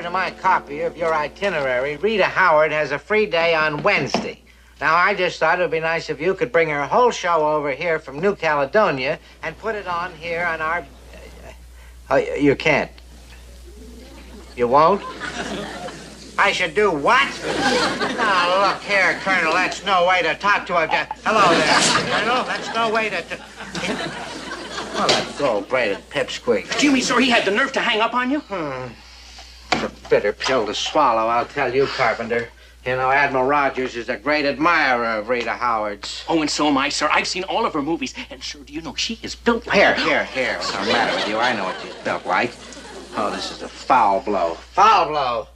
To my copy of your itinerary, Rita Howard has a free day on Wednesday. Now, I just thought it would be nice if you could bring her whole show over here from New Caledonia and put it on here on our... Oh, you can't. You won't? I should do what? Now, look here, Colonel, that's no way to talk to a... Hello there, Colonel. That's no way to... Well, that gold-braided pipsqueak. Jimmy, sir, he had the nerve to hang up on you? It's a bitter pill to swallow, I'll tell you, Carpenter. You know, Admiral Rogers is a great admirer of Rita Howard's. Oh, and so am I, sir. I've seen all of her movies. And, sir, do you know she is built like... Here. What's the matter with you? I know what she's built like. Oh, this is a foul blow. Foul blow.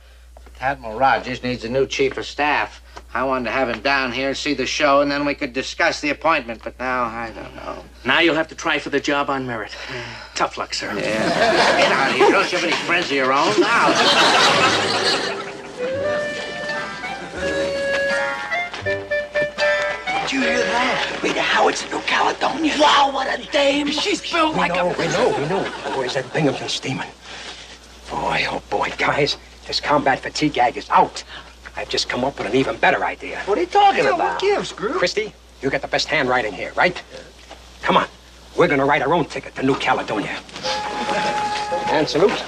Admiral Rogers needs a new chief of staff. I wanted to have him down here, see the show, and then we could discuss the appointment. But now, I don't know. Now you'll have to try for the job on merit. Tough luck, sir. Yeah. Get out of here. Don't you have any friends of your own? Now. Did you hear that? Rita Howard's in New Caledonia. Wow, what a dame. She's built like a... We know. Boys, that Binghamton steaming. Boy, oh boy, guys, this combat fatigue gag is out. I've just come up with an even better idea. What are you talking about? What gives, Groove? Christy, you got the best handwriting here, right? Come on. We're gonna write our own ticket to New Caledonia. And salute.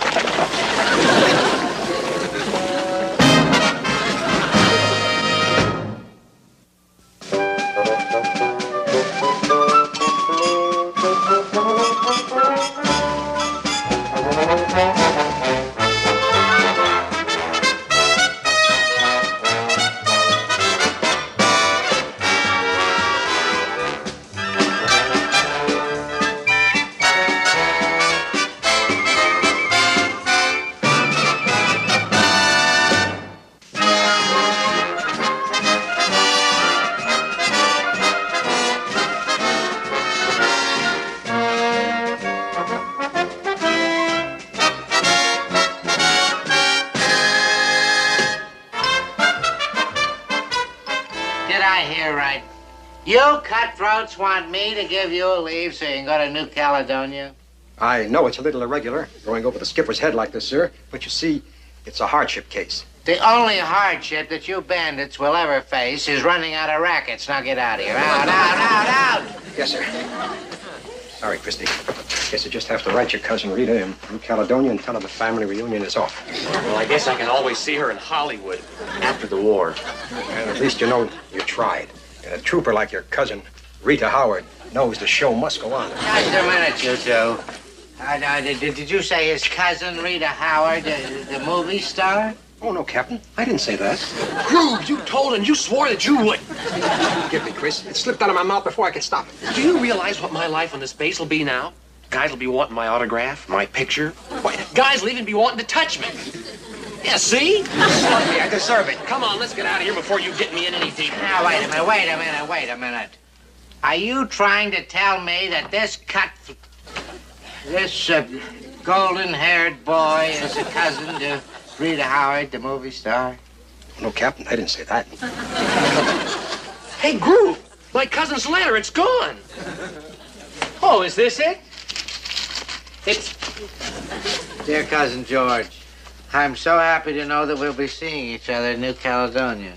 You cutthroats want me to give you a leave so you can go to New Caledonia? I know it's a little irregular, going over the skipper's head like this, sir. But you see, it's a hardship case. The only hardship that you bandits will ever face is running out of rackets. Now get out of here. Out. Yes, sir. Sorry, Christy. Guess you just have to write your cousin Rita in New Caledonia and tell her the family reunion is off. Well, I guess I can always see her in Hollywood after the war. And at least you know you tried. And a trooper like your cousin, Rita Howard, knows the show must go on. Just a minute, you two. Did you say his cousin, Rita Howard, the movie star? Oh, no, Captain. I didn't say that. Groove, you told and you swore that you would. Forgive me, Chris. It slipped out of my mouth before I could stop it. Do you realize what my life on this base will be now? Guys will be wanting my autograph, my picture. Why, guys will even be wanting to touch me. Yeah, see? Lucky, I deserve it. Come on, let's get out of here before you get me in any deeper. Now, wait a minute. Are you trying to tell me that this golden-haired boy is a cousin to Rita Howard, the movie star? No, Captain, I didn't say that. Hey, Groove, my cousin's letter, it's gone. Oh, is this it? Dear Cousin George, I'm so happy to know that we'll be seeing each other in New Caledonia.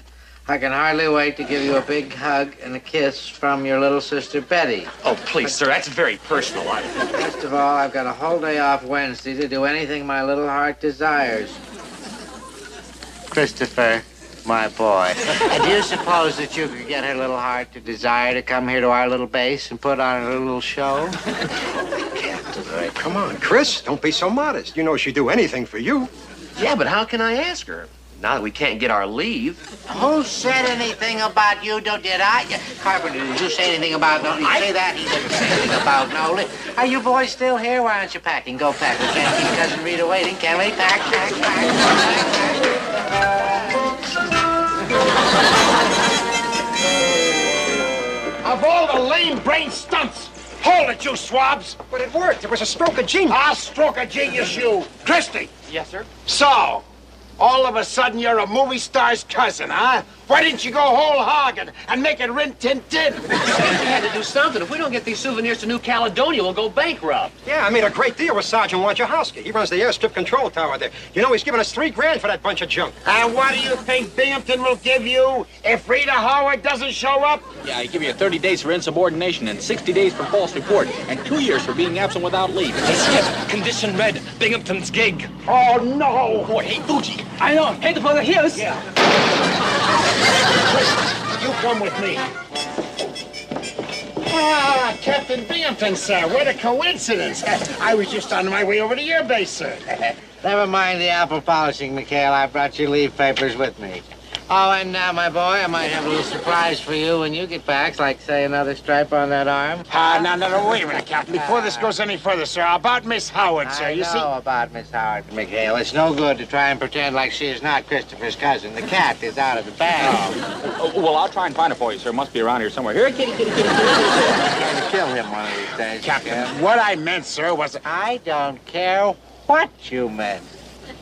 I can hardly wait to give you a big hug and a kiss from your little sister, Betty. Oh, please, sir, that's very personal. First of all, I've got a whole day off Wednesday to do anything my little heart desires. Christopher, my boy. Do you suppose that you could get her little heart to desire to come here to our little base and put on a little show? Captain, come on, Chris, don't be so modest. You know she'd do anything for you. Yeah, but how can I ask her? Now that we can't get our leave. Who said anything about you? Did I? Carpenter, did you say anything about no? You say that? He didn't say anything about no. Are you boys still here? Why aren't you packing? Go pack. We can't keep Cousin Rita waiting, can we? Pack. Of all the lame-brained stunts, hold it, you swabs! But it worked. It was a stroke of genius. I'll stroke a genius, you. Christy. Yes, sir? So, All of a sudden, you're a movie star's cousin, huh? Why didn't you go whole hog and make it rin tin tin? We had to do something. If we don't get these souvenirs to New Caledonia, we'll go bankrupt. Yeah, I made a great deal with Sergeant Wojciechowski. He runs the airstrip control tower there. You know, he's given us $3 grand for that bunch of junk. And what do you think Binghamton will give you if Rita Howard doesn't show up? Yeah, I give you 30 days for insubordination and 60 days for false report and 2 years for being absent without leave. Skip, condition red. Binghamton's gig. Oh, no. Boy, hey, Fuji. I know. Head for the hills. Yeah. You come with me. Ah, Captain Binghamton, sir. What a coincidence. I was just on my way over to your base, sir. Never mind the apple polishing, McHale. I brought your leave papers with me. Oh, and now, my boy, I might have a little surprise for you when you get back, like, say, another stripe on that arm. No, wait a minute, Captain. Before this goes any further, sir, about Miss Howard, sir, you see? I know about Miss Howard, McHale. It's no good to try and pretend like she is not Christopher's cousin. The cat is out of the bag. Well, I'll try and find it for you, sir. It must be around here somewhere. Here, kitty, kitty, kitty, kitty. I'm going to kill him one of these days. Captain, what I meant, sir, was... I don't care what you meant.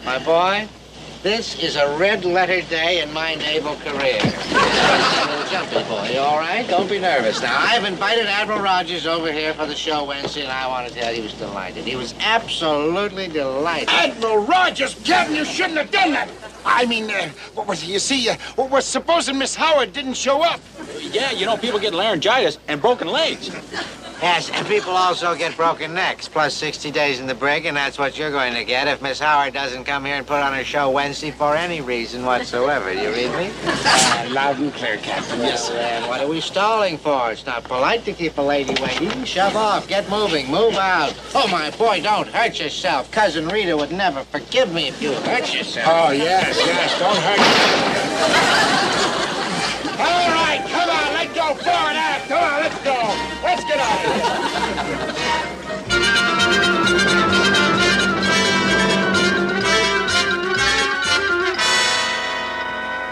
My boy, this is a red-letter day in my naval career. A little jumpy boy, you all right? Don't be nervous. Now, I've invited Admiral Rogers over here for the show Wednesday, and I want to tell you he was delighted. He was absolutely delighted. Admiral Rogers, Captain, you shouldn't have done that. I mean, what was it? You see, supposing Miss Howard didn't show up. Yeah, you know, people get laryngitis and broken legs. Yes, and people also get broken necks, plus 60 days in the brig, and that's what you're going to get if Miss Howard doesn't come here and put on her show Wednesday for any reason whatsoever. You read me? Loud and clear, Captain. Yes, sir. And what are we stalling for? It's not polite to keep a lady waiting. Shove off, get moving, move out. Oh, my boy, don't hurt yourself. Cousin Rita would never forgive me if you hurt yourself. Oh, yes, don't hurt yourself. All right, come on, let's go forward aft. Come on, let's go. Let's get out of here.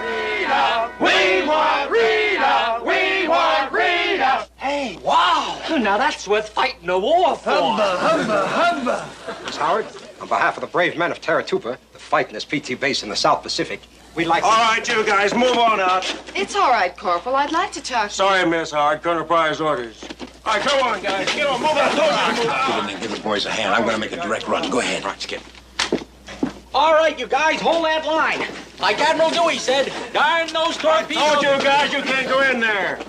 Rita, we want Rita, we want Rita. Hey, wow. Now that's worth fighting a war for. Humba. Miss Howard, on behalf of the brave men of Taratupa, the fight in this PT base in the South Pacific, we'd like to... All right, you guys, move on out. It's all right, Corporal. I'd like to talk to you. Sorry, Miss Howard. Colonel Pryor's orders. All right, come on, guys. Get on. Move on. Give the boys a hand. I'm going to make a direct run. Go ahead. Right, Skip. All right, you guys, hold that line. Like Admiral Dewey said, darn those torpedoes. Told you guys you can't go in there.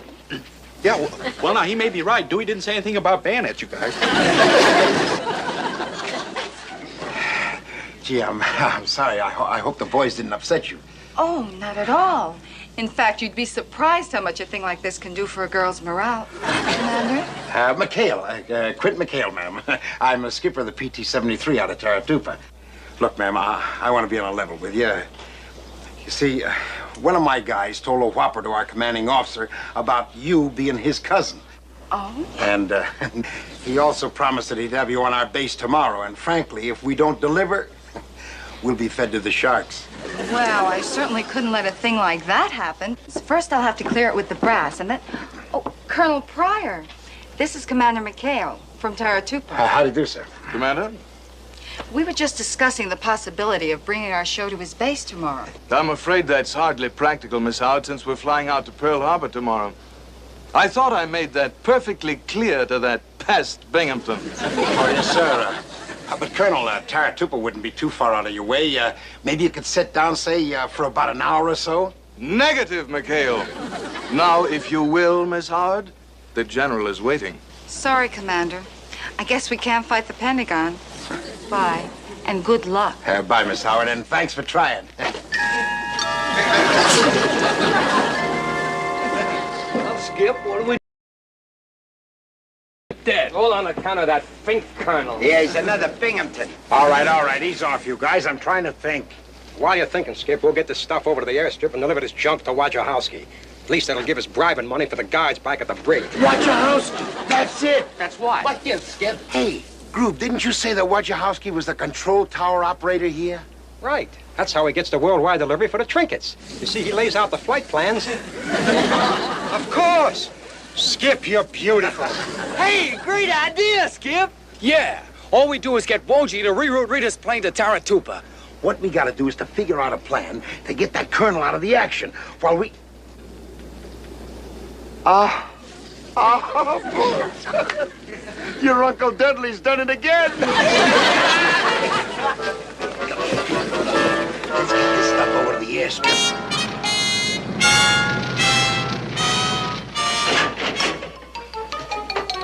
Yeah, well, now, he may be right. Dewey didn't say anything about bayonets, you guys. Gee, I'm sorry. I hope the boys didn't upset you. Oh, not at all. In fact, you'd be surprised how much a thing like this can do for a girl's morale. Commander? McHale, Quint McHale, ma'am. I'm a skipper of the PT-73 out of Taratupa. Look, ma'am, I want to be on a level with you. You see, one of my guys told a whopper to our commanding officer about you being his cousin. Oh? And he also promised that he'd have you on our base tomorrow. And frankly, if we don't deliver, we'll be fed to the sharks. Well, I certainly couldn't let a thing like that happen. First, I'll have to clear it with the brass, and then... Oh, Colonel Pryor. This is Commander McHale from Taratupa. How do you do, sir? Commander? We were just discussing the possibility of bringing our show to his base tomorrow. I'm afraid that's hardly practical, Miss Howard, since we're flying out to Pearl Harbor tomorrow. I thought I made that perfectly clear to that pest Binghamton. Oh, yes, sir. But, Colonel, Taratupa wouldn't be too far out of your way. Maybe you could sit down, say, for about an hour or so? Negative, McHale. Now, if you will, Miss Howard, the general is waiting. Sorry, Commander. I guess we can't fight the Pentagon. Bye, and good luck. Bye, Miss Howard, and thanks for trying. Well, Skip, what do we... Dead. All on account of that Fink colonel. Yeah, he's another Binghamton. All right. Ease off, you guys. I'm trying to think. While you're thinking, Skip, we'll get this stuff over to the airstrip and deliver this junk to Wojciechowski. At least that'll give us bribing money for the guards back at the brig. Wojciechowski! That's it! That's what? What gives, Skip? Hey, Groove, didn't you say that Wojciechowski was the control tower operator here? Right. That's how he gets the worldwide delivery for the trinkets. You see, he lays out the flight plans. Of course! Skip, you're beautiful. Hey, great idea, Skip. Yeah, all we do is get Wojie to reroute Rita's plane to Taratupa. What we gotta do is to figure out a plan to get that colonel out of the action while we... Your Uncle Dudley's done it again. Let's get this stuff over to the airstrip.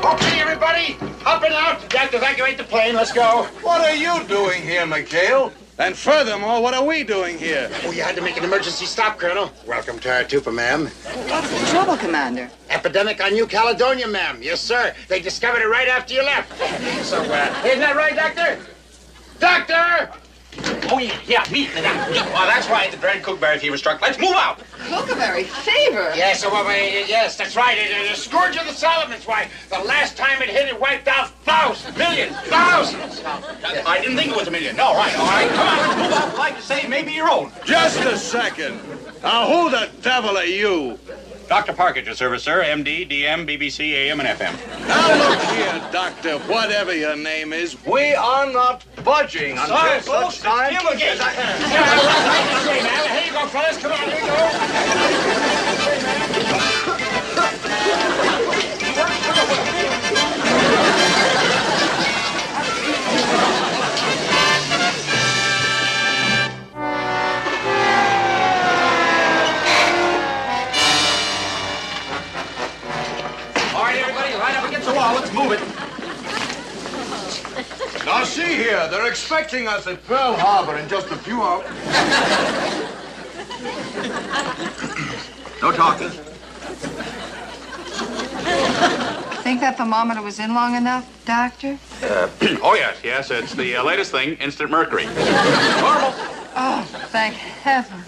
Okay, everybody, hopping out. You have to evacuate the plane. Let's go. What are you doing here, McHale? And furthermore, what are we doing here? Oh, you had to make an emergency stop, Colonel. Welcome to Tartufa, ma'am. What's the trouble, Commander? Epidemic on New Caledonia, ma'am. Yes, sir. They discovered it right after you left. So, isn't that right, Doctor? Doctor! Oh, yeah, me. Well, that's why the dreaded cookberry fever struck. Let's move out. Kookaberry fever? Yes, yes, that's right. It's a scourge of the Solomons. Why, the last time it hit, it wiped out thousands, millions, thousands. I didn't think it was a million. No, right, all right. Come on, let's move out. I'd like to say maybe your own. Just a second. Now, who the devil are you? Dr. Park at your service, sir. MD, DM, BBC, AM, and FM. Now, look here, Doctor, whatever your name is, we are not budging until such time... Here again. Here you go, fellas. Come on, here you go. All right, everybody, line up against the wall. Let's move it. Now, see here, they're expecting us at Pearl Harbor in just a few hours. No talking. Think that thermometer was in long enough, Doctor? Oh, yes, it's the latest thing, instant mercury. Normal. Oh, thank heaven.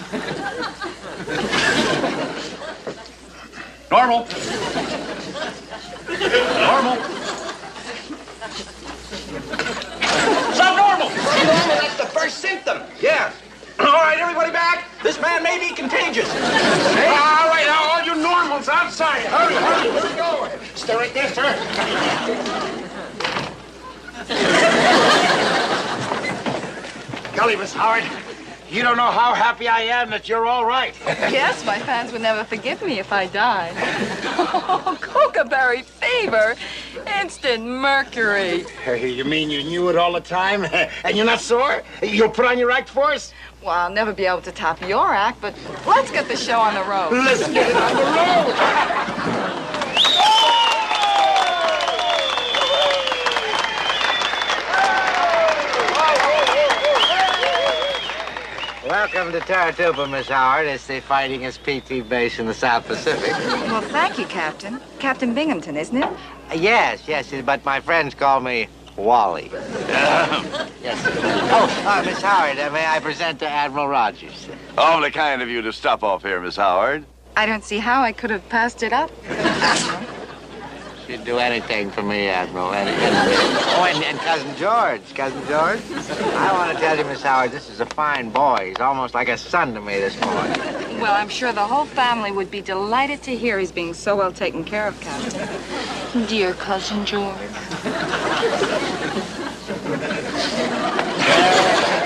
Normal. Normal. Subnormal. That's the first symptom. Yeah. All right, everybody back. This man may be contagious. All right, now, all you normals outside. Hurry, here we go. Stay right there, sir. Golly, Miss Howard, you don't know how happy I am that you're all right. Yes, my fans would never forgive me if I died. Oh, kookaberry fever. Instant mercury. You mean you knew it all the time? And you're not sore? You'll put on your act for us? Well, I'll never be able to top your act, but let's get the show on the road. Let's get it on the road. Welcome to Tartufa, Miss Howard. It's the fightingest PT base in the South Pacific. Well, thank you, Captain. Captain Binghamton, isn't it? Yes, but my friends call me Wally. Yes. Oh, Miss Howard, may I present to Admiral Rogers? Awfully kind of you to stop off here, Miss Howard. I don't see how I could have passed it up. She'd do anything for me, Admiral. Oh, and Cousin George. Cousin George? I want to tell you, Miss Howard, this is a fine boy. He's almost like a son to me this morning. Well, I'm sure the whole family would be delighted to hear he's being so well taken care of, Captain. Dear Cousin George.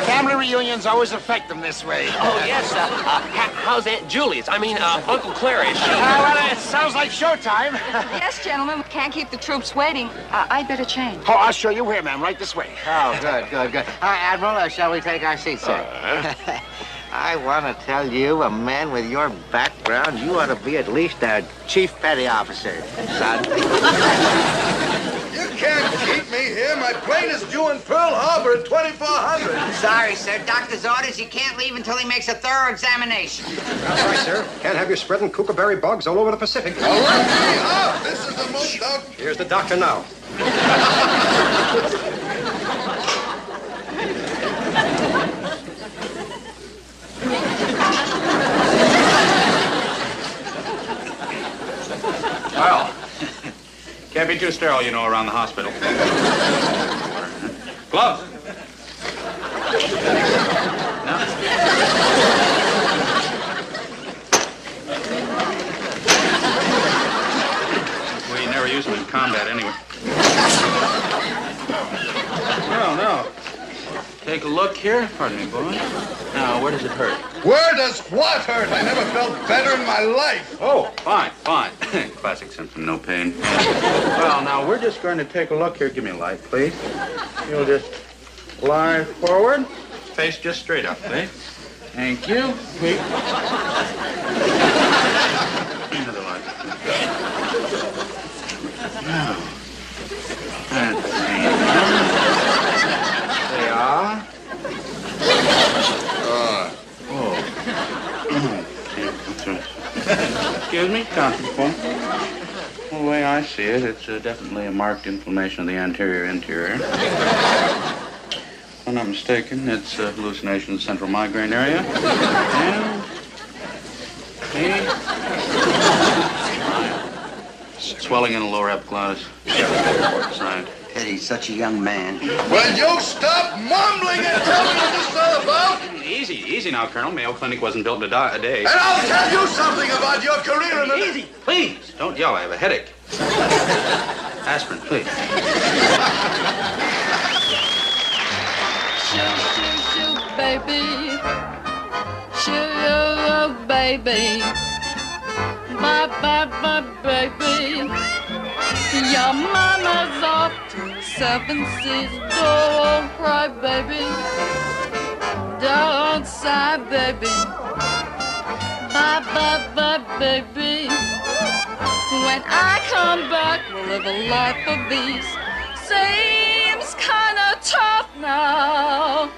Family reunions always affect them this way. Oh, yes. How's Aunt Julius? I mean, Uncle Clary. Well, it sounds like showtime. Yes, gentlemen, we can't keep the troops waiting. I'd better change. Oh, I'll show you where, ma'am. Right this way. Oh, good. Hi, Admiral. Shall we take our seats, sir? I want to tell you, a man with your background, you ought to be at least a chief petty officer, son. You can't keep me here. My plane is due in Pearl Harbor at 2400. Sorry, sir. Doctor's orders, you can't leave until he makes a thorough examination. That's right, sir. Can't have you spreading kookaberry bugs all over the Pacific. All right, this is the most out... Here's the doctor now. Well, can't be too sterile, you know, around the hospital. Gloves. No. We never use them in combat anyway. No. Take a look here. here? Pardon me, boy. Now, where does it hurt? Where does what hurt? I never felt better in my life. Oh, fine. Classic symptom, no pain. Well, now, we're just going to take a look here. Give me a light, please. You'll just lie forward. Face just straight up, please. Thank you. Wait. Another light. Now, let's see. There you are. Excuse me, Constable. The way I see it, it's definitely a marked inflammation of the anterior. If I'm not mistaken, it's hallucination of the central migraine area. And swelling in the lower epiglottis. Side. He's such a young man. Will you stop mumbling and tell me what this is all about? Easy now, Colonel. Mayo Clinic wasn't built in a day. And I'll tell you something about your career in the... Easy, please. Don't yell. I have a headache. Aspirin, please. Shoo, baby. Shoo, baby. Bye, baby. Your mama's off to the 7 seas. Don't cry, baby. Don't sigh, baby. Bye, baby. When I come back, we'll live a life of ease. Seems kinda tough now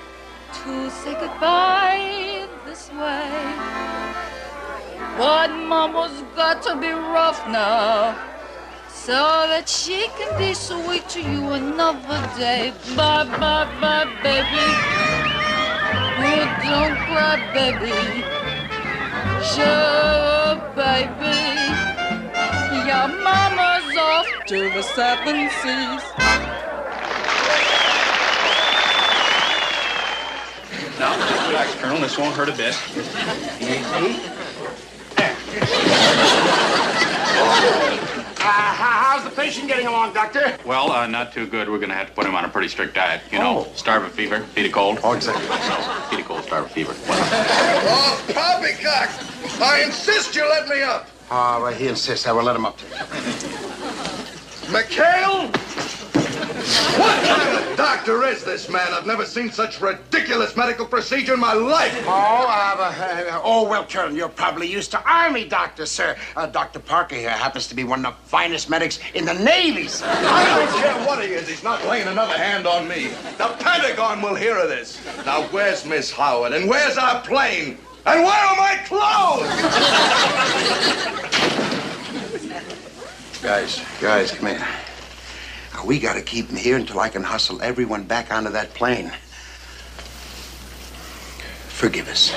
to say goodbye this way. But Mama's got to be rough now, so that she can be sweet to you another day. Bye, baby. Oh, don't cry, baby. Sure, baby. Your mama's off to the 7 seas. Now, just relax, Colonel. This won't hurt a bit. Easy. How's the patient getting along, Doctor? Well, not too good. We're going to have to put him on a pretty strict diet. You know, starve of fever, feed of cold. Oh, exactly. No, feed of cold, starve of fever. Oh, poppycock! I insist you let me up. Oh, well, he insists. I will let him up. McHale? What kind of doctor is this man? I've never seen such ridiculous medical procedure in my life. Well, Colonel, you're probably used to Army doctors, sir. Dr. Parker here happens to be one of the finest medics in the Navy, sir. I don't care what he is. He's not laying another hand on me. The Pentagon will hear of this. Now, where's Miss Howard? And where's our plane? And where are my clothes? Guys, come here. Now, we gotta keep him here until I can hustle everyone back onto that plane. Forgive us.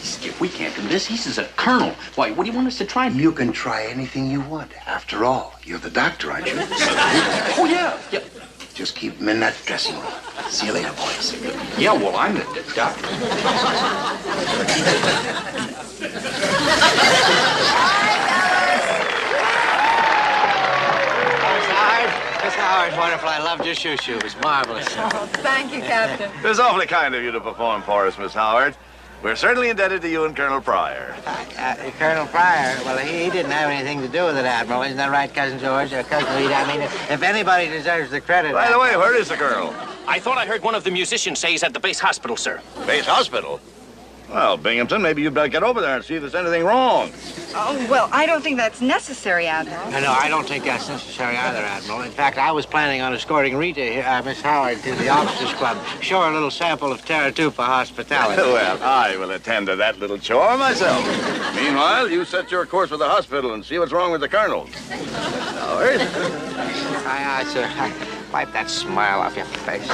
Skip, we can't do this. He's a colonel. Why, what do you want us to try? You can try anything you want. After all, you're the doctor, aren't you? Oh, yeah. Just keep him in that dressing room. See you later, boys. Yeah, well, I'm the doctor. Miss Howard, wonderful. I loved your shoo-shoo. It was marvelous. Oh, thank you, Captain. It was awfully kind of you to perform for us, Miss Howard. We're certainly indebted to you and Colonel Pryor. Colonel Pryor, well, he didn't have anything to do with it, Admiral. Isn't that right, Cousin George? Or Cousin Rita? I mean, if anybody deserves the credit... By the way, where is the girl? I thought I heard one of the musicians say he's at the base hospital, sir. Base hospital? Well, Binghamton, maybe you'd better get over there and see if there's anything wrong. Oh, well, I don't think that's necessary, Admiral. No, I don't think that's necessary either, Admiral. In fact, I was planning on escorting Rita here, Miss Howard, to the officers' club. Show her a little sample of Taratupa hospitality. Well, I will attend to that little chore myself. Meanwhile, you set your course for the hospital and see what's wrong with the colonel. Howard? Aye, sir. Wipe that smile off your face.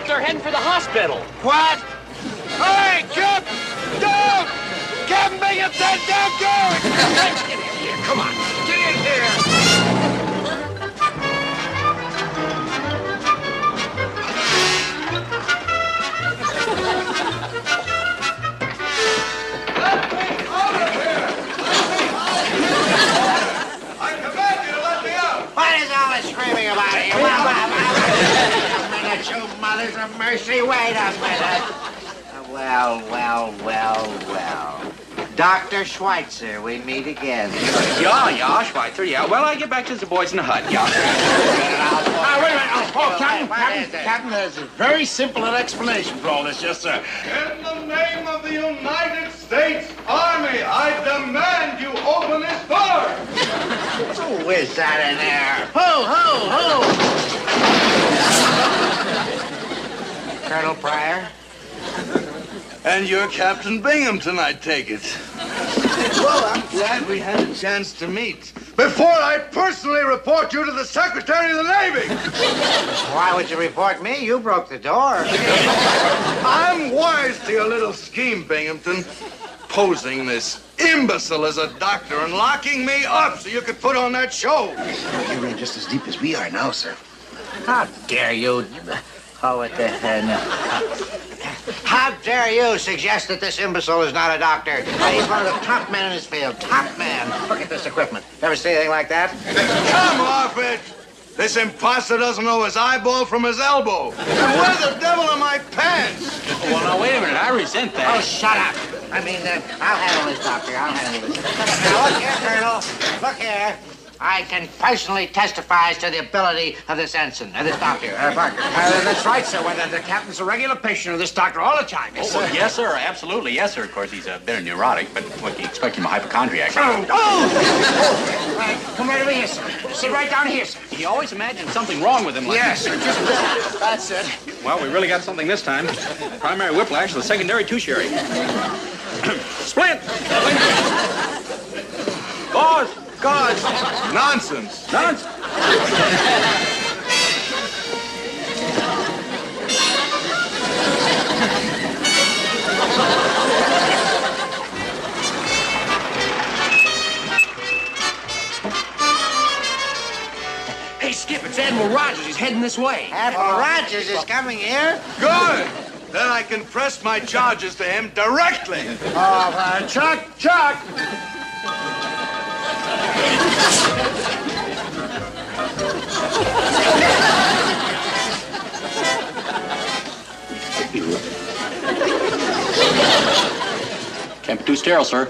They're heading for the hospital. What? Hey, Kip! Down! Captain Binghamton, down, go! Let's get in here. Come on. Get in here. Fathers of mercy, wait a minute. Well. Dr. Schweitzer, we meet again. Yeah, Schweitzer, yeah. Well, I get back to the boys in the hut, yeah. Wait a minute. Oh, Captain, there's a very simple explanation for all this, yes, sir. In the name of the United States Army, I demand you open this door. Who is that in there? Who? Colonel Pryor? And you're Captain Binghamton, I take it. Well, I'm glad we had a chance to meet. Before I personally report you to the Secretary of the Navy. Why would you report me? You broke the door. I'm wise to your little scheme, Binghamton. Posing this imbecile as a doctor and locking me up so you could put on that show. You're in just as deep as we are now, sir. How dare you? Oh, what the hell? No. How dare you suggest that this imbecile is not a doctor? He's one of the top men in his field. Top man. Look at this equipment. Ever see anything like that? Come off it! This imposter doesn't know his eyeball from his elbow. And where the devil are my pants? Well, now, wait a minute. I resent that. Oh, shut up. I mean, I'll handle this, Doctor. I'll handle this. Now, look here, Colonel. Look here. I can personally testify to the ability of this ensign, this doctor, Parker. That's right, sir. Well, the captain's a regular patient of this doctor all the time. Yes, sir. Yes, sir. Absolutely. Yes, sir. Of course, he's a bit of neurotic, but what do you expect him a hypochondriac? Come right over here, sir. Sit right down here, sir. He always imagines something wrong with him. Like Yes, sir. Just that's it. Well, we really got something this time. Primary whiplash, the secondary tertiary. Split! Gauze! God! Nonsense! Nonsense! Hey, Skip, it's Admiral Rogers. He's heading this way. Admiral Rogers is coming here? Good! Then I can press my charges to him directly. Chuck! Can't be too sterile, sir.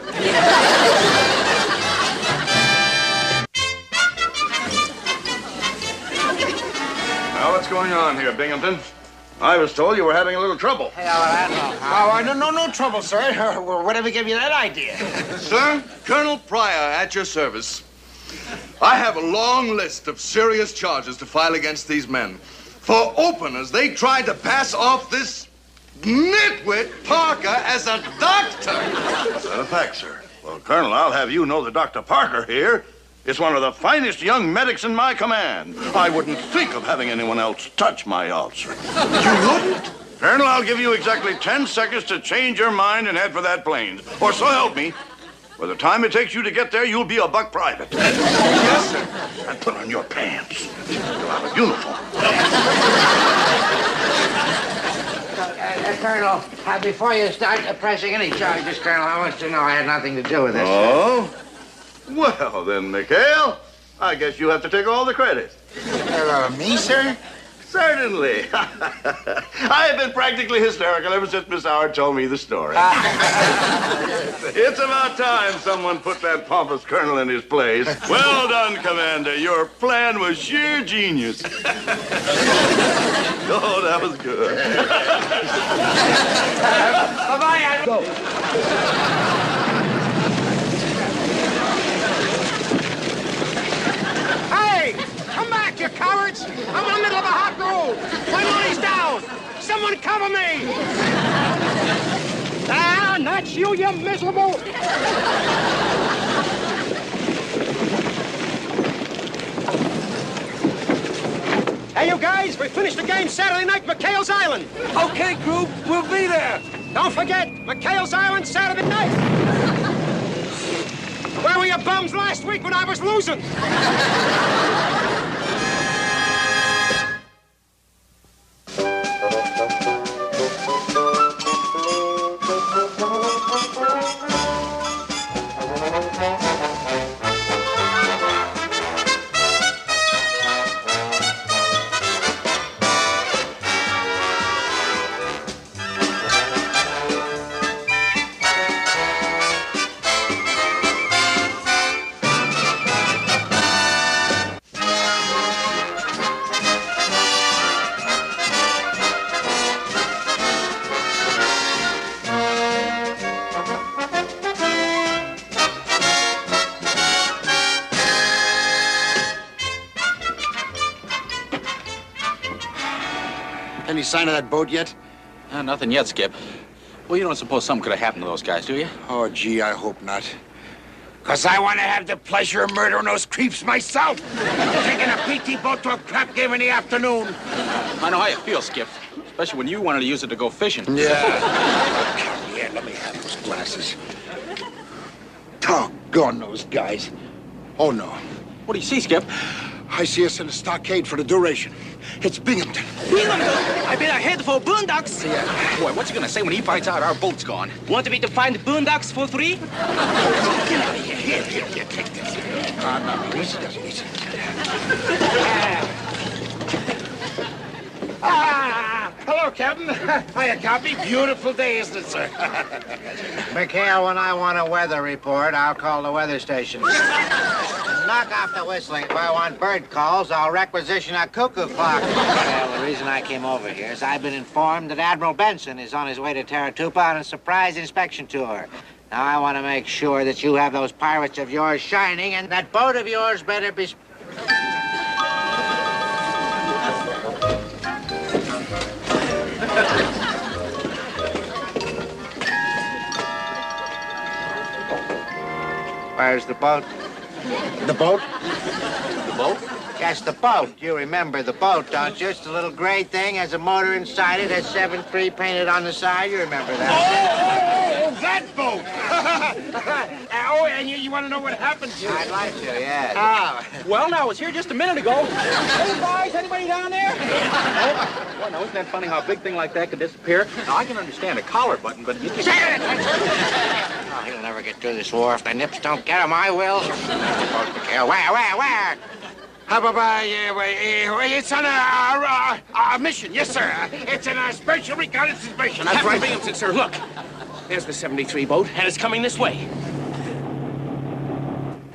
Now, what's going on here, Binghamton? I was told you were having a little trouble. No trouble, sir. Whatever gave you that idea? Sir, Colonel Pryor at your service. I have a long list of serious charges to file against these men. For openers, they tried to pass off this nitwit Parker as a doctor. Is that a fact, sir? Well, Colonel, I'll have you know that Dr. Parker here is one of the finest young medics in my command. I wouldn't think of having anyone else touch my ulcer. You wouldn't? Colonel, I'll give you exactly 10 seconds to change your mind and head for that plane. Or so help me. By the time it takes you to get there, you'll be a buck private. Yes, sir. And put on your pants. You'll have a uniform. Colonel, before you start pressing any charges, Colonel, I want you to know I had nothing to do with this. Oh? Well, then, McHale, I guess you have to take all the credit. Me, sir? Certainly. I have been practically hysterical ever since Miss Howard told me the story. It's about time someone put that pompous colonel in his place. Well done, Commander. Your plan was sheer genius. Oh, that was good. Bye-bye, go. Come back, you cowards! I'm in the middle of a hot road! My money's down! Someone cover me! Ah, not you, you miserable! Hey, you guys, we finished the game Saturday night, McHale's Island. Okay, group, we'll be there. Don't forget, McHale's Island Saturday night. Where were you bums last week when I was losing? Any sign of that boat yet? Nothing yet, Skip. Well, you don't suppose something could have happened to those guys, do you? Oh, gee, I hope not. Because I want to have the pleasure of murdering those creeps myself. Taking a PT boat to a crap game in the afternoon. I know how you feel, Skip. Especially when you wanted to use it to go fishing. Yeah. Yeah, let me have those glasses. Doggone those guys. Oh, no. What do you see, Skip? I see us in a stockade for the duration. It's Binghamton. Binghamton? I better head for boondocks. Yeah. Boy, what's he gonna say when he finds out our boat's gone? Want me to find boondocks for free? Get out of here. Here, take this. No, easy. Hello, Captain. Hiya, Copy. Beautiful day, isn't it, sir? McHale, when I want a weather report, I'll call the weather station. Knock off the whistling. If I want bird calls, I'll requisition a cuckoo clock. Well, the reason I came over here is I've been informed that Admiral Benson is on his way to Taratupa on a surprise inspection tour. Now, I want to make sure that you have those pirates of yours shining, and that boat of yours better be... Where's the boat? The boat? The boat? Yes, the boat. You remember the boat, don't you? It's the little gray thing, has a motor inside it, has 7-3 painted on the side. You remember that? Oh, that boat! And you want to know what happened to it? I'd like to, yes. Well, now, I was here just a minute ago. Hey, guys, anybody down there? Well, now, isn't that funny how a big thing like that could disappear? Now, I can understand a collar button, but you can't... Oh, he'll never get through this war if the nips don't get him. I will. Where? How about, it's on a mission, yes, sir. It's on a special reconnaissance mission. That's right, Binghamton, sir. Look, there's the 73 boat, and it's coming this way.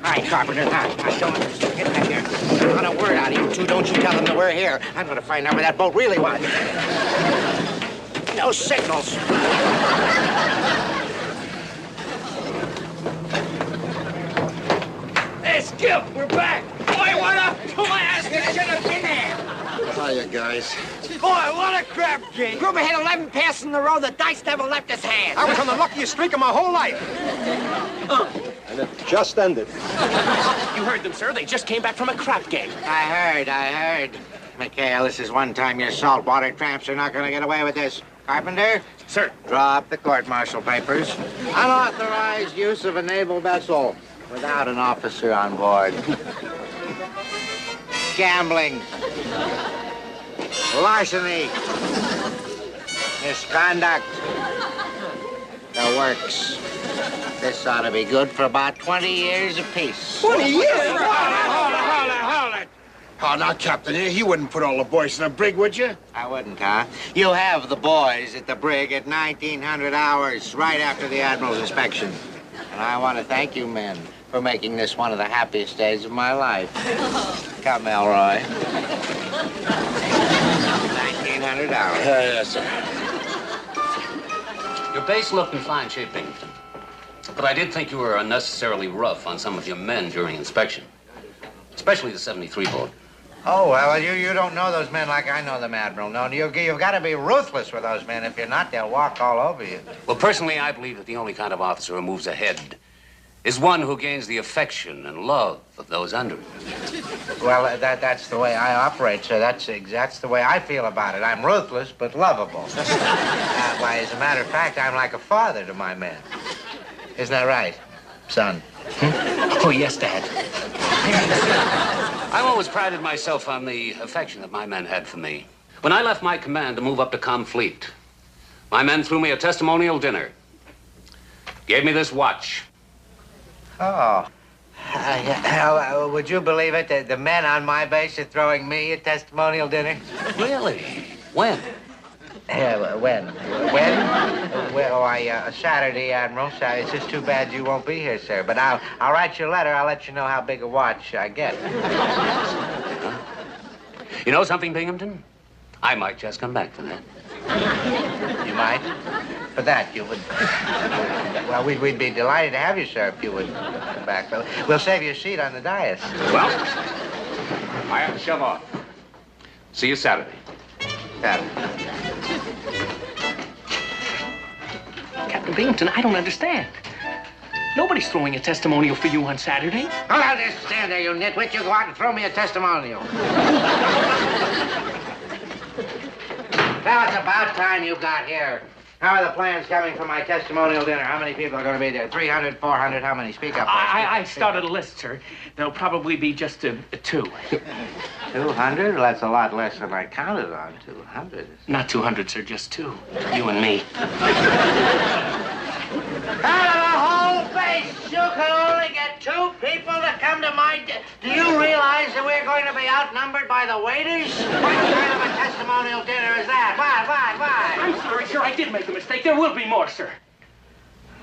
Hi, Carpenter. I don't understand. Get back here. Not a word out of you two. Don't you tell them that we're here. I'm going to find out where that boat really was. No signals. Hey, Skip, we're back. Boy, what a blast! You should have been there. Hiya, guys. Boy, what a crap game. Gruber had 11 passes in a row. The dice never left his hand. I was on the luckiest streak of my whole life. And it just ended. You heard them, sir. They just came back from a crap game. I heard. McHale, this is one time your saltwater tramps are not going to get away with this. Carpenter? Sir. Draw up the court-martial papers. Unauthorized use of a naval vessel without an officer on board. Gambling. Larceny. Misconduct. The works. This ought to be good for about 20 years apiece. 20 years? Hold it. Oh, now, Captain, you wouldn't put all the boys in a brig, would you? I wouldn't, huh? You have the boys at the brig at 1900 hours, right after the Admiral's inspection. And I want to thank you men for making this one of the happiest days of my life. Come, Elroy. 1900 hours. Yes, sir. Your base looked in fine shape, Binghamton. But I did think you were unnecessarily rough on some of your men during inspection. Especially the 73 boat. Oh, well, you don't know those men like I know them, Admiral. No, you've got to be ruthless with those men. If you're not, they'll walk all over you. Well, personally, I believe that the only kind of officer who moves ahead is one who gains the affection and love of those under him. Well, that's the way I operate, sir. That's the way I feel about it. I'm ruthless, but lovable. Why, as a matter of fact, I'm like a father to my men. Isn't that right, son? Oh, yes, Dad. I've always prided myself on the affection that my men had for me. When I left my command to move up to Fleet, my men threw me a testimonial dinner. Gave me this watch. Oh. Would you believe it? The men on my base are throwing me a testimonial dinner? Really? When? When? Well, Saturday, Admiral. It's just too bad you won't be here, sir. But I'll write you a letter. I'll let you know how big a watch I get. You know something, Binghamton? I might just come back for that. You might? For that, you would... Well, we'd be delighted to have you, sir, if you would come back. We'll save you a seat on the dais. Well, I have to shove off. See you Saturday. Captain Binghamton, I don't understand. Nobody's throwing a testimonial for you on Saturday. Oh, I'll just stand there, you nitwit. You go out and throw me a testimonial. Well, it's about time you got here. How are the plans coming for my testimonial dinner? How many people are going to be there? 300, 400, how many? Speak up. I started a list, sir. There'll probably be just two. 200? Well, that's a lot less than I counted on. 200. Not 200, sir, just two. You and me. Out of the whole base, you can only get 2 people to come to my... Do you realize that we're going to be outnumbered by the waiters? What kind of a testimonial dinner is that? Why? I'm sorry, sir. I did make a mistake. There will be more, sir.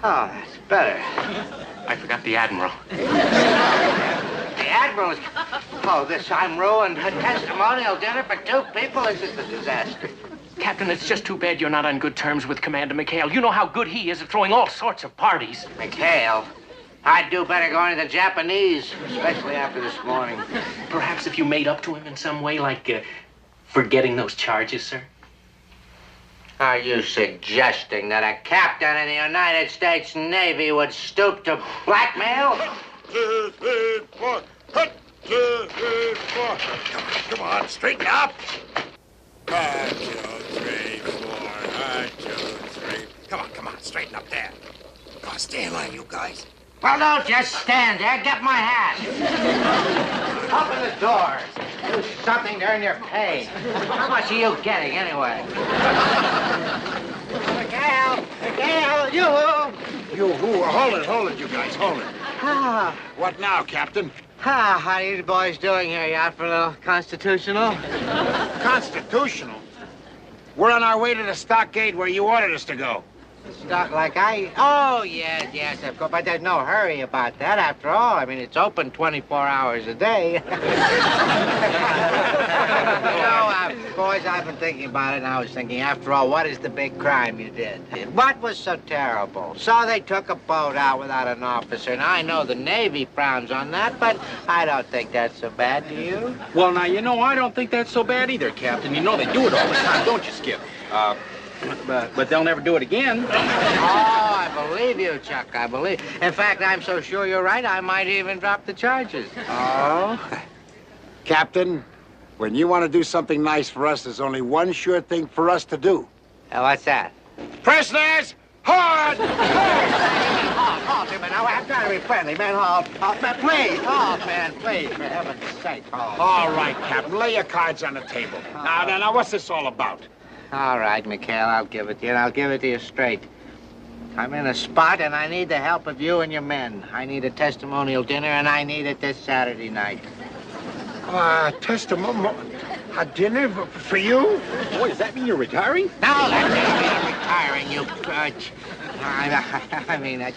Oh, that's better. I forgot the admiral. The admiral is... Oh, I'm ruined. A testimonial dinner for 2 people? This is a disaster. Captain, it's just too bad you're not on good terms with Commander McHale. You know how good he is at throwing all sorts of parties. McHale? I'd do better going to the Japanese, especially after this morning. Perhaps if you made up to him in some way, like forgetting those charges, sir? Are you suggesting that a captain in the United States Navy would stoop to blackmail? 2, 3, 4. 1, 2, 3, 4. Come on, straighten up. 1, 2, 3, 4. 1, 2, 3. Come on, straighten up there. Come on, stay in line, you guys. Well, don't just stand there. Get my hat. Open the door. Do something to earn your pay. How much are you getting, anyway? McHale, you. You who? Hold it, you guys, hold it. What now, Captain? How are you boys doing here? You out for a little constitutional? Constitutional? We're on our way to the stockade where you ordered us to go. Oh, yes, of course. But there's no hurry about that, after all. I mean, it's open 24 hours a day. Boys, I've been thinking about it, and I was thinking, after all, what is the big crime you did? What was so terrible? So they took a boat out without an officer. Now, I know the Navy frowns on that, but I don't think that's so bad, do you? Well, now, I don't think that's so bad either, Captain. You know they do it all the time, don't you, Skip? But they'll never do it again. Oh, I believe you, Chuck. I believe. In fact, I'm so sure you're right, I might even drop the charges. Oh? Captain, when you want to do something nice for us, there's only one sure thing for us to do. What's that? Prisoners, halt! Halt, now, I'm trying to be friendly, man. Halt, man, please. Halt, man, please, for heaven's sake, halt. All right, Captain, lay your cards on the table. Now, what's this all about? All right, McHale, I'll give it to you, and I'll give it to you straight. I'm in a spot, and I need the help of you and your men. I need a testimonial dinner, and I need it this Saturday night. Testimonial? A dinner for you? Boy, does that mean you're retiring? No, that doesn't mean I'm retiring, you perch. I mean, I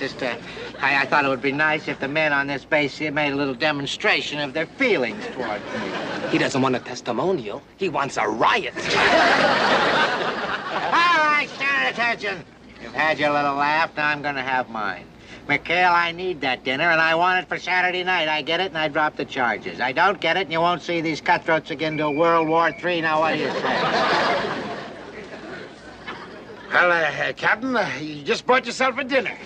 thought it would be nice if the men on this base here made a little demonstration of their feelings towards me. He doesn't want a testimonial. He wants a riot. All right, stand at attention. You've had your little laugh, now I'm gonna have mine. McHale, I need that dinner, and I want it for Saturday night. I get it, and I drop the charges. I don't get it, and you won't see these cutthroats again till World War III. Now, what do you say? Well, Captain, you just bought yourself a dinner.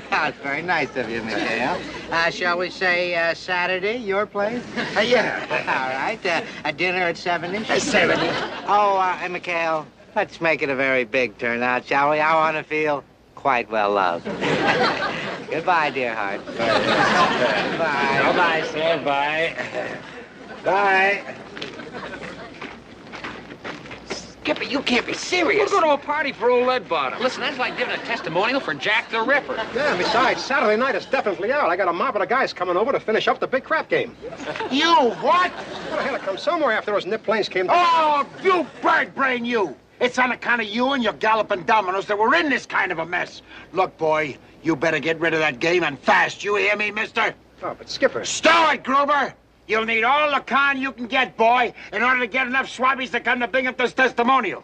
That's very nice of you, McHale. Shall we say Saturday, your place? Yeah. All right, a dinner at 7-ish? 7. Oh, and McHale, let's make it a very big turnout, shall we? I want to feel quite well loved. Goodbye, dear heart. Bye. Bye-bye, sir. Bye. Bye. Skipper, you can't be serious. We'll go to a party for old Leadbottom. Listen, that's like giving a testimonial for Jack the Ripper. Yeah, besides, Saturday night is definitely out. I got a mob of the guys coming over to finish up the big crap game. You what? Well, I had to come somewhere after those nip planes came down. Oh, you bird brain, you! It's on account of you and your galloping dominoes that we're in this kind of a mess. Look, boy, you better get rid of that game and fast. You hear me, mister? Oh, but Skipper... Stow it, Gruber! You'll need all the con you can get, boy, in order to get enough swabbies to come to Binghamton's testimonial.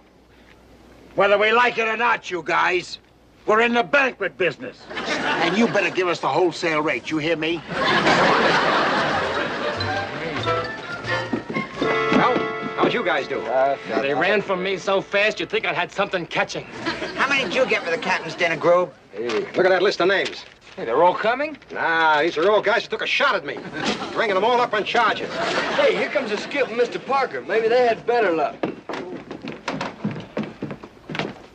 Whether we like it or not, you guys, we're in the banquet business. And you better give us the wholesale rate, you hear me? Well, how's you guys do? They ran from me so fast you'd think I had something catching. How many did you get for the captain's dinner, Grube? Hey, look at that list of names. Hey, they're all coming? Nah, these are all guys who took a shot at me. Bringing them all up on charges. Hey, here comes the skip and Mr. Parker. Maybe they had better luck.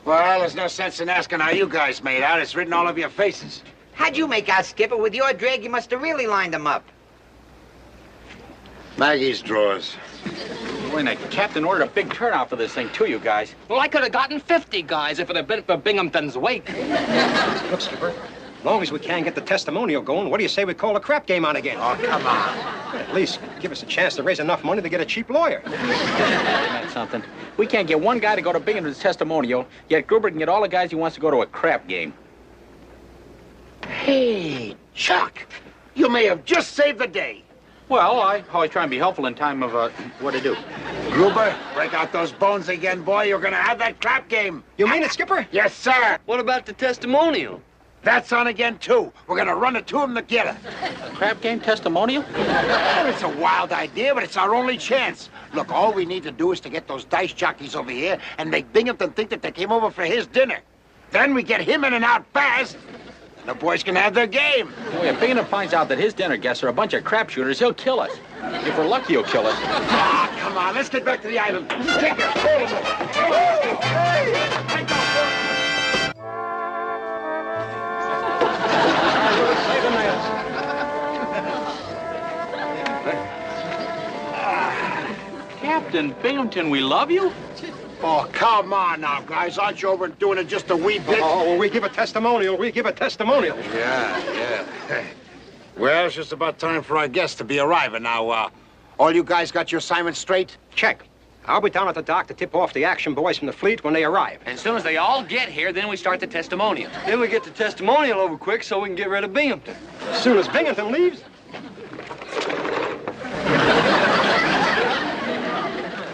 Well, there's no sense in asking how you guys made out. It's written all over your faces. How'd you make out, Skipper? With your drag, you must have really lined them up. Maggie's drawers. When the captain ordered a big turnout for this thing, too, you guys. Well, I could have gotten 50 guys if it had been for Binghamton's wake. Look, Skipper, as long as we can't get the testimonial going, what do you say we call the crap game on again? Oh, come on. At least give us a chance to raise enough money to get a cheap lawyer. That's something. We can't get one guy to go to Binghamton's testimonial, yet Gruber can get all the guys he wants to go to a crap game. Hey, Chuck, you may have just saved the day. Well, I always try and be helpful in time of, what to do. Gruber, break out those bones again, boy. You're gonna have that crap game. You mean it, Skipper? Yes, sir. What about the testimonial? That's on again, too. We're gonna run it to him together. Crap game testimonial? Well, it's a wild idea, but it's our only chance. Look, all we need to do is to get those dice jockeys over here and make Binghamton think that they came over for his dinner. Then we get him in and out fast, and the boys can have their game. Boy, if Binghamton finds out that his dinner guests are a bunch of crap shooters, he'll kill us. If we're lucky, he'll kill us. Ah, come on, let's get back to the island. Take it, hold him. Captain Binghamton, we love you? Oh, come on now, guys. Aren't you over doing it just a wee bit? Oh, well, we give a testimonial. We give a testimonial. Yeah. Well, it's just about time for our guests to be arriving now. All you guys got your assignments straight? Check. I'll be down at the dock to tip off the action boys from the fleet when they arrive. And as soon as they all get here, then we start the testimonial. Then we get the testimonial over quick so we can get rid of Binghamton. As soon as Binghamton leaves.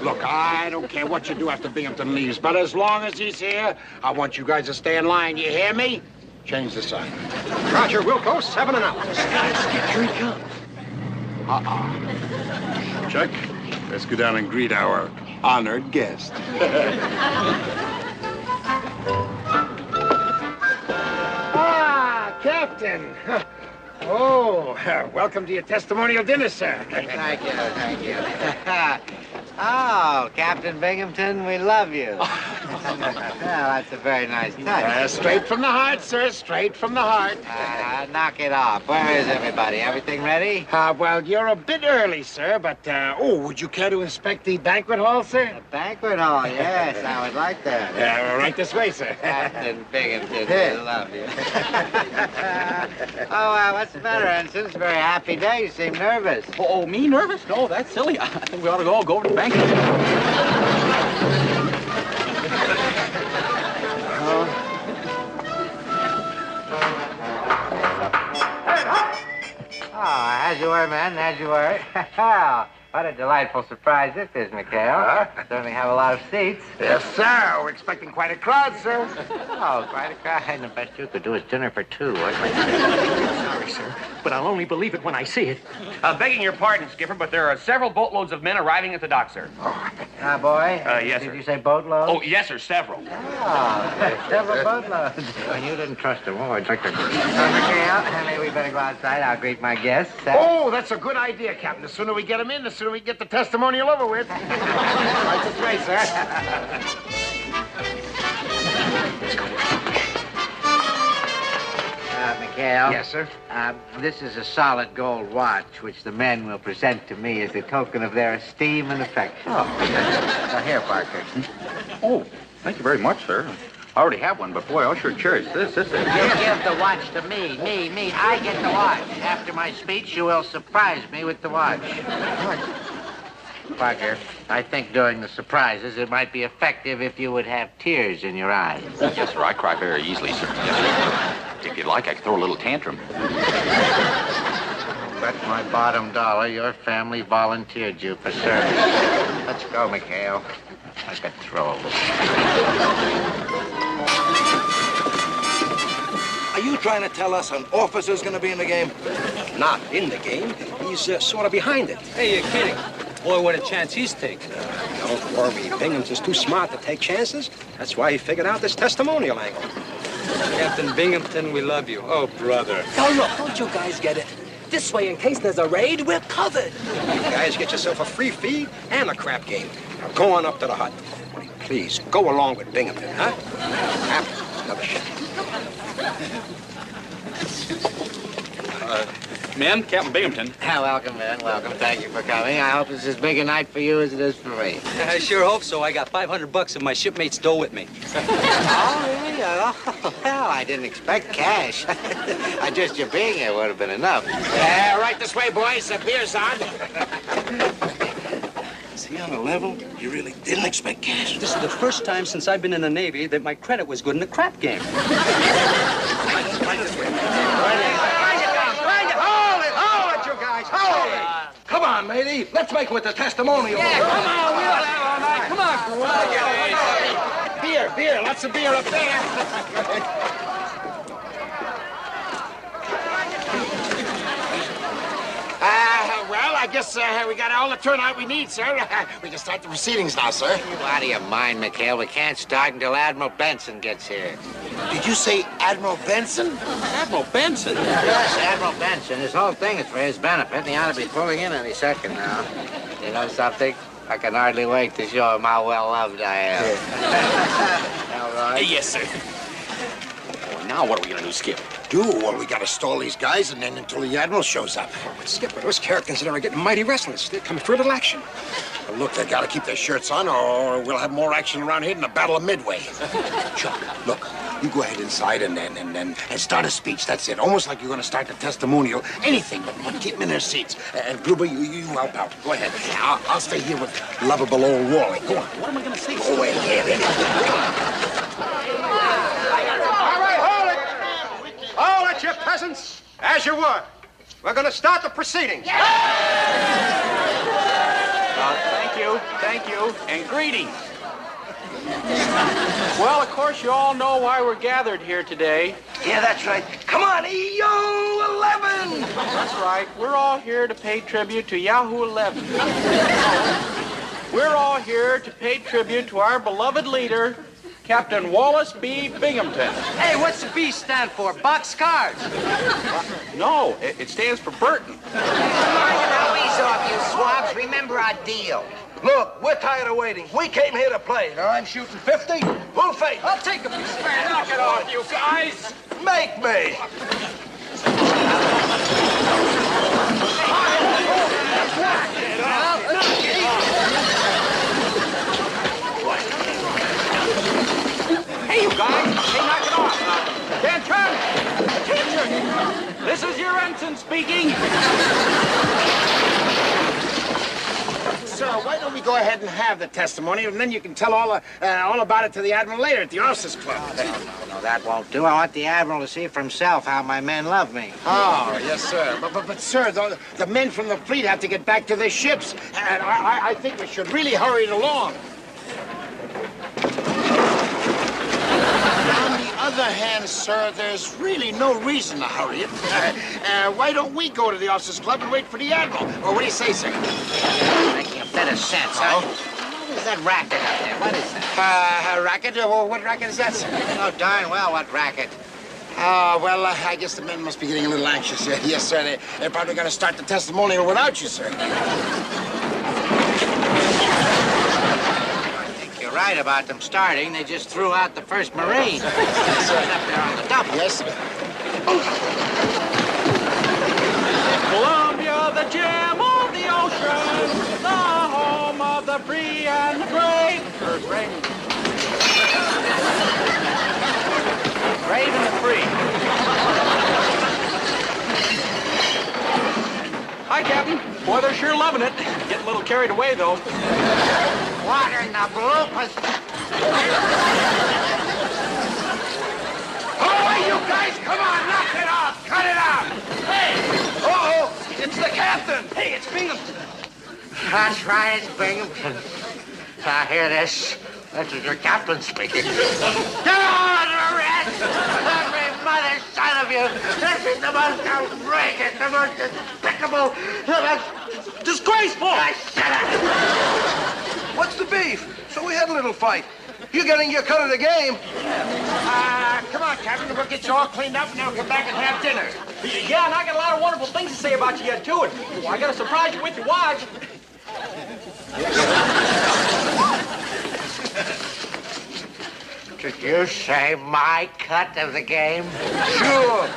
Look, I don't care what you do after Binghamton leaves, but as long as he's here, I want you guys to stay in line. You hear me? Change the sign. Roger, Wilco, 7 and out. Here he comes. Chuck, let's go down and greet our honored guest. Ah, Captain. Oh, welcome to your testimonial dinner, sir. Thank you. Oh, Captain Binghamton, we love you. Well, that's a very nice touch. Straight from the heart, sir, straight from the heart. Knock it off. Where is everybody? Everything ready? Well, you're a bit early, sir, but, would you care to inspect the banquet hall, sir? The banquet hall, yes, I would like that. Right this way, sir. Captain Binghamton, we love you. Oh, what's the matter, Ensign? It's a very happy day. You seem nervous. Oh, me nervous? No, that's silly. I think we ought to go over to the bank. As you were, man, as you were. What a delightful surprise this is, McHale. Certainly have a lot of seats. Yes, sir. We're expecting quite a crowd, sir. Oh, quite a crowd. And the best you could do is dinner for two. Sorry, sir, but I'll only believe it when I see it. Begging your pardon, Skipper, but there are several boatloads of men arriving at the dock, sir. Boy? Yes, Did sir. you say boatloads? Oh, yes, sir, several. Oh, several boatloads. Well, you didn't trust them. Oh, I'd like to... McHale, maybe we better go outside. I'll greet my guests. Oh, that's a good idea, Captain. The sooner we get them in, the sooner we get the testimonial over with. Right this way, sir. McHale. Yes, sir. This is a solid gold watch, which the men will present to me as a token of their esteem and affection. Now, here, Parker. Oh, thank you very much, sir. I already have one, but boy, I'll sure cherish this. You give the watch to me. I get the watch. After my speech, you will surprise me with the watch. Parker, I think during the surprises, it might be effective if you would have tears in your eyes. Yes, sir. I cry very easily, sir. Yes, sir. If you'd like, I could throw a little tantrum. Bet my bottom dollar your family volunteered you for service. Let's go, McHale. I could throw. Are you trying to tell us an officer's going to be in the game? Not in the game. He's sort of behind it. Hey, you're kidding. Boy, what a chance he's taking. Don't worry. Binghamton's too smart to take chances. That's why he figured out this testimonial angle. Captain Binghamton, we love you. Oh, brother. Oh, look, don't you guys get it? This way, in case there's a raid, we're covered. You guys get yourself a free feed and a crap game. Now go on up to the hut. Please, go along with Binghamton, huh? Another ship. Men, Captain Binghamton. Welcome, man. Welcome. Thank you for coming. I hope it's as big a night for you as it is for me. I sure hope so. I got $500 of my shipmate's dough with me. Oh, really? Oh, well, I didn't expect cash. Just your being here would have been enough. Right this way, boys. The beer's on. Is he on a level? You really didn't expect cash? This is the first time since I've been in the Navy that my credit was good in a crap game. Right this way. Hold it! Come on, matey. Let's make it with the testimonial. Yeah, come on. We'll have all night. Come on. Beer. Lots of beer up there. Well, I guess we got all the turnout we need, sir. We can start the proceedings now, sir. You out of your mind, McHale. We can't start until Admiral Benson gets here. Did you say Admiral Benson? Admiral Benson? Yes, Admiral Benson. This whole thing is for his benefit, and he ought to be pulling in any second now. You know something? I can hardly wait to show him how well loved I am. All right? Yes, sir. Well, now what are we going to do, Skip? Well, we gotta stall these guys and then until the Admiral shows up. But Skipper, those characters are getting mighty restless. They're coming for a little action. Well, look, they gotta keep their shirts on or we'll have more action around here than the Battle of Midway. Chuck, look, you go ahead inside and start a speech. That's it. Almost like you're gonna start the testimonial. Anything but keep them in their seats. Gruber, you help out. Go ahead. I'll stay here with lovable old Wally. Go on. What am I going to say? Go away here. Hold it, you peasants. As you were. We're going to start the proceedings. Thank you, and greetings. Well, of course, you all know why we're gathered here today. Yeah, that's right. Come on, EO 11. That's right. We're all here to pay tribute to Yahoo 11. We're all here to pay tribute to our beloved leader, Captain Wallace B. Binghamton. Hey, what's the B stand for? Boxcars. No, it stands for Burton. Come on, now ease off, you swabs. Remember our deal. Look, we're tired of waiting. We came here to play. Now I'm shooting 50. Who'll face? I'll take a piece. Knock it off, you guys. Make me. Hey, you guys! Hey, knock it off! Attention! Attention! This is your ensign speaking. Sir, why don't we go ahead and have the testimony, and then you can tell all about it to the Admiral later at the Officers Club. No, that won't do. I want the Admiral to see for himself how my men love me. Oh, yes, sir. But sir, the men from the fleet have to get back to their ships, and I think we should really hurry it along. On the other hand, sir, there's really no reason to hurry it. Why don't we go to the Officers Club and wait for the Admiral? Or what do you say, sir? Making a bit of sense, huh? What is that racket up there? What is that? Racket? What racket is that, sir? You know darn well what racket. Well, I guess the men must be getting a little anxious. Yes, sir. They're probably going to start the testimonial without you, sir. You're right about them starting. They just threw out the first Marine. Up there on the double. Yes, sir. Columbia, the gem of the ocean, the home of the free and the brave. Brave and the free. Hi, Captain. Boy, they're sure loving it. Getting a little carried away, though. Water in the bloopers. Oh, you guys, come on, knock it off. Cut it out. Hey! Uh-oh, it's the captain. Hey, it's Binghamton. That's right, it's Binghamton. Now, hear this. This is your captain speaking. Get on, rats! Every mother's son of you! This is the most outrageous, the most despicable, the most disgraceful! Shut up! What's the beef? So we had a little fight. You're getting your cut of the game. Come on, Captain. We'll get you all cleaned up and then we'll come back and have dinner. Yeah, and I got a lot of wonderful things to say about you yet, too. And I got to surprise you with your watch. Did you say my cut of the game? Sure.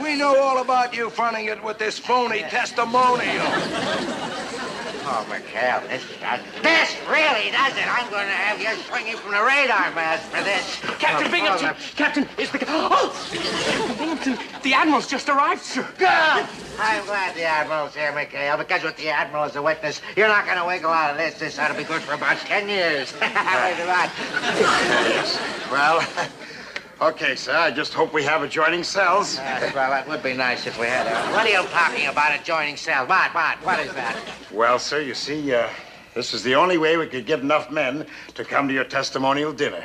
We know all about you fronting it with this phony testimonial. Oh, McHale, this really does it. I'm going to have you swinging from the radar mast for this. Captain Binghamton! Captain, it's the... Oh! Captain Binghamton, the Admiral's just arrived, sir. Good! I'm glad the Admiral's here, McHale, because with the Admiral as a witness, you're not going to wiggle out of this. This ought to be good for about 10 years. Wait a minute. Well, okay, sir. I just hope we have adjoining cells. Well, that would be nice if we had. What are you talking about, adjoining cells? What is that? Well, sir, you see, this is the only way we could get enough men to come to your testimonial dinner.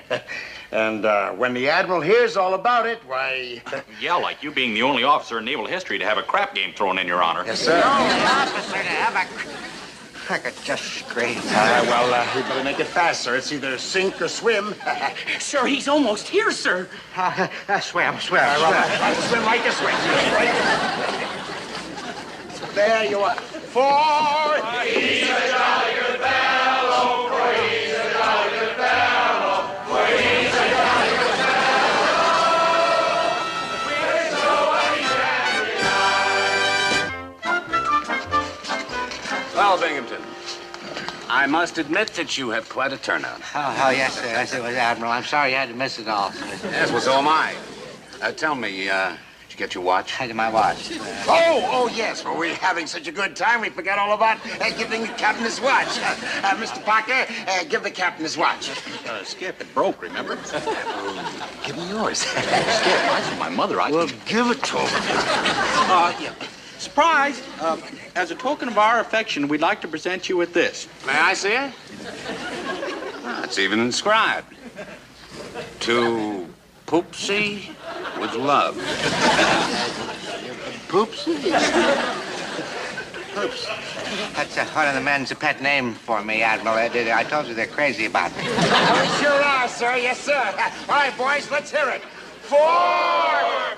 And when the Admiral hears all about it, why... Yeah, like you being the only officer in naval history to have a crap game thrown in your honor. Yes, sir. The only officer to have a... I could just scream. Well, we better make it fast, sir. It's either sink or swim. Sir, he's almost here, sir. Swim. Swim like this way. There you are. For he's a jolly good fellow. For he's a jolly good fellow. For he's a jolly good fellow. We're so unhappy. Well, Binghamton, I must admit that you have quite a turnout. Oh, yes, sir. Yes, it was Admiral. I'm sorry you had to miss it all. Yes, well, so am I. Tell me, did you get your watch? I did my watch. Oh, yes. Well, we're having such a good time, we forgot all about giving the captain his watch. Mr. Parker, give the captain his watch. Skip, it broke, remember? Give me yours. Skip, that's my mother. Well, give it to him. Yeah. Surprise! As a token of our affection, we'd like to present you with this. May I see it? It's even inscribed. To Poopsie with love. Poopsie? Poops. That's one of the men's pet name for me, Admiral. I told you they're crazy about me. We sure are, sir. Yes, sir. All right, boys, let's hear it. For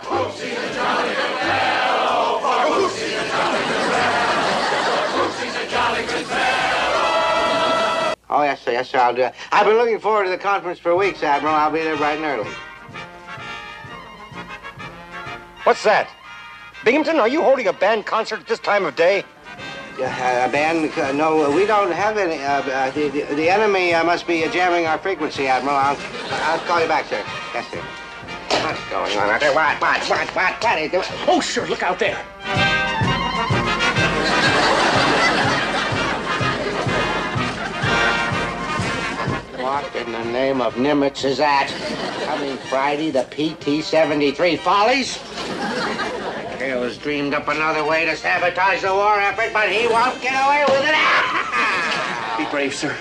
Poopsie the jolly good fellow. For Poopsie the jolly good fellow. Poopsie's a jolly good fellow. Oh, yes, sir. Yes, sir. I'll do it. I've been looking forward to the conference for weeks, Admiral. I'll be there bright and early. What's that? Binghamton, are you holding a band concert at this time of day? band? No, we don't have any. The enemy must be jamming our frequency, Admiral. I'll call you back, sir. Yes, sir. What's going on out there? What are you doing? Oh, sure, look out there. What in the name of Nimitz is that? Coming Friday, the PT-73 Follies? McHale has dreamed up another way to sabotage the war effort, but he won't get away with it. Be brave, sir.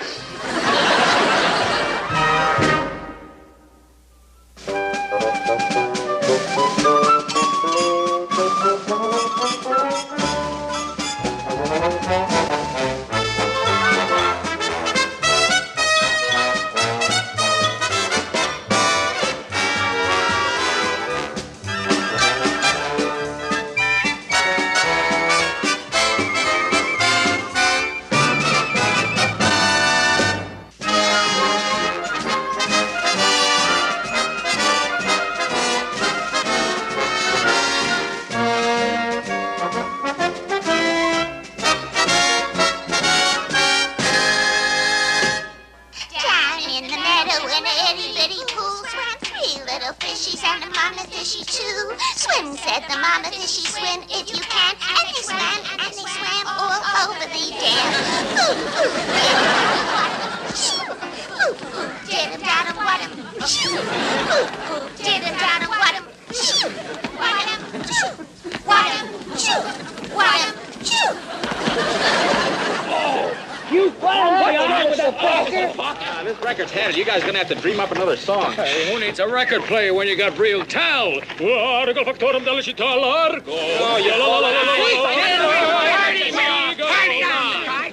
This record's handed. You guys are gonna have to dream up another song. Hey, who needs a record player when you got real talent?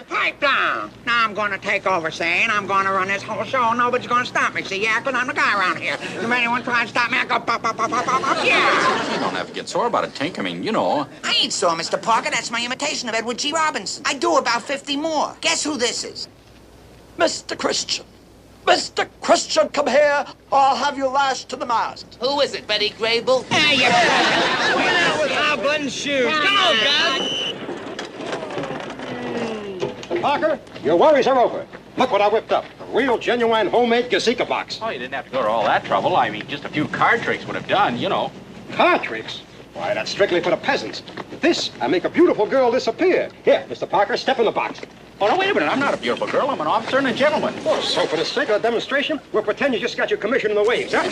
Pipe down. Now I'm gonna take over, saying I'm gonna run this whole show. Nobody's gonna stop me. See, yeah, 'cause I'm the guy around here. If anyone tries to stop me, I go pop, pop, pop, pop, pop, pop, yeah. You don't have to get sore about it, Tink. I mean, you know. I ain't sore, Mr. Parker. That's my imitation of Edward G. Robinson. I do about 50 more. Guess who this is? Mr. Christian. Mr. Christian, come here, or I'll have you lashed to the mast. Who is it, Betty Grable? Hey, you with our button shoes. Come on, guys. Parker, your worries are over. Look what I whipped up. A real, genuine, homemade gazika box. Oh, you didn't have to go to all that trouble. I mean, just a few card tricks would have done, you know. Card tricks? Why, that's strictly for the peasants. With this, I make a beautiful girl disappear. Here, Mr. Parker, step in the box. Oh, no, wait a minute. I'm not a beautiful girl. I'm an officer and a gentleman. Oh, so for the sake of the demonstration, we'll pretend you just got your commission in the waves, huh?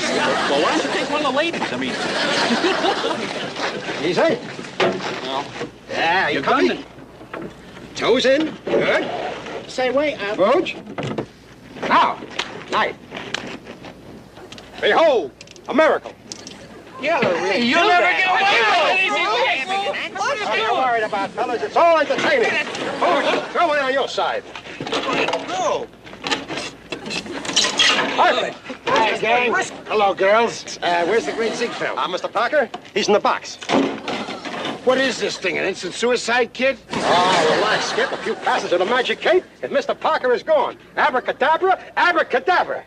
Well, why don't you take one of the ladies? I mean... Easy. Well, yeah, you coming? Toes in. Good. Say, wait, Booge. Now, knife. Behold, a miracle. You'll never get What are you worried about, fellas? It's all entertaining. Oh, throw it on your side. No. Perfect. Hi, gang. Hello, girls. Where's the great Ziegfeld? Mr. Parker, he's in the box. What is this thing, an instant suicide kit? Oh, relax, Skip. A few passes of the magic cape, and Mr. Parker is gone. Abracadabra, abracadabra.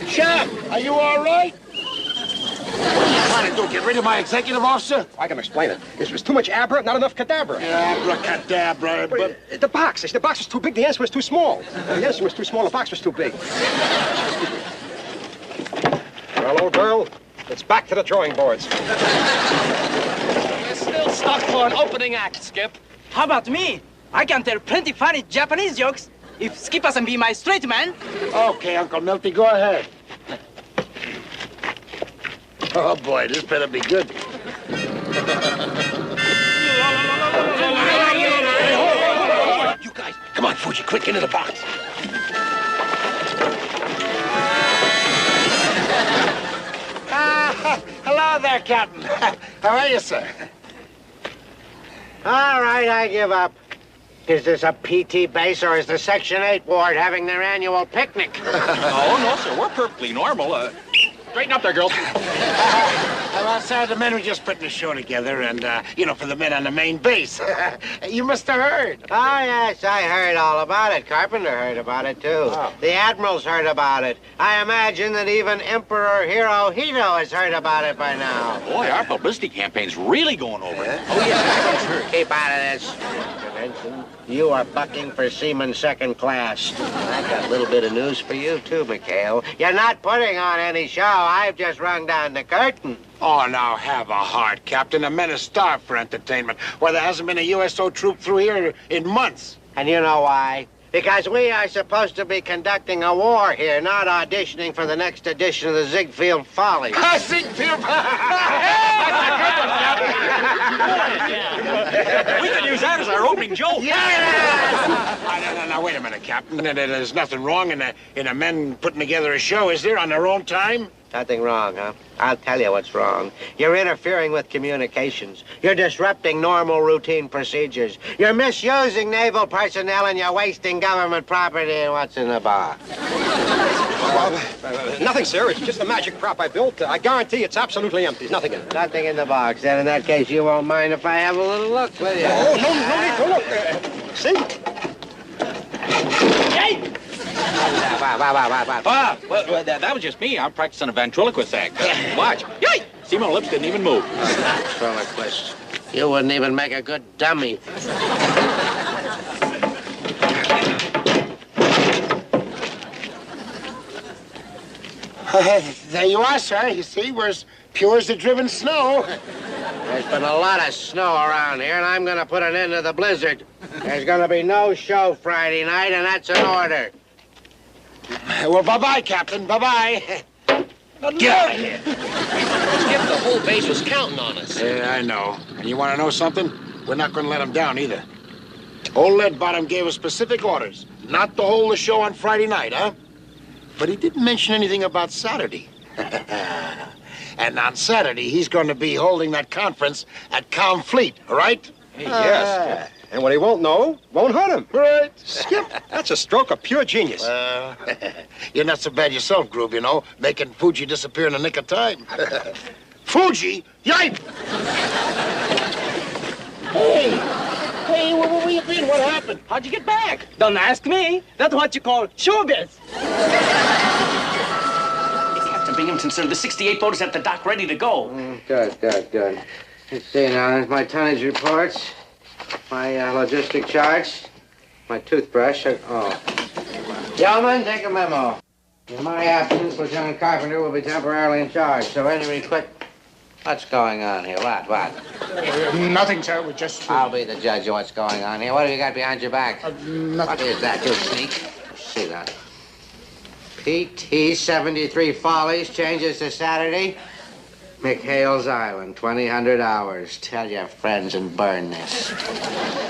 Sheriff, are you all right? What are you trying to do, get rid of my executive officer? I can explain it. This was too much abra, not enough cadabra. Abracadabra, but... The box was too big, the answer was too small. The answer was too small, the box was too big. Well, old girl, it's back to the drawing boards. We're still stuck for an opening act, Skip. How about me? I can tell plenty funny Japanese jokes if Skip doesn't be my straight man. Okay, Uncle Milty, go ahead. Oh, boy, this better be good. You guys, come on, Fuji, quick, into the box. Hello there, Captain. How are you, sir? All right, I give up. Is this a PT base or is the Section 8 ward having their annual picnic? No, sir. We're perfectly normal. Straighten up there, girls. Well, sir, the men were just putting a show together and, for the men on the main base. You must have heard. Oh, yes, I heard all about it. Carpenter heard about it, too. Oh. The admiral's heard about it. I imagine that even Emperor Hirohito has heard about it by now. Boy, our publicity campaign's really going over. Oh, yes, I heard. Keep out of this. Benson, you are bucking for seaman second class. I got a little bit of news for you, too, McHale. You're not putting on any show. I've just rung down the curtain. Oh, now, have a heart, Captain. The men are starved for entertainment. Well, there hasn't been a USO troop through here in months. And you know why? Because we are supposed to be conducting a war here, not auditioning for the next edition of the Ziegfeld Follies. Ziegfeld! We could use that as our opening joke. Yeah! Now, wait a minute, Captain. There's nothing wrong in the men putting together a show, is there, on their own time? Nothing wrong, huh? I'll tell you what's wrong. You're interfering with communications. You're disrupting normal routine procedures. You're misusing naval personnel and you're wasting government property and what's in the box. Nothing, sir. It's just a magic prop I built. I guarantee it's absolutely empty. There's nothing in it. Nothing in the box. Then in that case, you won't mind if I have a little look, will you? Oh, no need to look. See? Hey! Well, that was just me. I'm practicing a ventriloquist act. Watch. Yay! See, my lips didn't even move. Ventriloquist. You wouldn't even make a good dummy. There you are, sir. You see, we're as pure as the driven snow. There's been a lot of snow around here, and I'm going to put an end to the blizzard. There's going to be no show Friday night, and that's an order. Well, bye-bye, Captain. Bye-bye. Get out of here. Skip, the whole base was counting on us. Yeah, I know. And you want to know something? We're not going to let them down either. Old Leadbottom gave us specific orders not to hold the show on Friday night, huh? But he didn't mention anything about Saturday. And on Saturday, he's going to be holding that conference at Fleet, all right? Yes. And what he won't know won't hurt him. Right. Skip, that's a stroke of pure genius. You're not so bad yourself, Groove, you know, making Fuji disappear in the nick of time. Fuji? Yipe! Hey, where you been? What happened? How'd you get back? Don't ask me. That's what you call showbiz. Captain Binghamton, sir, the 68 boat is at the dock ready to go. Good. Let's see now. There's my tonnage reports, my logistic charts, my toothbrush. Gentlemen, take a memo. In my absence, Lieutenant Carpenter will be temporarily in charge. So any request... What's going on here? What? Nothing, sir. We just... I'll be the judge of what's going on here. What have you got behind your back? Nothing. What is that, you sneak? See that. PT 73 Follies changes to Saturday. McHale's Island, 2000 hours. Tell your friends and burn this.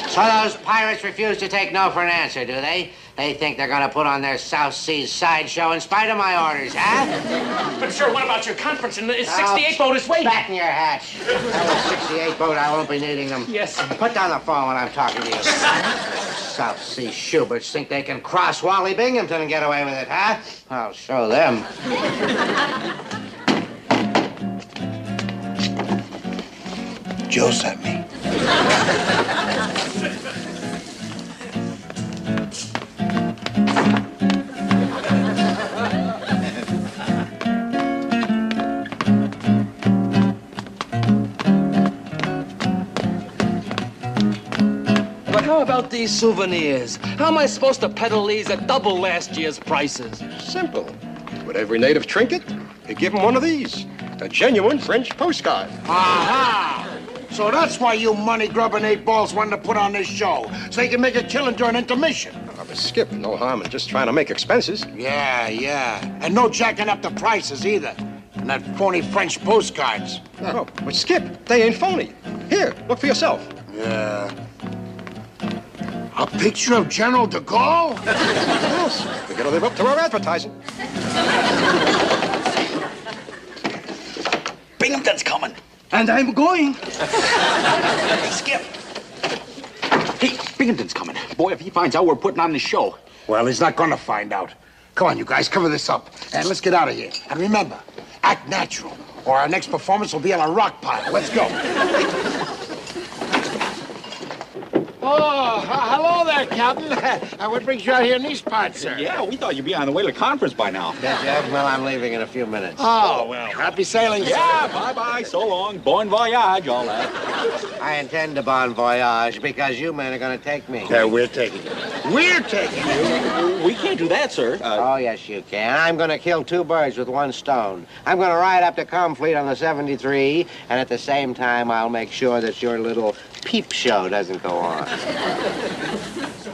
So those pirates refuse to take no for an answer, do they? They think they're going to put on their South Seas sideshow in spite of my orders, huh? But, sir, what about your conference? And the 68 boat is waiting. Batten your hatch. That was 68 boat. I won't be needing them. Yes. Put down the phone when I'm talking to you. South Sea Schuberts think they can cross Wally Binghamton and get away with it, huh? I'll show them. Joe sent me. But how about these souvenirs? How am I supposed to peddle these at double last year's prices? Simple. With every native trinket, you give him one of these. A genuine French postcard. Aha! So that's why you money-grubbing eight balls wanted to put on this show, so you can make a killing during intermission. But Skip, no harm in just trying to make expenses. Yeah. And no jacking up the prices either. And that phony French postcards. Oh, but Skip, they ain't phony. Here, look for yourself. Yeah. A picture of General de Gaulle? Yes, we gotta live up to our advertising. Binghamton's coming. And I'm going. Skip. Hey, Binghamton's coming. Boy, if he finds out we're putting on the show. Well, he's not gonna find out. Come on, you guys, cover this up. And let's get out of here. And remember, act natural, or our next performance will be on a rock pile. Let's go. Oh, hello there, Captain. What brings you out here in these parts, sir? Yeah, we thought you'd be on the way to the conference by now. Well, I'm leaving in a few minutes. Oh, well, happy sailing, sir. Yeah, bye-bye, so long, bon voyage, all that. I intend to bon voyage because you men are going to take me. Yeah, we're taking you. We're taking you. We can't do that, sir. Oh, yes, you can. I'm going to kill two birds with one stone. I'm going to ride up to Comfleet on the 73, and at the same time, I'll make sure that your little peep show doesn't go on.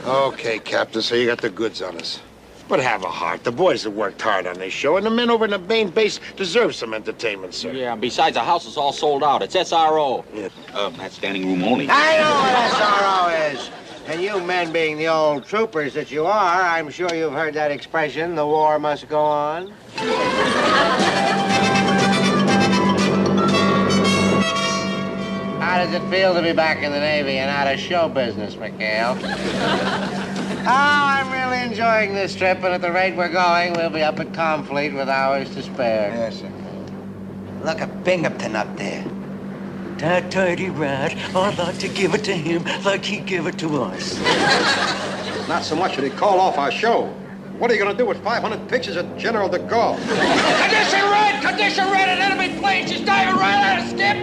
Okay, Captain, so you got the goods on us. But have a heart. The boys have worked hard on this show, and the men over in the main base deserve some entertainment, sir. Yeah, besides, the house is all sold out. It's SRO. Yeah. That's standing room only. I know what SRO is. And you men being the old troopers that you are, I'm sure you've heard that expression, the war must go on. How does it feel to be back in the Navy and out of show business, McHale? Oh, I'm really enjoying this trip, and at the rate we're going, we'll be up at Comfleet with hours to spare. Yes, sir. Look at Binghamton up there. That dirty rat, I'd like to give it to him like he gave it to us. Not so much that he called off our show. What are you going to do with 500 pictures of General de Gaulle? Condition red, and enemy plane. She's diving right at us, Skip.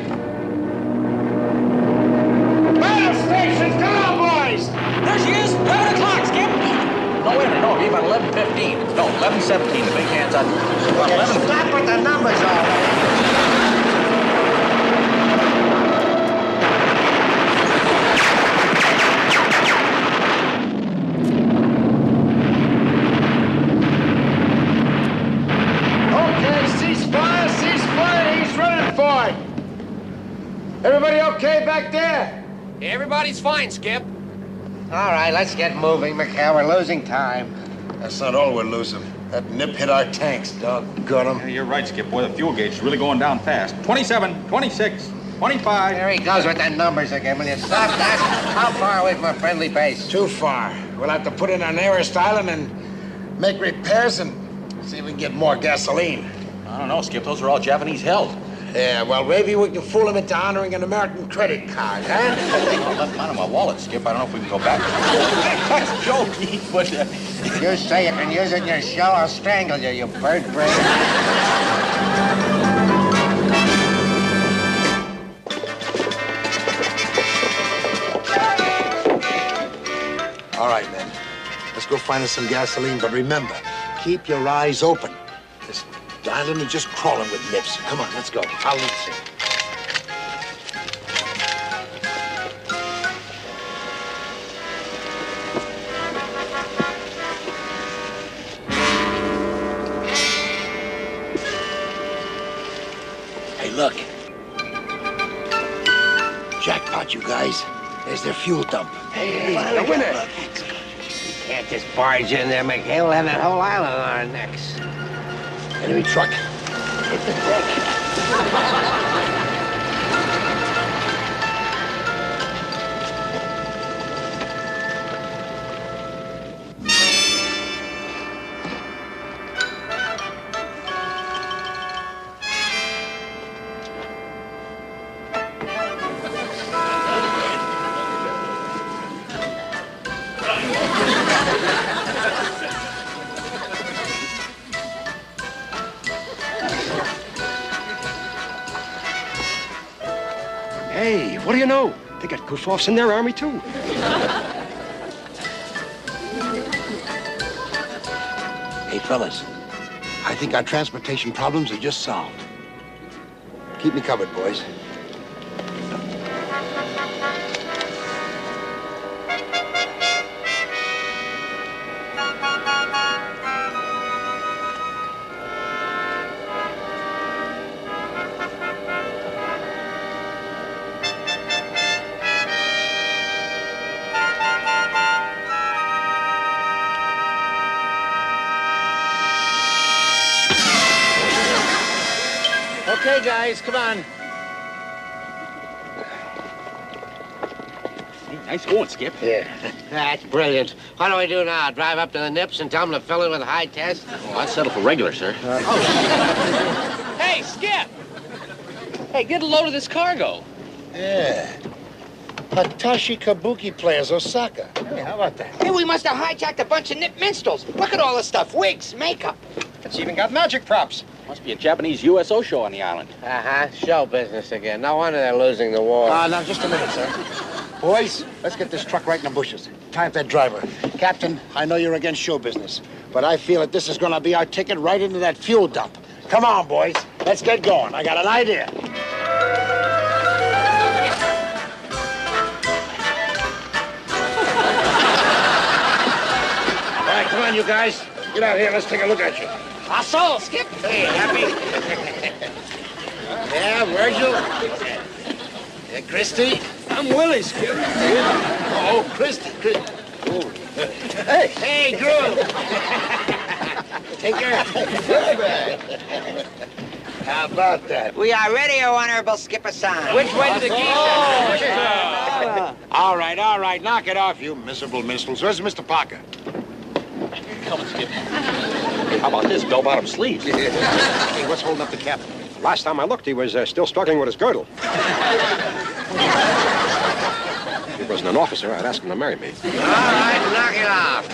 Battle stations, come on, boys. There she is. 11 o'clock, Skip. No, wait a minute. No, it'll be about 11:15. No, 11:17. The big hand's on. About 11. Stop with the numbers already. Everybody okay back there? Everybody's fine, Skip. All right, let's get moving, McHale. We're losing time. That's not all we're losing. That nip hit our tanks, doggone 'em. Yeah, you're right, Skip. Boy, the fuel gauge is really going down fast. 27, 26. 25. There he goes with the numbers again. Will you stop that? How far away from a friendly base? Too far. We'll have to put in an Nearest Island and make repairs and see if we can get more gasoline. I don't know, Skip. Those are all Japanese held. Yeah, well, maybe we can fool him into honoring an American credit card, huh? I left mine in my wallet, Skip. I don't know if we can go back. That's joking, but... You say you can use it in your show, I'll strangle you, you bird brain. All right, men. Let's go find us some gasoline, but remember, keep your eyes open. This island is just crawling with nips. Come on, let's go. I'll lead you. Hey, look. Jackpot, you guys. There's their fuel dump. Hey, the winner. Can't just barge in there, McHale. We'll have that whole island on our necks. Enemy truck. Hit the deck. Hey, what do you know? They got goof-offs in their army, too. Hey, fellas. I think our transportation problems are just solved. Keep me covered, boys. Okay, guys, come on. Hey, nice going, Skip. Yeah. That's brilliant. What do we do now? Drive up to the Nips and tell them to fill in with high test? Oh, I'd settle for regular, sir. Hey, Skip! Hey, get a load of this cargo. Yeah. Hatashi Kabuki players, Osaka. Hey, how about that? Hey, we must have hijacked a bunch of nip minstrels. Look at all this stuff. Wigs, makeup. It's even got magic props. Must be a Japanese USO show on the island. Uh-huh. Show business again. No wonder they're losing the war. Now, just a minute, sir. Boys, let's get this truck right in the bushes. Tie up that driver. Captain, I know you're against show business, but I feel that this is going to be our ticket right into that fuel dump. Come on, boys. Let's get going. I got an idea. All right, come on, you guys. Get out here. Let's take a look at you. I saw, Skip. Hey, happy? Yeah, Virgil? Yeah, Christy? I'm Willie, Skip. Oh, Christy. Oh. Hey. Hey, Drew. Take care. How about that? We are ready, O Honorable Skipper-san. Which way to the geese? All right. Knock it off, you miserable minstrels. Where's Mr. Parker? Come on, Skip. How about this bell-bottom sleeves? Hey, what's holding up the captain? Last time I looked, he was still struggling with his girdle. If he wasn't an officer, I'd ask him to marry me. All right, knock it off.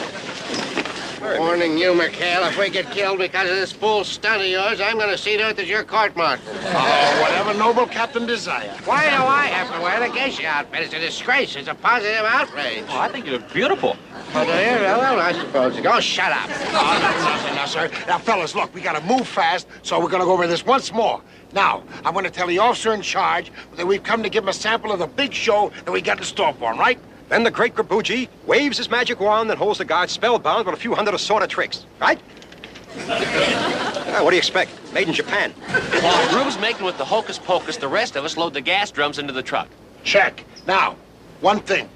Warning you, McHale, if we get killed because of this fool stunt of yours, I'm going to see to it that you're court-martialed. Oh, whatever noble captain desire. Why do I have to wear the geisha outfit? It's a disgrace. It's a positive outrage. Oh, I think you look beautiful. Oh, do you? Well, I suppose. Go shut up. Oh, that's enough, sir. Now, fellas, look, we gotta move fast, so we're gonna go over this once more. Now, I'm gonna tell the officer in charge that we've come to give him a sample of the big show that we got in store for him, right? Then the great Grabuji waves his magic wand and holds the guards spellbound with a few hundred assorted tricks, right? What do you expect? Made in Japan. While Rube's making with the hocus-pocus, the rest of us load the gas drums into the truck. Check. Now, one thing.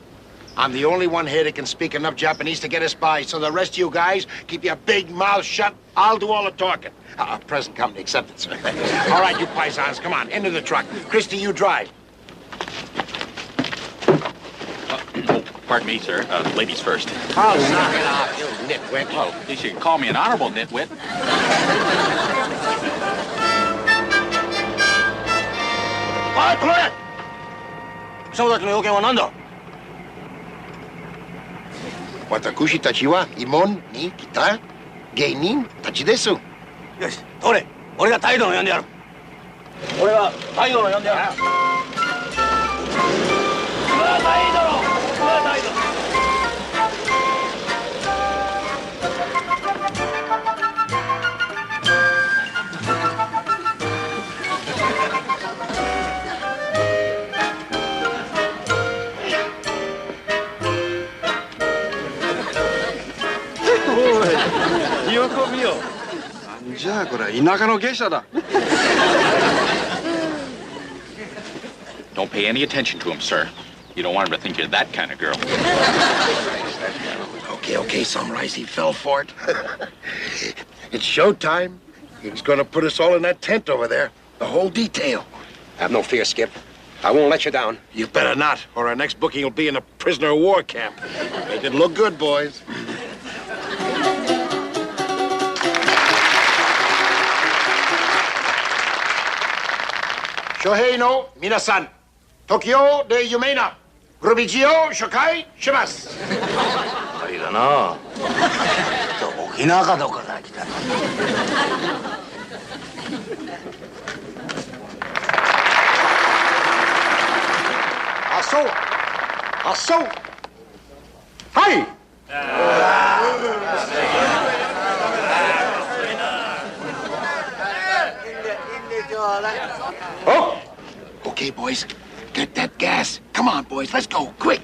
I'm the only one here that can speak enough Japanese to get us by, so the rest of you guys, keep your big mouths shut. I'll do all the talking. Present company accepted, sir. All right, you paisans, come on, into the truck. Christy, you drive. Pardon me, sir. Ladies first. Oh, knock it off, you nitwit. Well, at least you can call me an honorable nitwit. Quiet, quiet! 貴様たちの要件は何だ? 私たちは慰問に来た芸人たちです。よし、通れ。俺が態度を呼んでやる。俺が態度を呼んでやる。態度。喜びよ。なんじゃあこれ田舎の芸者だ。Don't pay any attention to him, sir. You don't want him to think you're that kind of girl. Okay, Sunrise, he fell for it. It's showtime. He's gonna put us all in that tent over there. The whole detail. Have no fear, Skip. I won't let you down. You better not, or our next booking will be in a prisoner of war camp. Make it look good, boys. Shohei no minasan, Tokyo de Yumena, Grubiji o shokai shimasu. あれだな。沖縄かどうかから来た。発送はい。Oh! Okay, boys, get that gas. Come on, boys, let's go, quick.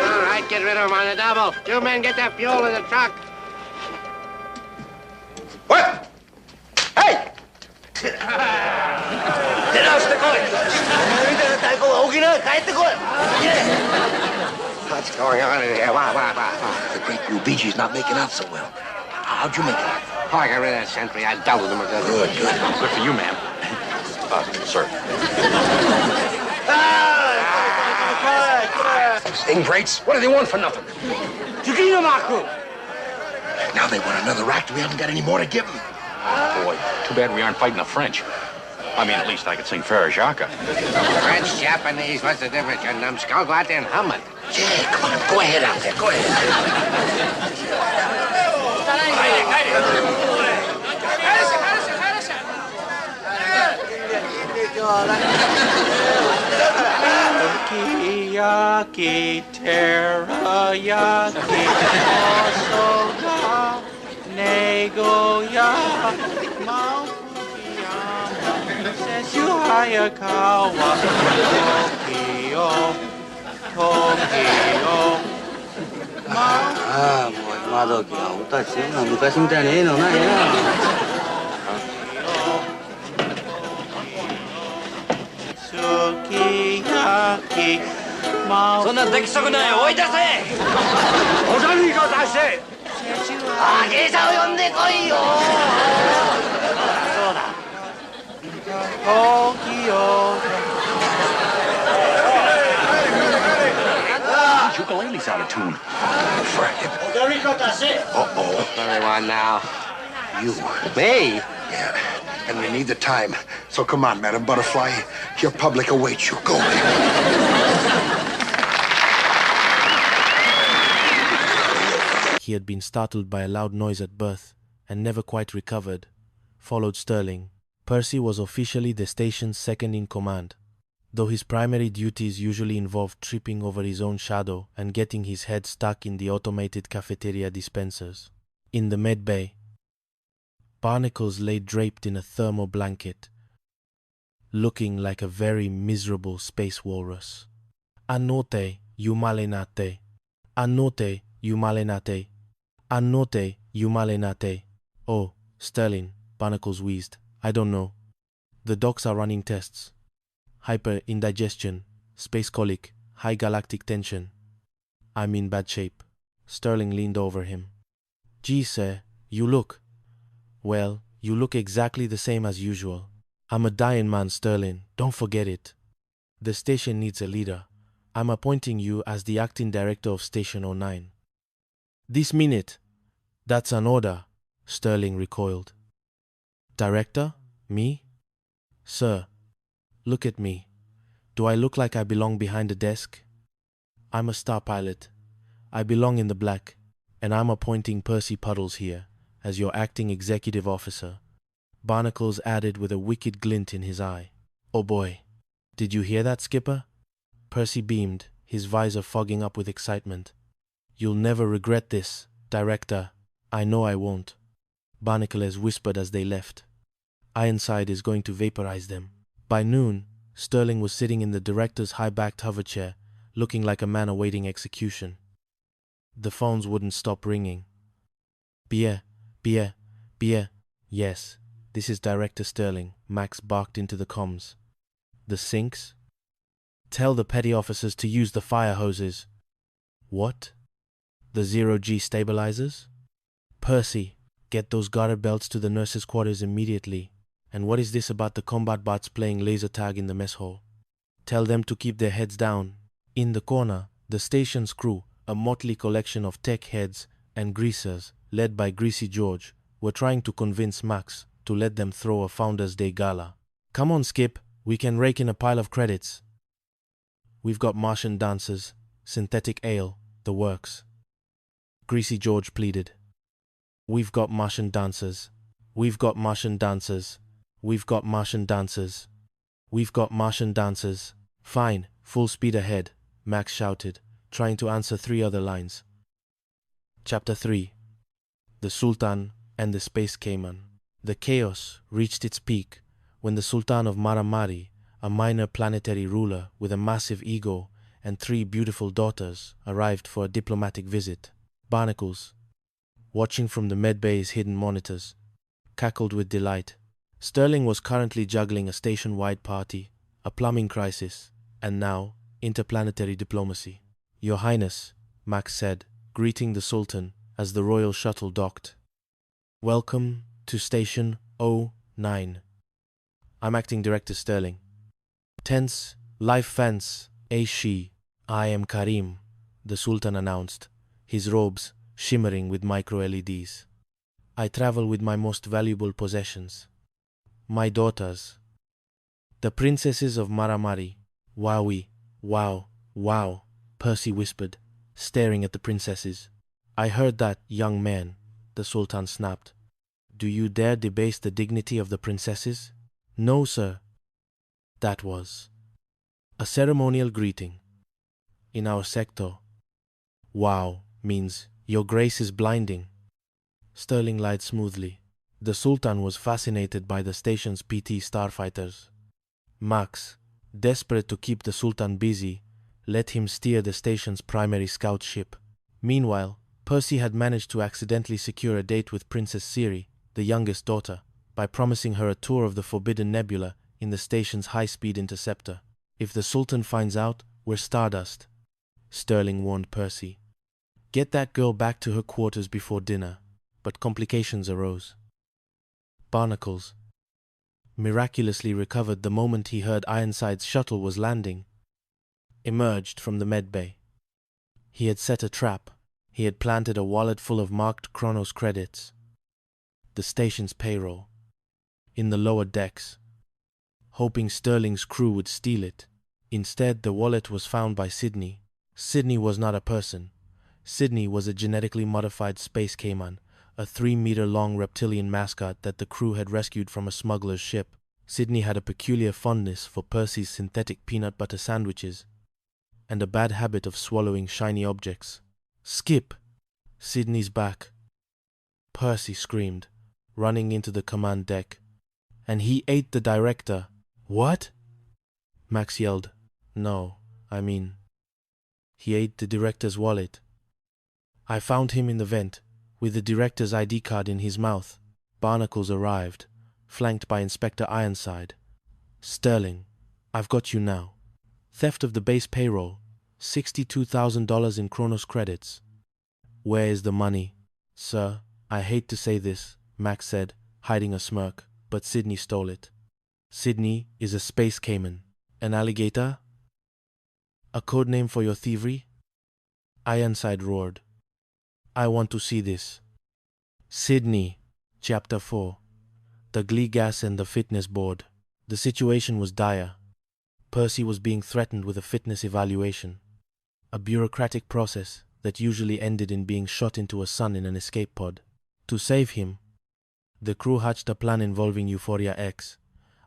All right, get rid of him on the double. You men get that fuel in the truck. What? Hey! 出直してこい。みたいな太鼓は沖縄帰ってこい。What's going on in here? Why? The great Rubigi's not making out so well. How'd you make it out? Oh, I got rid of that sentry. I doubled him. Good. Good for you, ma'am. Sir. Ingrates. What do they want for nothing? Now they want another act. We haven't got any more to give them. Boy, too bad we aren't fighting the French. I mean, at least I could sing Farajaka. French, Japanese, what's the difference? You numbskull, go out there and hum it. Yeah, come on, go ahead out there, go ahead. Sukiyaki, teriyaki, osoga, negoya, maufukiyama, sensu hayakawa, Tokyo. ああ、もう今時は歌っていうのは昔みたいにええのないな。そんな出来損ない追い出せ。おざみが出して。あ、芸者を呼んでこいよ。そうだ。Ukulele's out of tune. Uh-oh. What do they want now? You. Me? Yeah, and we need the time. So come on, Madam Butterfly. Your public awaits you. Go. He had been startled by a loud noise at birth and never quite recovered. followed Sterling. Percy was officially the station's second in command, though his primary duties usually involved tripping over his own shadow and getting his head stuck in the automated cafeteria dispensers. In the med bay, Barnacles lay draped in a thermal blanket, looking like a very miserable space walrus. Anote, you malenate. Anote, you malenate. Anote, you malenate. Oh, Sterling, Barnacles wheezed. I don't know. The docs are running tests. Hyper-indigestion, space colic, high galactic tension. I'm in bad shape. Sterling leaned over him. Gee, sir, you look. Well, you look exactly the same as usual. I'm a dying man, Sterling. Don't forget it. The station needs a leader. I'm appointing you as the acting director of Station 09. This minute. That's an order, Sterling recoiled. Director? Me? Sir, look at me. Do I look like I belong behind a desk? I'm a star pilot. I belong in the black, and I'm appointing Percy Puddles here as your acting executive officer. Barnacles added with a wicked glint in his eye. Oh boy, did you hear that, Skipper? Percy beamed, his visor fogging up with excitement. You'll never regret this, Director. I know I won't. Barnacles whispered as they left. Ironside is going to vaporize them. By noon, Sterling was sitting in the director's high-backed hover chair, looking like a man awaiting execution. The phones wouldn't stop ringing. Beer. Yes, this is Director Sterling, Max barked into the comms. The sinks? Tell the petty officers to use the fire hoses. What? The zero-G stabilizers? Percy, get those garter belts to the nurses' quarters immediately. And what is this about the combat bots playing laser tag in the mess hall? Tell them to keep their heads down. In the corner, the station's crew, a motley collection of tech heads and greasers, led by Greasy George, were trying to convince Max to let them throw a Founders' Day gala. Come on, Skip, we can rake in a pile of credits. We've got Martian dancers, synthetic ale, the works. Greasy George pleaded. We've got Martian dancers. We've got Martian dancers. We've got Martian dancers. We've got Martian dancers. Fine, full speed ahead, Max shouted, trying to answer 3 other lines. Chapter 3. The Sultan and the Space Cayman. The chaos reached its peak when the Sultan of Maramari, a minor planetary ruler with a massive ego and 3 beautiful daughters, arrived for a diplomatic visit. Barnacles, watching from the medbay's hidden monitors, cackled with delight. Sterling was currently juggling a station-wide party, a plumbing crisis, and now interplanetary diplomacy. Your Highness, Max said, greeting the Sultan as the royal shuttle docked. Welcome to Station 09. I'm Acting Director Sterling. Tense, life fence, she. I am Karim, the Sultan announced, his robes shimmering with micro-LEDs. I travel with my most valuable possessions. My daughters. The princesses of Maramari. Wowie, wow, Percy whispered, staring at the princesses. I heard that, young man, the Sultan snapped. Do you dare debase the dignity of the princesses? No, sir. That was a ceremonial greeting. In our sector, wow means your grace is blinding. Sterling lied smoothly. The Sultan was fascinated by the station's PT starfighters. Max, desperate to keep the Sultan busy, let him steer the station's primary scout ship. Meanwhile, Percy had managed to accidentally secure a date with Princess Siri, the youngest daughter, by promising her a tour of the Forbidden Nebula in the station's high-speed interceptor. If the Sultan finds out, we're stardust, Sterling warned Percy. Get that girl back to her quarters before dinner. But complications arose. Barnacles miraculously recovered the moment he heard Ironside's shuttle was landing, emerged from the medbay. He had set a trap. He had planted a wallet full of marked Chronos credits. The station's payroll. In the lower decks, hoping Sterling's crew would steal it. Instead, the wallet was found by Sydney. Sydney was not a person. Sydney was a genetically modified space cayman, a 3-meter-long reptilian mascot that the crew had rescued from a smuggler's ship. Sydney had a peculiar fondness for Percy's synthetic peanut butter sandwiches and a bad habit of swallowing shiny objects. "Skip!" Sydney's back. Percy screamed, running into the command deck. "And he ate the director." "What?" Max yelled. "No, I mean, he ate the director's wallet. I found him in the vent, with the director's ID card in his mouth." Barnacles arrived, flanked by Inspector Ironside. "Sterling, I've got you now. Theft of the base payroll, $62,000 in Kronos credits. Where is the money?" "Sir, I hate to say this," Max said, hiding a smirk, "but Sydney stole it." "Sydney is a space caiman. An alligator? A code name for your thievery?" Ironside roared. "I want to see this." Sydney, Chapter 4. The glee gas and the fitness board. The situation was dire. Percy was being threatened with a fitness evaluation, a bureaucratic process that usually ended in being shot into a sun in an escape pod. To save him, the crew hatched a plan involving Euphoria X,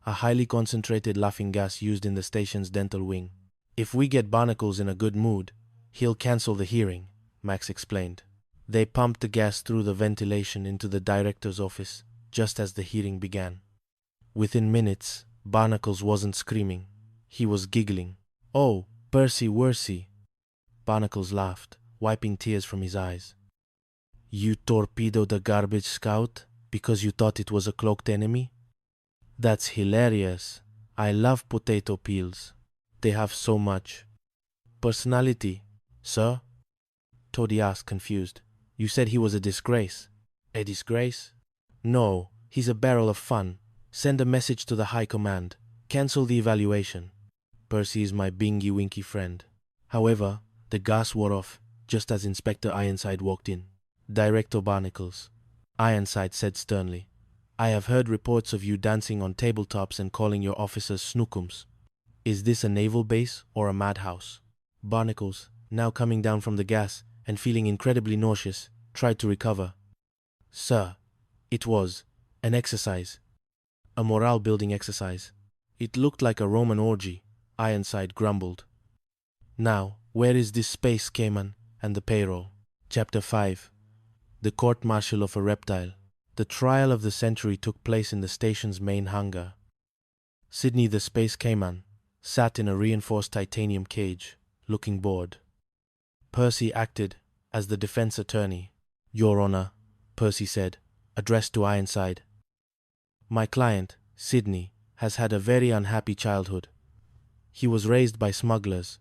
a highly concentrated laughing gas used in the station's dental wing. "If we get Barnacles in a good mood, he'll cancel the hearing," Max explained. They pumped the gas through the ventilation into the director's office just as the hearing began. Within minutes, Barnacles wasn't screaming. He was giggling. "Oh, Percy Worsey." Barnacles laughed, wiping tears from his eyes. "You torpedoed a garbage scout because you thought it was a cloaked enemy? That's hilarious. I love potato peels. They have so much personality." "Sir?" Toady asked, confused. "You said he was a disgrace." "A disgrace? No, he's a barrel of fun. Send a message to the High Command. Cancel the evaluation. Percy is my bingy-winky friend." However, the gas wore off just as Inspector Ironside walked in. "Director Barnacles," Ironside said sternly, "I have heard reports of you dancing on tabletops and calling your officers snookums. Is this a naval base or a madhouse?" Barnacles, now coming down from the gas and feeling incredibly nauseous, tried to recover. "Sir, it was an exercise. A morale-building exercise. It looked like a Roman orgy," Ironside grumbled. "Now, where is this space caiman and the payroll?" Chapter 5. The Court-Martial of a Reptile. The trial of the century took place in the station's main hangar. Sydney the Space Caiman sat in a reinforced titanium cage, looking bored. Percy acted as the defense attorney. "Your Honor," Percy said, addressed to Ironside, "my client, Sydney, has had a very unhappy childhood. He was raised by smugglers.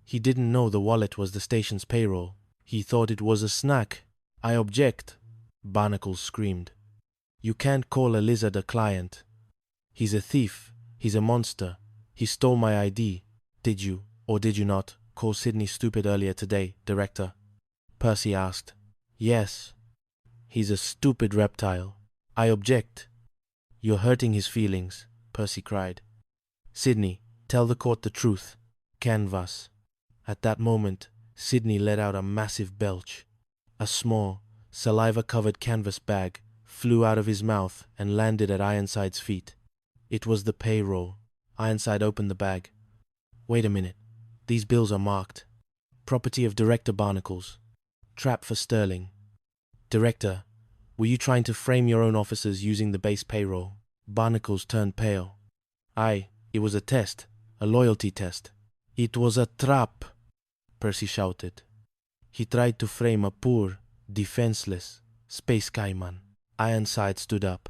He didn't know the wallet was the station's payroll. He thought it was a snack." "I object," Barnacles screamed. "You can't call a lizard a client. He's a thief. He's a monster. He stole my ID. Did you, or did you not, call Sydney stupid earlier today, Director?" Percy asked. "Yes. He's a stupid reptile." "I object." "You're hurting his feelings," Percy cried. "Sydney, tell the court the truth. Canvas." At that moment, Sydney let out a massive belch. A small, saliva-covered canvas bag flew out of his mouth and landed at Ironside's feet. It was the payroll. Ironside opened the bag. "Wait a minute. These bills are marked. Property of Director Barnacles. Trap for Sterling." "Director, were you trying to frame your own officers using the base payroll?" Barnacles turned pale. "Aye, it was a test. A loyalty test." "It was a trap," Percy shouted. "He tried to frame a poor, defenseless space caiman." Ironside stood up.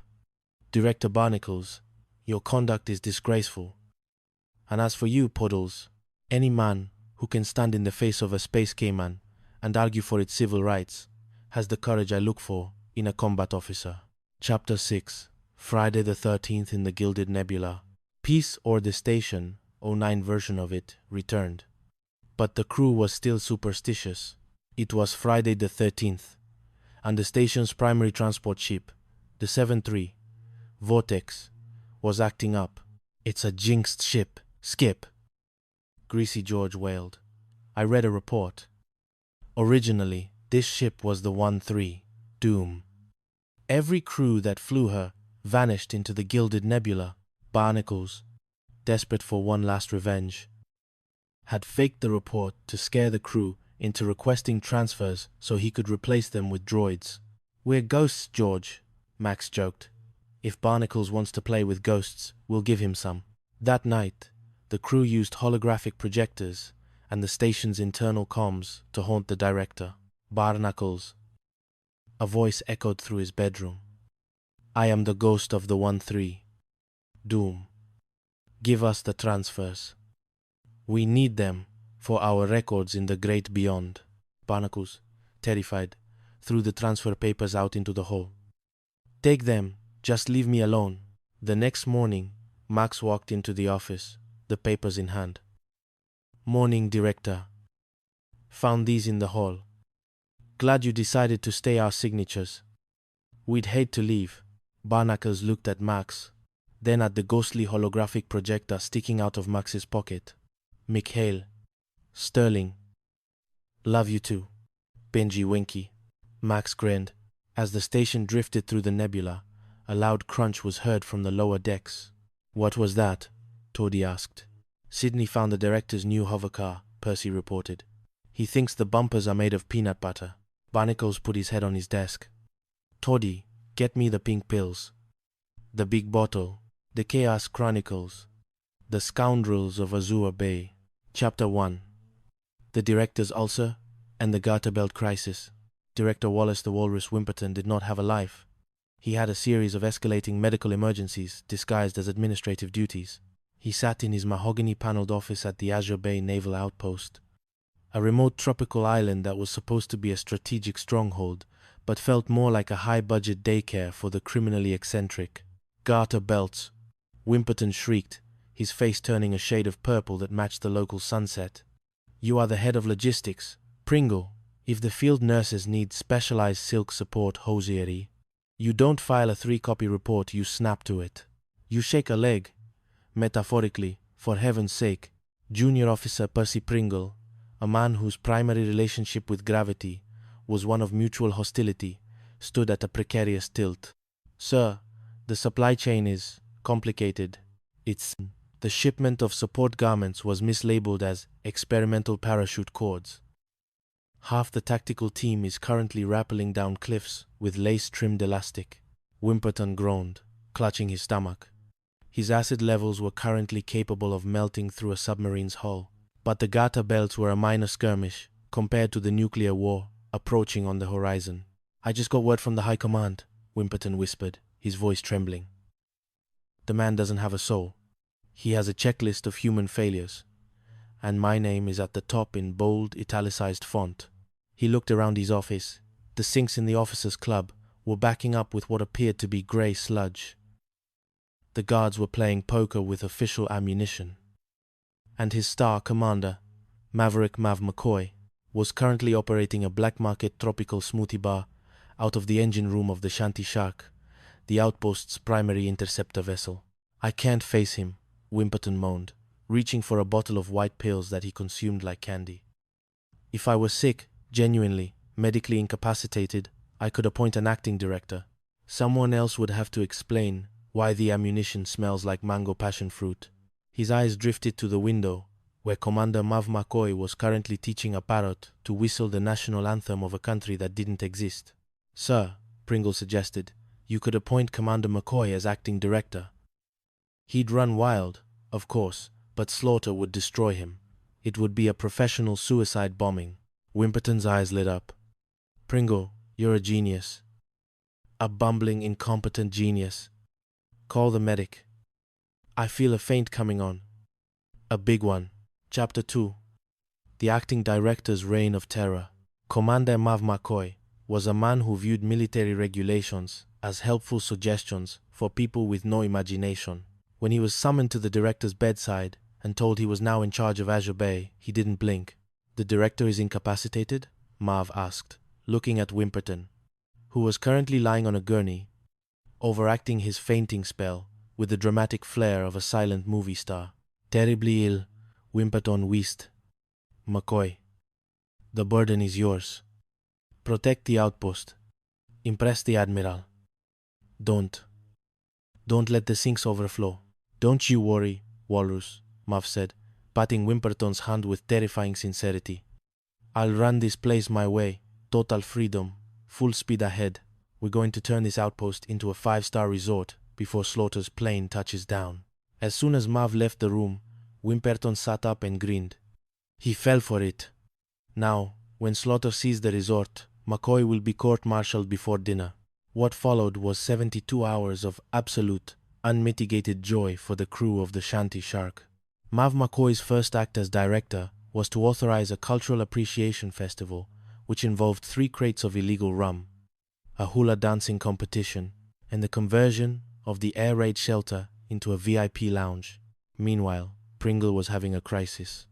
"Director Barnacles, your conduct is disgraceful. And as for you, Puddles, any man who can stand in the face of a space caiman and argue for its civil rights has the courage I look for in a combat officer." Chapter 6. Friday the 13th in the Gilded Nebula. Peace or the Station, 09 version of it, returned. But the crew was still superstitious. It was Friday the 13th, and the station's primary transport ship, the 7-3, Vortex, was acting up. "It's a jinxed ship, Skip," Greasy George wailed. "I read a report. Originally, this ship was the 1-3, Doom. Every crew that flew her vanished into the gilded nebula. Barnacles, desperate for one last revenge, had faked the report to scare the crew into requesting transfers so he could replace them with droids. "We're ghosts, George," Max joked. "If Barnacles wants to play with ghosts, we'll give him some." That night, the crew used holographic projectors and the station's internal comms to haunt the director. "Barnacles," a voice echoed through his bedroom. "I am the ghost of the 1-3. Doom. Give us the transfers. We need them for our records in the great beyond." Barnacles, terrified, threw the transfer papers out into the hall. "Take them, just leave me alone." The next morning, Max walked into the office, the papers in hand. "Morning, Director. Found these in the hall. Glad you decided to stay our signatures. We'd hate to leave." Barnacles looked at Max, then at the ghostly holographic projector sticking out of Max's pocket. "McHale. Sterling. Love you too. Benji Winky." Max grinned. As the station drifted through the nebula, a loud crunch was heard from the lower decks. "What was that?" Toddy asked. "Sydney found the director's new hovercar," Percy reported. "He thinks the bumpers are made of peanut butter." Barnacles put his head on his desk. "Toddy, get me the pink pills. The big bottle. The Chaos Chronicles. The Scoundrels of Azure Bay." Chapter 1. The Director's Ulcer and the Garter Belt Crisis. Director Wallace the Walrus Wimperton did not have a life. He had a series of escalating medical emergencies disguised as administrative duties. He sat in his mahogany-paneled office at the Azure Bay Naval Outpost, a remote tropical island that was supposed to be a strategic stronghold, but felt more like a high-budget daycare for the criminally eccentric. "Garter belts," Wimperton shrieked, his face turning a shade of purple that matched the local sunset. "You are the head of logistics. Pringle, if the field nurses need specialized silk support hosiery, you don't file a 3-copy report, you snap to it. You shake a leg, metaphorically, for heaven's sake." Junior Officer Percy Pringle, a man whose primary relationship with gravity was one of mutual hostility, stood at a precarious tilt. "Sir, the supply chain is complicated. The shipment of support garments was mislabeled as experimental parachute cords. Half the tactical team is currently rappelling down cliffs with lace-trimmed elastic." Wimperton groaned, clutching his stomach. His acid levels were currently capable of melting through a submarine's hull. But the Garter belts were a minor skirmish compared to the nuclear war approaching on the horizon. "I just got word from the High Command," Wimperton whispered, his voice trembling. "The man doesn't have a soul. He has a checklist of human failures, and my name is at the top in bold, italicized font." He looked around his office. The sinks in the officers' club were backing up with what appeared to be grey sludge. The guards were playing poker with official ammunition. And his star commander, Maverick Mav McCoy, was currently operating a black market tropical smoothie bar out of the engine room of the Shanty Shark, the outpost's primary interceptor vessel. "I can't face him," Wimperton moaned, reaching for a bottle of white pills that he consumed like candy. "If I were sick, genuinely, medically incapacitated, I could appoint an acting director. Someone else would have to explain why the ammunition smells like mango passion fruit." His eyes drifted to the window, where Commander Mav McCoy was currently teaching a parrot to whistle the national anthem of a country that didn't exist. "Sir," Pringle suggested, "you could appoint Commander McCoy as acting director. He'd run wild, of course, but slaughter would destroy him. It would be a professional suicide bombing." Wimperton's eyes lit up. "Pringle, you're a genius. A bumbling, incompetent genius. Call the medic. I feel a faint coming on. A big one." Chapter 2. The Acting Director's Reign of Terror. Commander Mav McCoy was a man who viewed military regulations as helpful suggestions for people with no imagination. When he was summoned to the director's bedside and told he was now in charge of Azure Bay, he didn't blink. "The director is incapacitated?" Mav asked, looking at Wimperton, who was currently lying on a gurney, overacting his fainting spell with the dramatic flair of a silent movie star. "Terribly ill," Wimperton wheezed. "McCoy, the burden is yours. Protect the outpost. Impress the admiral. Don't let the sinks overflow. Don't you worry, Walrus, Mav said, patting Wimperton's hand with terrifying sincerity. I'll run this place my way. Total freedom. Full speed ahead. We're going to turn this outpost into a 5-star resort before Slaughter's plane touches down. As soon as Mav left the room, Wimperton sat up and grinned. He fell for it. Now, when Slaughter sees the resort, McCoy will be court-martialed before dinner. What followed was 72 hours of absolute, unmitigated joy for the crew of the Shanty Shark. Mav McCoy's first act as director was to authorize a cultural appreciation festival, which involved 3 crates of illegal rum, a hula dancing competition, and the conversion of the air raid shelter into a VIP lounge. Meanwhile, Pringle was having a crisis.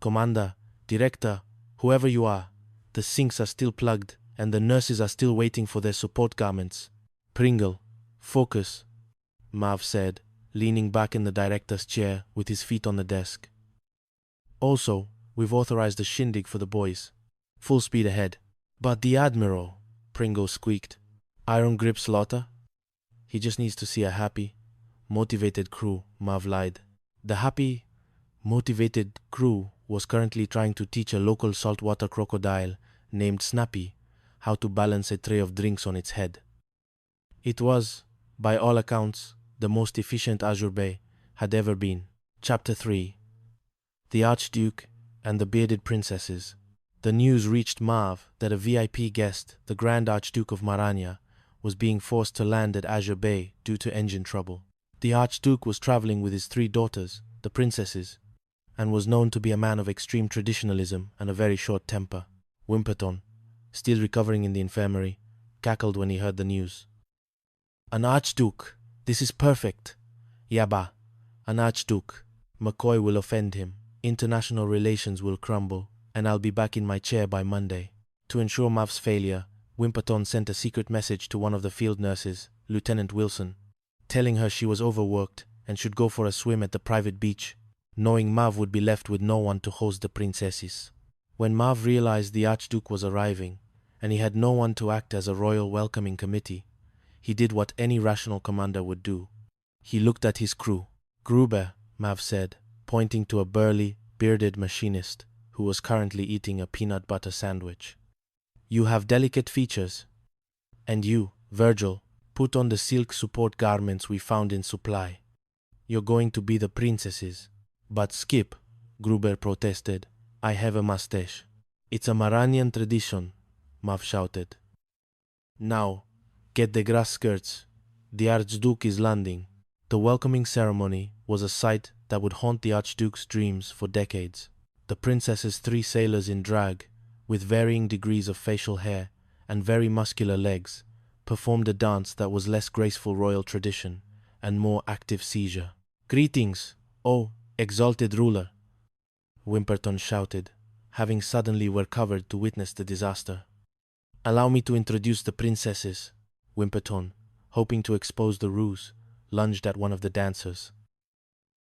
Commander, Director, whoever you are, the sinks are still plugged and the nurses are still waiting for their support garments. Pringle, focus, Mav said, leaning back in the director's chair with his feet on the desk. Also, we've authorized a shindig for the boys. Full speed ahead. But the Admiral, Pringle squeaked. Iron grip Slaughter? He just needs to see a happy, motivated crew, Mav lied. The happy, motivated crew was currently trying to teach a local saltwater crocodile named Snappy how to balance a tray of drinks on its head. It was, by all accounts, the most efficient Azure Bay had ever been. Chapter 3. The Archduke and the Bearded Princesses. The news reached Mav that a VIP guest, the Grand Archduke of Marania, was being forced to land at Azure Bay due to engine trouble. The Archduke was traveling with his 3 daughters, the princesses, and was known to be a man of extreme traditionalism and a very short temper. Wimperton, still recovering in the infirmary, cackled when he heard the news. An Archduke! This is perfect! Yabba, an Archduke. McCoy will offend him. International relations will crumble, and I'll be back in my chair by Monday. To ensure Mav's failure, Wimperton sent a secret message to one of the field nurses, Lieutenant Wilson, telling her she was overworked and should go for a swim at the private beach, knowing Mav would be left with no one to host the princesses. When Mav realized the Archduke was arriving, and he had no one to act as a royal welcoming committee, he did what any rational commander would do. He looked at his crew. Gruber, Mav said, pointing to a burly, bearded machinist who was currently eating a peanut butter sandwich. You have delicate features. And you, Virgil, put on the silk support garments we found in supply. You're going to be the princesses. But Skip, Gruber protested, I have a mustache. It's a Maranian tradition, Mav shouted. Now, get the grass skirts. The Archduke is landing. The welcoming ceremony was a sight that would haunt the Archduke's dreams for decades. The princess's 3 sailors in drag, with varying degrees of facial hair and very muscular legs, performed a dance that was less graceful royal tradition and more active seizure. Greetings, oh, exalted ruler, Wimperton shouted, having suddenly recovered to witness the disaster. Allow me to introduce the princesses. Wimperton, hoping to expose the ruse, lunged at one of the dancers.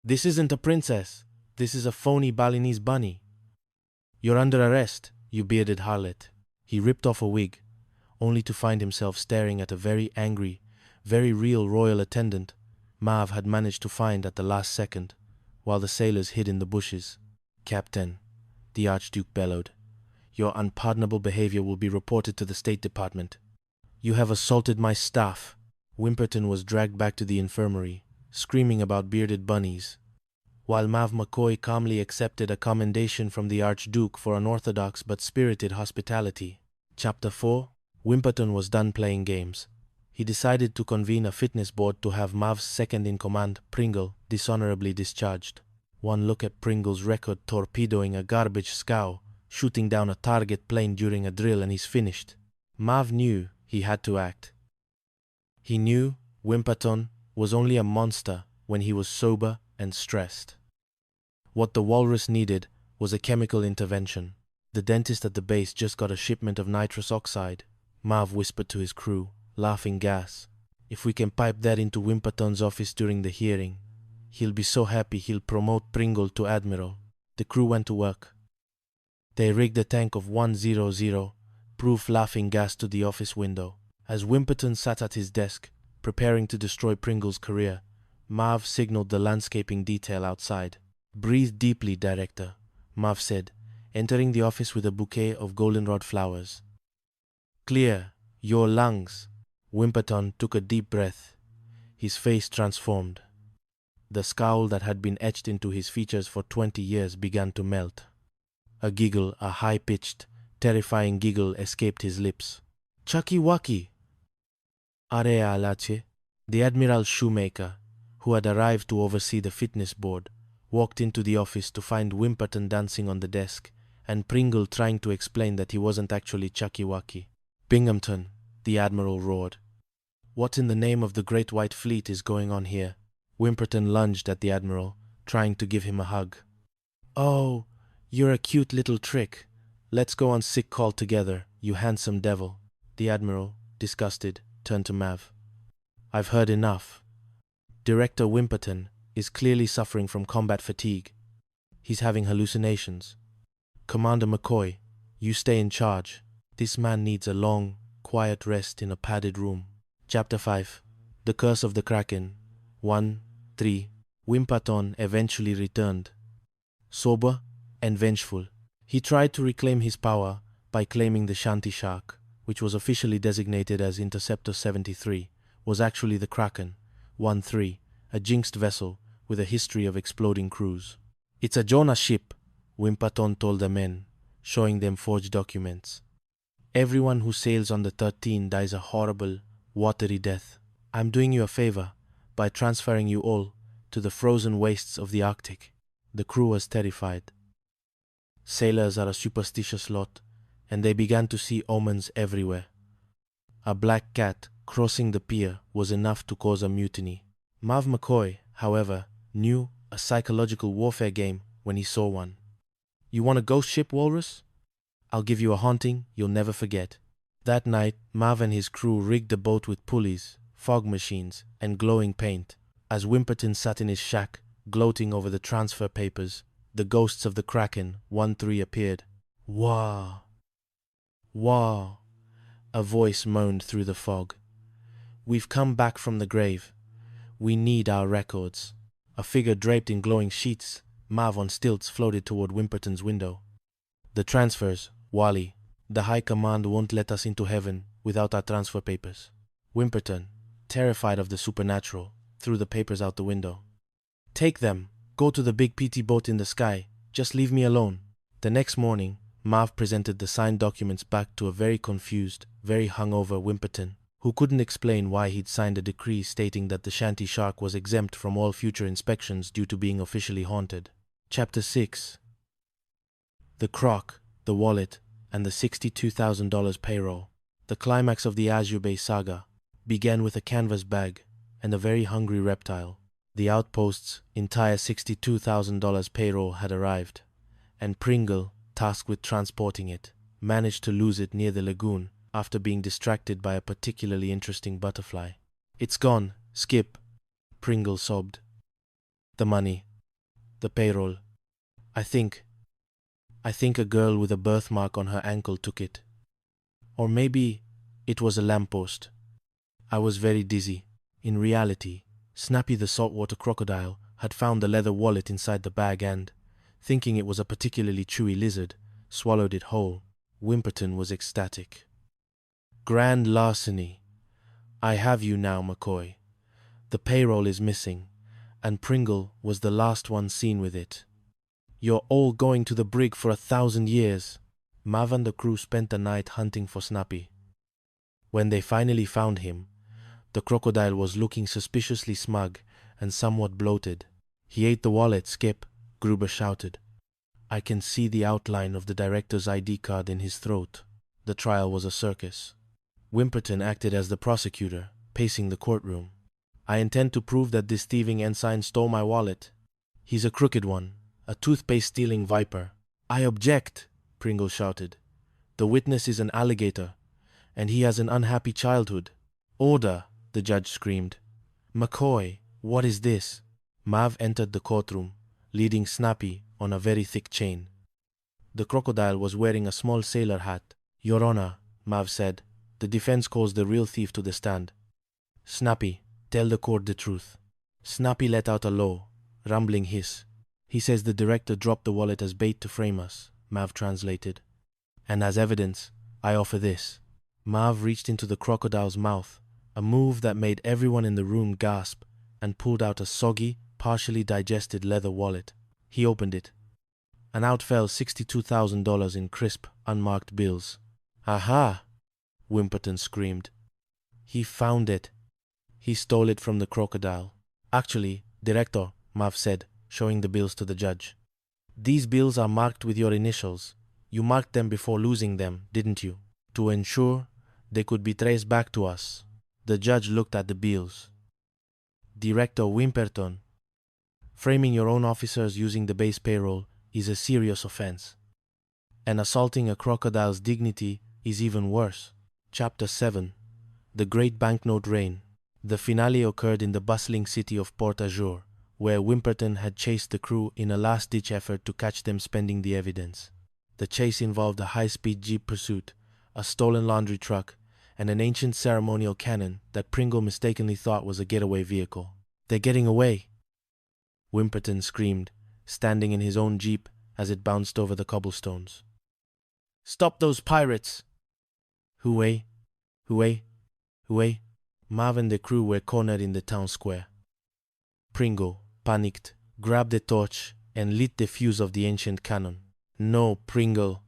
This isn't a princess. This is a phony Balinese bunny. You're under arrest, you bearded harlot. He ripped off a wig, only to find himself staring at a very angry, very real royal attendant Mav had managed to find at the last second, while the sailors hid in the bushes. Captain, the Archduke bellowed, your unpardonable behavior will be reported to the State Department. You have assaulted my staff. Wimperton was dragged back to the infirmary, screaming about bearded bunnies, while Mav McCoy calmly accepted a commendation from the Archduke for unorthodox but spirited hospitality. Chapter 4. Wimperton was done playing games. He decided to convene a fitness board to have Mav's second-in-command, Pringle, dishonorably discharged. One look at Pringle's record torpedoing a garbage scow, shooting down a target plane during a drill, and he's finished. Mav knew he had to act. He knew Wimperton was only a monster when he was sober and stressed. What the walrus needed was a chemical intervention. The dentist at the base just got a shipment of nitrous oxide. Mav whispered to his crew, laughing gas. If we can pipe that into Wimperton's office during the hearing, he'll be so happy he'll promote Pringle to admiral. The crew went to work. They rigged a tank of 100 proof laughing gas to the office window As Wimperton sat at his desk, preparing to destroy Pringle's career, Marv signaled the landscaping detail outside. "Breathe deeply, Director," Marv said, entering the office with a bouquet of goldenrod flowers. "Clear your lungs." Wimperton took a deep breath. His face transformed. The scowl that had been etched into his features for 20 years began to melt. A giggle, a high-pitched, terrifying giggle escaped his lips. "Chucky Wucky!" Area Alache, the admiral shoemaker, who had arrived to oversee the fitness board, walked into the office to find Wimperton dancing on the desk and Pringle trying to explain that he wasn't actually Chucky Wucky. "Binghamton," the admiral roared. "What in the name of the Great White Fleet is going on here?" Wimperton lunged at the admiral, trying to give him a hug. "Oh, you're a cute little trick. Let's go on sick call together, you handsome devil." The admiral, disgusted, turned to Mav. "I've heard enough. Director Wimperton is clearly suffering from combat fatigue. He's having hallucinations. Commander McCoy, you stay in charge. This man needs a long, quiet rest in a padded room." Chapter 5. The Curse of the Kraken. 1-3. Wimperton eventually returned. Sober and vengeful, he tried to reclaim his power by claiming the Shanty Shark, which was officially designated as Interceptor 73, was actually the Kraken, 1-3, a jinxed vessel with a history of exploding crews. "It's a Jonah ship," Wimperton told the men, showing them forged documents. "Everyone who sails on the 13 dies a horrible, watery death. I'm doing you a favor by transferring you all to the frozen wastes of the Arctic." The crew was terrified. Sailors are a superstitious lot, and they began to see omens everywhere. A black cat crossing the pier was enough to cause a mutiny. Marv McCoy, however, knew a psychological warfare game when he saw one. "You want a ghost ship, Walrus? I'll give you a haunting you'll never forget." That night, Marv and his crew rigged a boat with pulleys, fog machines, and glowing paint. As Wimperton sat in his shack, gloating over the transfer papers, the ghosts of the Kraken 1-3 appeared. "Wah! Wah!" A voice moaned through the fog. "We've come back from the grave. We need our records." A figure draped in glowing sheets, Marv on stilts, floated toward Wimperton's window. "The transfers, Wally. The High Command won't let us into heaven without our transfer papers." Wimperton, terrified of the supernatural, threw the papers out the window. "Take them. Go to the big PT boat in the sky. Just leave me alone." The next morning, Marv presented the signed documents back to a very confused, very hungover Wimperton, who couldn't explain why he'd signed a decree stating that the Shanty Shark was exempt from all future inspections due to being officially haunted. Chapter 6. The Croc, the Wallet, and the $62,000 payroll. The climax of the Azure Bay saga began with a canvas bag and a very hungry reptile. The outpost's entire $62,000 payroll had arrived, and Pringle, tasked with transporting it, managed to lose it near the lagoon after being distracted by a particularly interesting butterfly. "It's gone, Skip," Pringle sobbed. "The money. The payroll. I think a girl with a birthmark on her ankle took it. Or maybe it was a lamppost. I was very dizzy. In reality, Snappy the saltwater crocodile had found the leather wallet inside the bag and, thinking it was a particularly chewy lizard, swallowed it whole. Wimperton was ecstatic. "Grand larceny. I have you now, McCoy. The payroll is missing, and Pringle was the last one seen with it. You're all going to the brig for 1,000 years." Mav and the crew spent the night hunting for Snappy. When they finally found him, the crocodile was looking suspiciously smug and somewhat bloated. "He ate the wallet, Skip," Gruber shouted. "I can see the outline of the director's ID card in his throat." The trial was a circus. Wimperton acted as the prosecutor, pacing the courtroom. "I intend to prove that this thieving ensign stole my wallet. He's a crooked one, a toothpaste-stealing viper." "I object," Pringle shouted. "The witness is an alligator, and he has an unhappy childhood." "Order," the judge screamed. "McCoy, what is this?" Mav entered the courtroom, leading Snappy on a very thick chain. The crocodile was wearing a small sailor hat. "Your Honor," Mav said, The defense calls the real thief to the stand. Snappy, tell the court the truth. Snappy let out a low, rumbling hiss. He says the director dropped the wallet as bait to frame us, Mav translated. And as evidence, I offer this. Mav reached into the crocodile's mouth, a move that made everyone in the room gasp, and pulled out a soggy, partially digested leather wallet. He opened it, and out fell $62,000 in crisp, unmarked bills. Aha! Wimperton screamed. He found it. He stole it from the crocodile. Actually, Director, Mav said, showing the bills to the judge. These bills are marked with your initials. You marked them before losing them, didn't you? To ensure they could be traced back to us. The judge looked at the bills. Director Wimperton, framing your own officers using the base payroll is a serious offense. And assaulting a crocodile's dignity is even worse. Chapter 7. The Great Banknote Rain. The finale occurred in the bustling city of Port Azur, where Wimperton had chased the crew in a last-ditch effort to catch them spending the evidence. The chase involved a high-speed jeep pursuit, a stolen laundry truck, and an ancient ceremonial cannon that Pringle mistakenly thought was a getaway vehicle. They're getting away! Wimperton screamed, standing in his own jeep as it bounced over the cobblestones. Stop those pirates! Hooey, hooey, hooey. Mav and the crew were cornered in the town square. Pringle, panicked, grabbed a torch and lit the fuse of the ancient cannon. No, Pringle,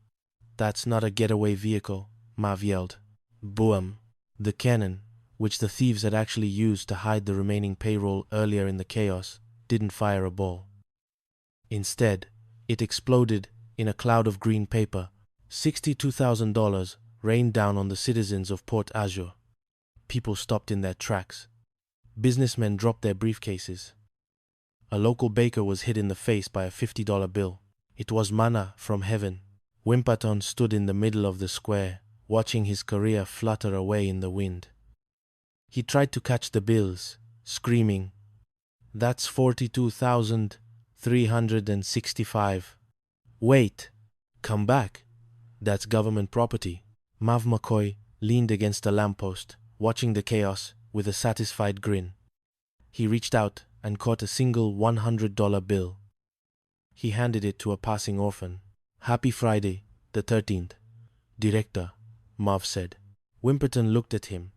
that's not a getaway vehicle, Mav yelled. Boom! The cannon, which the thieves had actually used to hide the remaining payroll earlier in the chaos, didn't fire a ball. Instead, it exploded in a cloud of green paper. $62,000 rained down on the citizens of Port Azur. People stopped in their tracks. Businessmen dropped their briefcases. A local baker was hit in the face by a $50 bill. It was manna from heaven. Wimperton stood in the middle of the square, watching his career flutter away in the wind. He tried to catch the bills, screaming, "That's 42,365. Wait, come back. That's government property." Mav McCoy leaned against a lamppost, watching the chaos with a satisfied grin. He reached out and caught a single $100 bill. He handed it to a passing orphan. "Happy Friday, the 13th. Director," Mav said. Wimperton looked at him,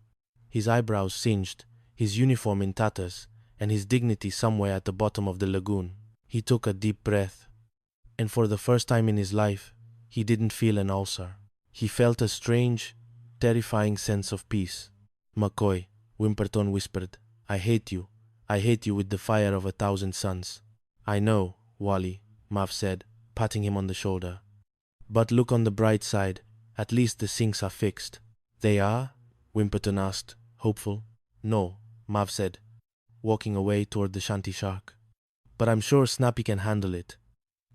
his eyebrows singed, his uniform in tatters, and his dignity somewhere at the bottom of the lagoon. He took a deep breath, and for the first time in his life, he didn't feel an ulcer. He felt a strange, terrifying sense of peace. "McCoy," Wimperton whispered, I hate you with the fire of 1,000 suns." "I know, Wally," Mav said, patting him on the shoulder. "But look on the bright side. At least the sinks are fixed." "They are?" Wimperton asked, hopeful. "No," Mav said, walking away toward the shanty shark. "But I'm sure Snappy can handle it.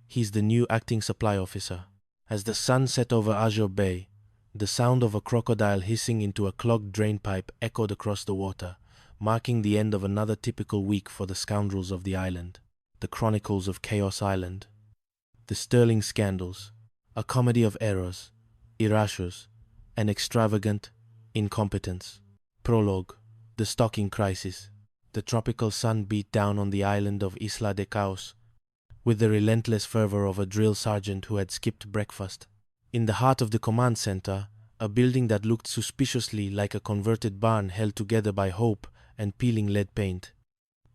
He's the new acting supply officer." As the sun set over Azure Bay, the sound of a crocodile hissing into a clogged drainpipe echoed across the water, marking the end of another typical week for the scoundrels of the island. The Chronicles of Chaos Island. The Sterling Scandals, a comedy of errors, erasures, and extravagant incompetence. Prologue. The Stocking Crisis. The tropical sun beat down on the island of Isla de Caos with the relentless fervor of a drill sergeant who had skipped breakfast. In the heart of the command center, a building that looked suspiciously like a converted barn held together by hope and peeling lead paint,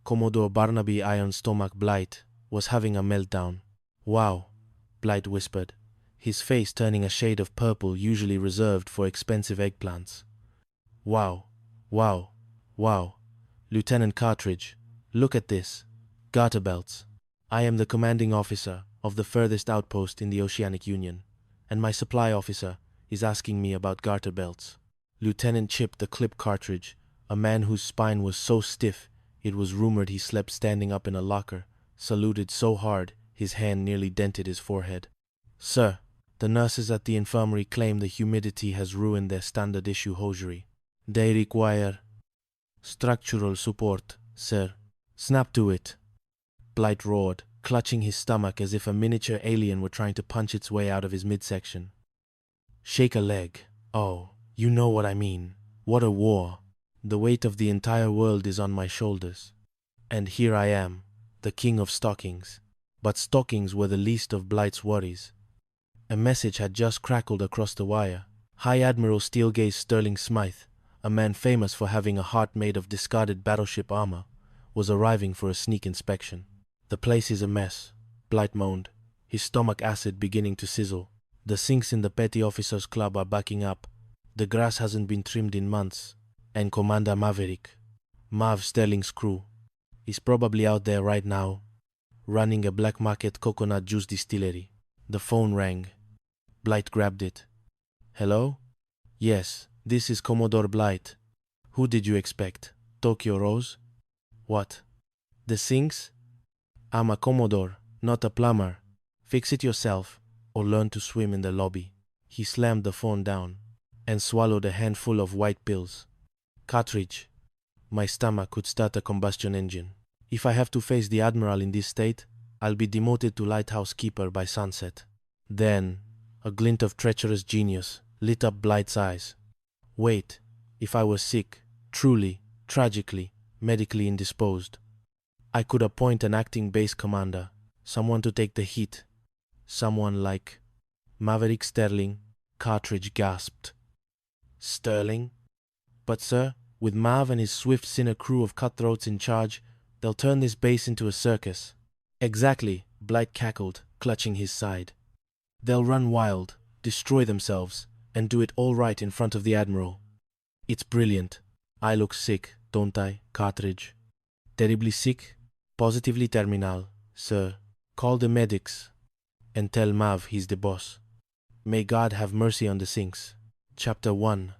Commodore Barnaby Iron Stomach Blight was having a meltdown. "Wow," Blight whispered, his face turning a shade of purple usually reserved for expensive eggplants. "Wow, wow, wow. Lieutenant Cartridge, look at this. Garter belts. I am the commanding officer of the furthest outpost in the Oceanic Union, and my supply officer is asking me about garter belts." Lieutenant Chip the Clip Cartridge, a man whose spine was so stiff it was rumored he slept standing up in a locker, saluted so hard his hand nearly dented his forehead. "Sir, the nurses at the infirmary claim the humidity has ruined their standard issue hosiery. They require structural support, sir." "Snap to it," Blight roared, clutching his stomach as if a miniature alien were trying to punch its way out of his midsection. "Shake a leg. Oh, You know what I mean. What a war. The weight of the entire world is on my shoulders. And here I am, the king of stockings. But stockings were the least of Blight's worries. A message had just crackled across the wire. High Admiral Steelgaze Sterling Smythe, a man famous for having a heart made of discarded battleship armor, was arriving for a sneak inspection. The place is a mess, Blight moaned, his stomach acid beginning to sizzle. The sinks in the Petty Officers Club are backing up. The grass hasn't been trimmed in months. And Commander Maverick, Mav Sterling's crew, is probably out there right now, running a black market coconut juice distillery. The phone rang. Blight grabbed it. Hello? Yes, this is Commodore Blight. Who did you expect? Tokyo Rose? What? The sinks? I'm a Commodore, not a plumber. Fix it yourself, or learn to swim in the lobby. He slammed the phone down and swallowed a handful of white pills. Cartridge. My stomach could start a combustion engine. If I have to face the Admiral in this state, I'll be demoted to lighthouse keeper by sunset. Then, a glint of treacherous genius lit up Blight's eyes. Wait, if I was sick, truly, tragically, medically indisposed, I could appoint an acting base commander, someone to take the heat. Someone like Maverick Sterling. Cartridge gasped. Sterling? But sir, with Mav and his swift sinner crew of cutthroats in charge, they'll turn this base into a circus. Exactly, Blight cackled, clutching his side. They'll run wild, destroy themselves, and do it all right in front of the Admiral. It's brilliant. I look sick, don't I, Cartridge? Terribly sick? Positively terminal, sir. Call the medics and tell Mav he's the boss. May God have mercy on the sinks. Chapter 1.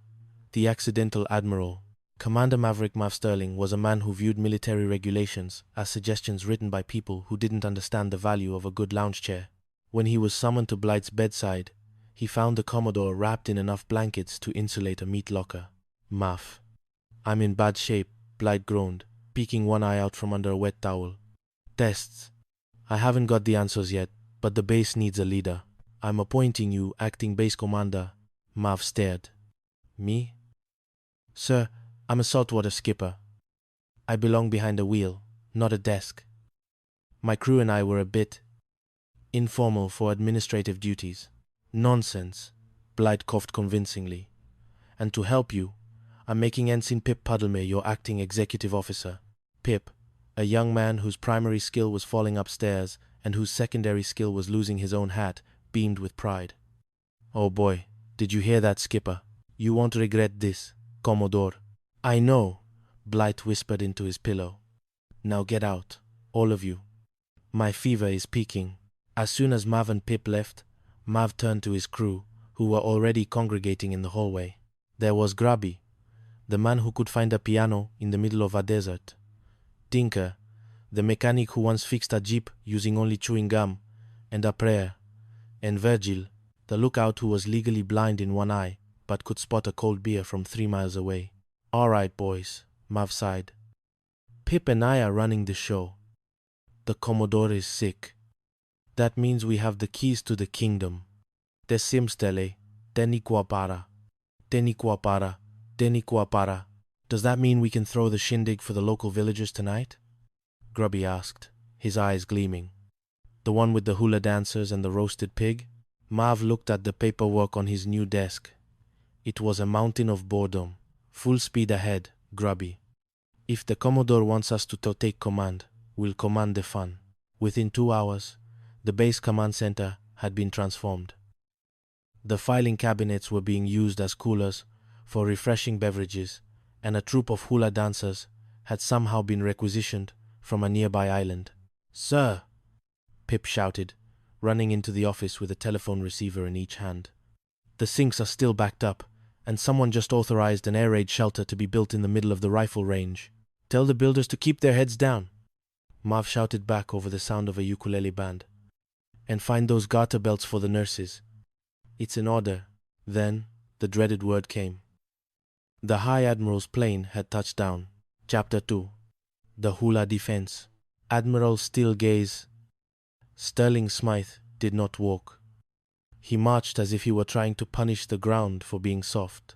The Accidental Admiral. Commander Maverick Mav Sterling was a man who viewed military regulations as suggestions written by people who didn't understand the value of a good lounge chair. When he was summoned to Blight's bedside, he found the Commodore wrapped in enough blankets to insulate a meat locker. Mav. I'm in bad shape, Blight groaned, peeking one eye out from under a wet towel. Tests. I haven't got the answers yet, but the base needs a leader. I'm appointing you acting base commander. Mav stared. Me? Sir, I'm a saltwater skipper. I belong behind a wheel, not a desk. My crew and I were a bit informal for administrative duties. Nonsense, Blight coughed convincingly. And to help you, I'm making Ensign Pip Puddlemere your acting executive officer. Pip, a young man whose primary skill was falling upstairs and whose secondary skill was losing his own hat, beamed with pride. Oh boy, did you hear that, Skipper? You won't regret this, Commodore. I know, Blight whispered into his pillow. Now get out, all of you. My fever is peaking. As soon as Mav and Pip left, Mav turned to his crew, who were already congregating in the hallway. There was Grubby, the man who could find a piano in the middle of a desert. Tinker, the mechanic who once fixed a jeep using only chewing gum and a prayer. And Virgil, the lookout who was legally blind in one eye but could spot a cold beer from 3 miles away. All right, boys, Mav sighed. Pip and I are running the show. The Commodore is sick. That means we have the keys to the kingdom. Te simstele, teniquapara, teniquapara, teniquapara. Does that mean we can throw the shindig for the local villagers tonight? Grubby asked, his eyes gleaming. The one with the hula dancers and the roasted pig? Mav looked at the paperwork on his new desk. It was a mountain of boredom. Full speed ahead, Grubby. If the Commodore wants us to take command, we'll command the fun. Within 2 hours, the base command center had been transformed. The filing cabinets were being used as coolers for refreshing beverages, and a troupe of hula dancers had somehow been requisitioned from a nearby island. Sir, Pip shouted, running into the office with a telephone receiver in each hand. The sinks are still backed up, and someone just authorized an air raid shelter to be built in the middle of the rifle range. Tell the builders to keep their heads down, Mav shouted back over the sound of a ukulele band. And find those garter belts for the nurses. It's an order. Then, the dreaded word came. The High Admiral's plane had touched down. Chapter 2. The Hula Defense. Admiral Steelgaze Sterling Smythe did not walk. He marched as if he were trying to punish the ground for being soft.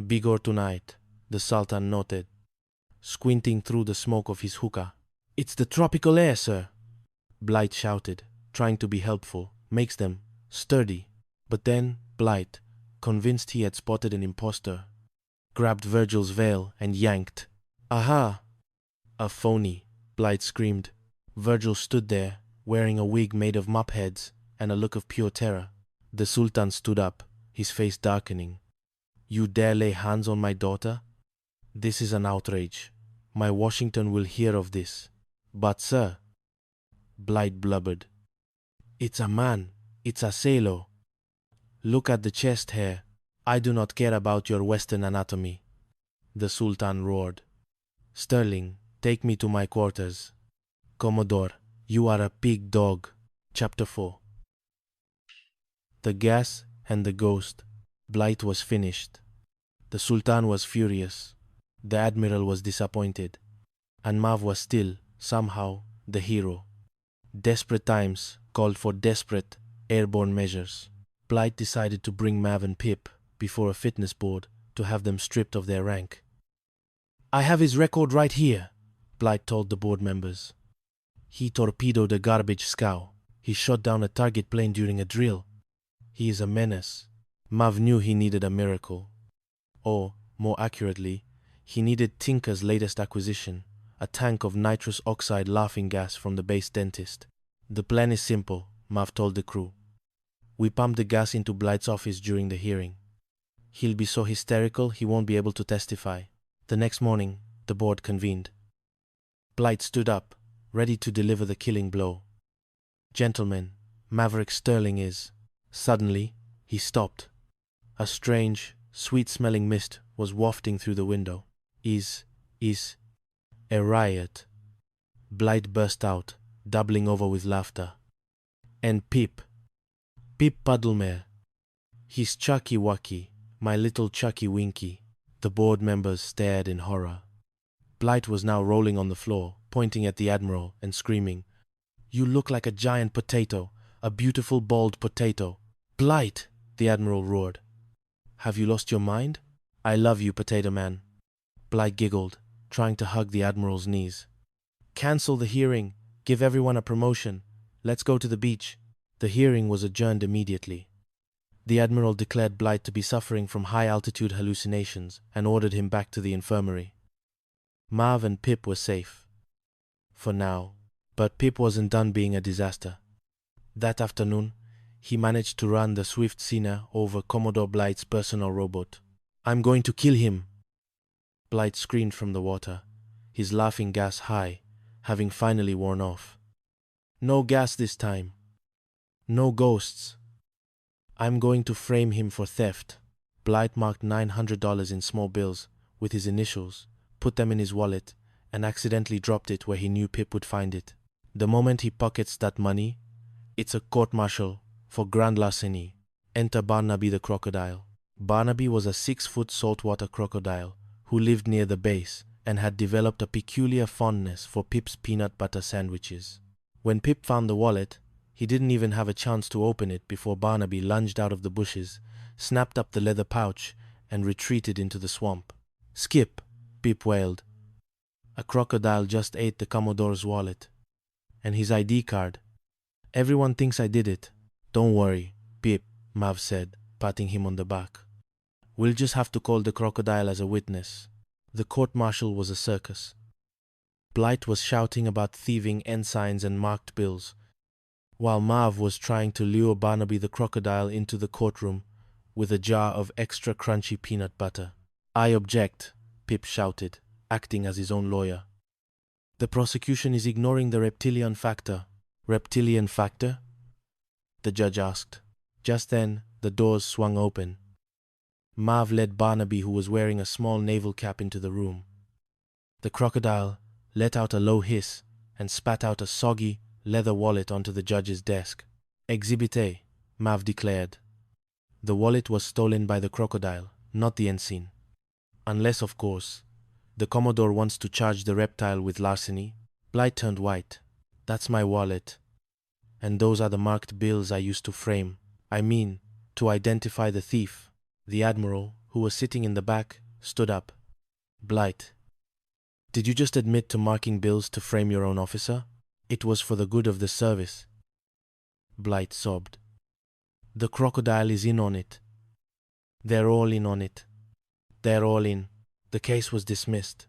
Bigor tonight, the Sultan noted, squinting through the smoke of his hookah. It's the tropical air, sir, Blight shouted, trying to be helpful. Makes them sturdy. But then Blight, convinced he had spotted an impostor, grabbed Virgil's veil and yanked. Aha! A phony, Blight screamed. Virgil stood there, wearing a wig made of mop heads and a look of pure terror. The Sultan stood up, his face darkening. You dare lay hands on my daughter? This is an outrage. My Washington will hear of this. But, sir, Blight blubbered, it's a man. It's a sailor. Look at the chest hair. I do not care about your Western anatomy. The Sultan roared. Sterling, take me to my quarters. Commodore, you are a pig dog. Chapter 4. The gas and the ghost. Blight was finished. The Sultan was furious. The admiral was disappointed. And Mav was still, somehow, the hero. Desperate times called for desperate, airborne measures. Blight decided to bring Mav and Pip before a fitness board to have them stripped of their rank. I have his record right here, Blight told the board members. He torpedoed a garbage scow. He shot down a target plane during a drill. He is a menace. Mav knew he needed a miracle. Or, more accurately, he needed Tinker's latest acquisition, a tank of nitrous oxide laughing gas from the base dentist. The plan is simple, Mav told the crew. We pump the gas into Blight's office during the hearing. He'll be so hysterical he won't be able to testify. The next morning, the board convened. Blight stood up, ready to deliver the killing blow. Gentlemen, Maverick Sterling is... Suddenly, he stopped. A strange, sweet-smelling mist was wafting through the window. Is a riot. Blight burst out, doubling over with laughter. And Pip Puddlemere. He's Chucky Wucky, my little Chucky Winky. The board members stared in horror. Blight was now rolling on the floor, pointing at the admiral and screaming, You look like a giant potato, a beautiful bald potato. Blight, the admiral roared. Have you lost your mind? I love you, potato man. Blight giggled, trying to hug the admiral's knees. Cancel the hearing. Give everyone a promotion. Let's go to the beach. The hearing was adjourned immediately. The admiral declared Blight to be suffering from high-altitude hallucinations and ordered him back to the infirmary. Mav and Pip were safe. For now. But Pip wasn't done being a disaster. That afternoon, he managed to run the Swift Sinner over Commodore Blight's personal robot. I'm going to kill him! Blight screamed from the water, his laughing gas high, having finally worn off. No gas this time. No ghosts. I'm going to frame him for theft. Blight marked $900 in small bills with his initials, put them in his wallet, and accidentally dropped it where he knew Pip would find it. The moment he pockets that money, it's a court-martial for grand larceny. Enter Barnaby the crocodile. Barnaby was a 6-foot saltwater crocodile who lived near the base and had developed a peculiar fondness for Pip's peanut butter sandwiches. When Pip found the wallet, he didn't even have a chance to open it before Barnaby lunged out of the bushes, snapped up the leather pouch, and retreated into the swamp. Skip, Pip wailed. A crocodile just ate the Commodore's wallet. And his ID card. Everyone thinks I did it. Don't worry, Pip, Mav said, patting him on the back. We'll just have to call the crocodile as a witness. The court-martial was a circus. Blight was shouting about thieving ensigns and marked bills, while Mav was trying to lure Barnaby the crocodile into the courtroom with a jar of extra crunchy peanut butter. I object, Pip shouted, acting as his own lawyer. The prosecution is ignoring the reptilian factor. Reptilian factor? The judge asked. Just then, the doors swung open. Mav led Barnaby, who was wearing a small naval cap, into the room. The crocodile let out a low hiss and spat out a soggy leather wallet onto the judge's desk. Exhibit A, Mav declared. The wallet was stolen by the crocodile, not the ensign. Unless, of course, the Commodore wants to charge the reptile with larceny. Blight turned white. That's my wallet. And those are the marked bills I used to frame. I mean, to identify the thief. The admiral, who was sitting in the back, stood up. Blight, did you just admit to marking bills to frame your own officer? It was for the good of the service. Blight sobbed. The crocodile is in on it. They're all in on it. They're all in. The case was dismissed.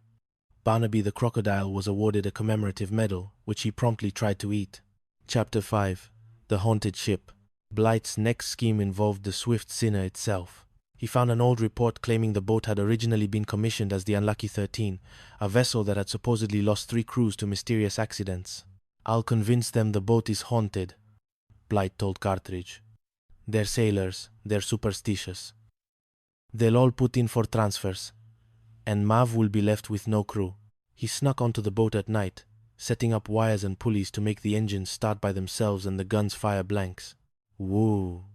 Barnaby the crocodile was awarded a commemorative medal, which he promptly tried to eat. Chapter 5. The Haunted Ship. Blight's next scheme involved the Swift Sinner itself. He found an old report claiming the boat had originally been commissioned as the Unlucky 13, a vessel that had supposedly lost 3 crews to mysterious accidents. I'll convince them the boat is haunted, Blight told Cartridge. They're sailors, they're superstitious. They'll all put in for transfers, and Mav will be left with no crew. He snuck onto the boat at night, setting up wires and pulleys to make the engines start by themselves and the guns fire blanks. Woo!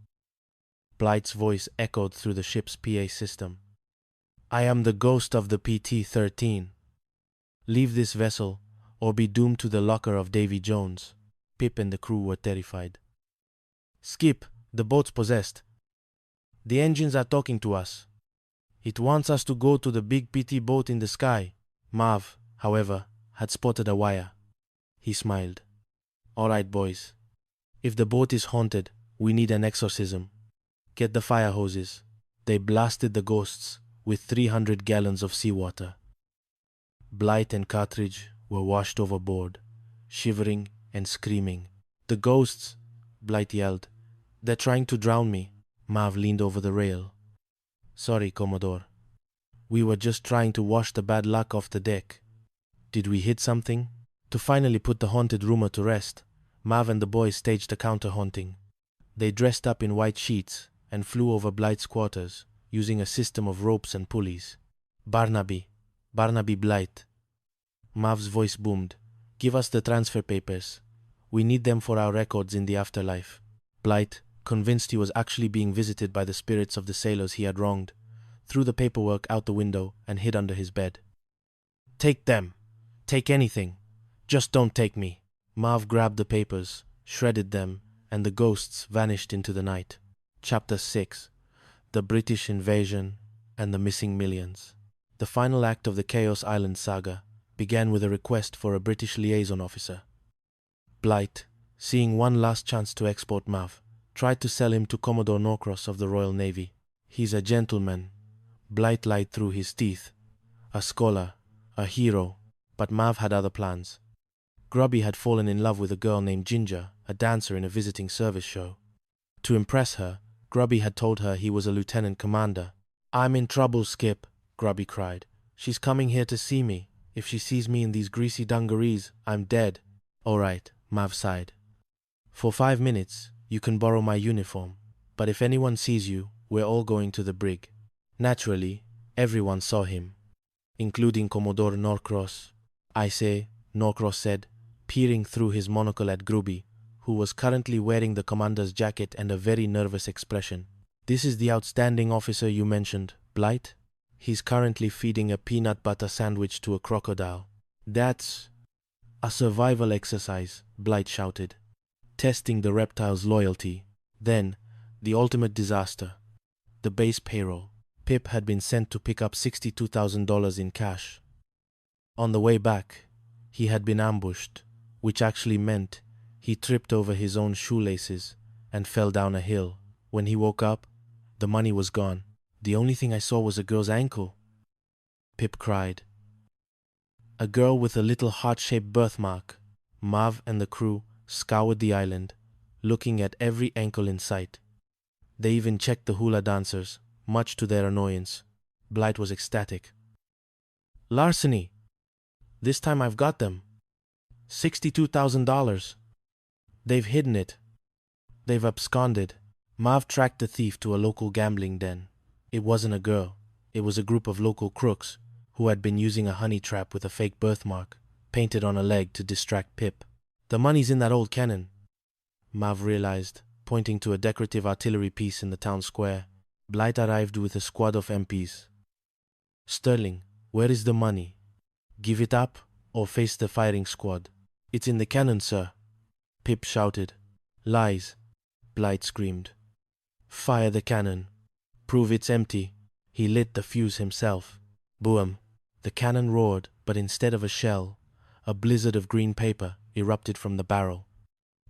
Blight's voice echoed through the ship's PA system. I am the ghost of the PT-13. Leave this vessel, or be doomed to the locker of Davy Jones. Pip and the crew were terrified. Skip, the boat's possessed. The engines are talking to us. It wants us to go to the big PT boat in the sky. Mav, however, had spotted a wire. He smiled. All right, boys. If the boat is haunted, we need an exorcism. Get the fire hoses. They blasted the ghosts with 300 gallons of seawater. Blight and Cartridge were washed overboard, shivering and screaming. The ghosts, Blight yelled. They're trying to drown me. Mav leaned over the rail. Sorry, Commodore. We were just trying to wash the bad luck off the deck. Did we hit something? To finally put the haunted rumor to rest, Mav and the boys staged a counter-haunting. They dressed up in white sheets and flew over Blight's quarters, using a system of ropes and pulleys. Barnaby Blight. Mav's voice boomed. Give us the transfer papers. We need them for our records in the afterlife. Blight, convinced he was actually being visited by the spirits of the sailors he had wronged, threw the paperwork out the window and hid under his bed. Take them. Take anything. Just don't take me. Mav grabbed the papers, shredded them, and the ghosts vanished into the night. Chapter 6. The British Invasion and the Missing Millions. The final act of the Chaos Island saga began with a request for a British liaison officer. Blight, seeing one last chance to export Mav, tried to sell him to Commodore Norcross of the Royal Navy. He's a gentleman, Blight lied through his teeth. A scholar, a hero, but Mav had other plans. Grubby had fallen in love with a girl named Ginger, a dancer in a visiting service show. To impress her, Grubby had told her he was a lieutenant commander. I'm in trouble, Skip, Grubby cried. She's coming here to see me. If she sees me in these greasy dungarees, I'm dead. All right, Mav sighed. For 5 minutes, you can borrow my uniform, but if anyone sees you, we're all going to the brig. Naturally, everyone saw him, including Commodore Norcross. I say, Norcross said, peering through his monocle at Grubby, who was currently wearing the commander's jacket and a very nervous expression. This is the outstanding officer you mentioned, Blight? He's currently feeding a peanut butter sandwich to a crocodile. That's a survival exercise, Blight shouted, testing the reptile's loyalty. Then, the ultimate disaster. The base payroll. Pip had been sent to pick up $62,000 in cash. On the way back, he had been ambushed, which actually meant he tripped over his own shoelaces and fell down a hill. When he woke up, the money was gone. The only thing I saw was a girl's ankle. Pip cried. A girl with a little heart-shaped birthmark. Mav and the crew scoured the island, looking at every ankle in sight. They even checked the hula dancers, much to their annoyance. Blight was ecstatic. Larceny! This time I've got them. $62,000. They've hidden it. They've absconded. Mav tracked the thief to a local gambling den. It wasn't a girl. It was a group of local crooks who had been using a honey trap with a fake birthmark painted on a leg to distract Pip. The money's in that old cannon, Mav realized, pointing to a decorative artillery piece in the town square. Blight arrived with a squad of MPs. Sterling, where is the money? Give it up or face the firing squad. It's in the cannon, sir. Pip shouted. Lies, Blight screamed. Fire the cannon. Prove it's empty. He lit the fuse himself. Boom. The cannon roared, but instead of a shell, a blizzard of green paper erupted from the barrel.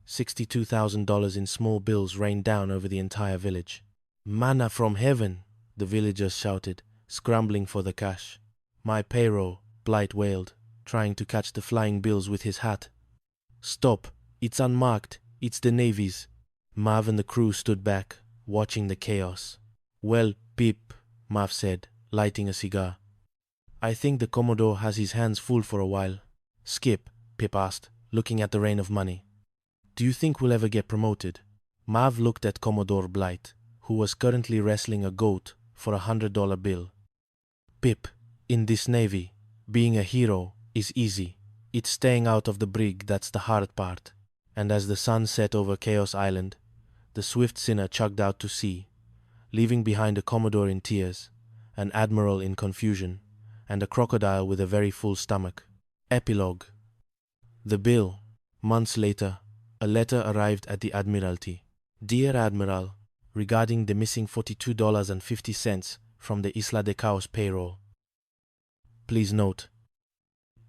$62,000 in small bills rained down over the entire village. "Manna from heaven," the villagers shouted, scrambling for the cash. "My payroll," Blight wailed, trying to catch the flying bills with his hat. "Stop! It's unmarked. It's the Navy's." Mav and the crew stood back, watching the chaos. "Well, Pip," Mav said, lighting a cigar. "I think the Commodore has his hands full for a while." "Skip," Pip asked, looking at the rain of money. "Do you think we'll ever get promoted?" Mav looked at Commodore Blight, who was currently wrestling a goat for a $100 bill. "Pip, in this Navy, being a hero is easy. It's staying out of the brig that's the hard part." And as the sun set over Chaos Island, the swift sinner chugged out to sea, leaving behind a Commodore in tears, an admiral in confusion, and a crocodile with a very full stomach. Epilogue. The bill. Months later, a letter arrived at the Admiralty. "Dear Admiral, regarding the missing $42.50 from the Isla de Caos payroll. Please note,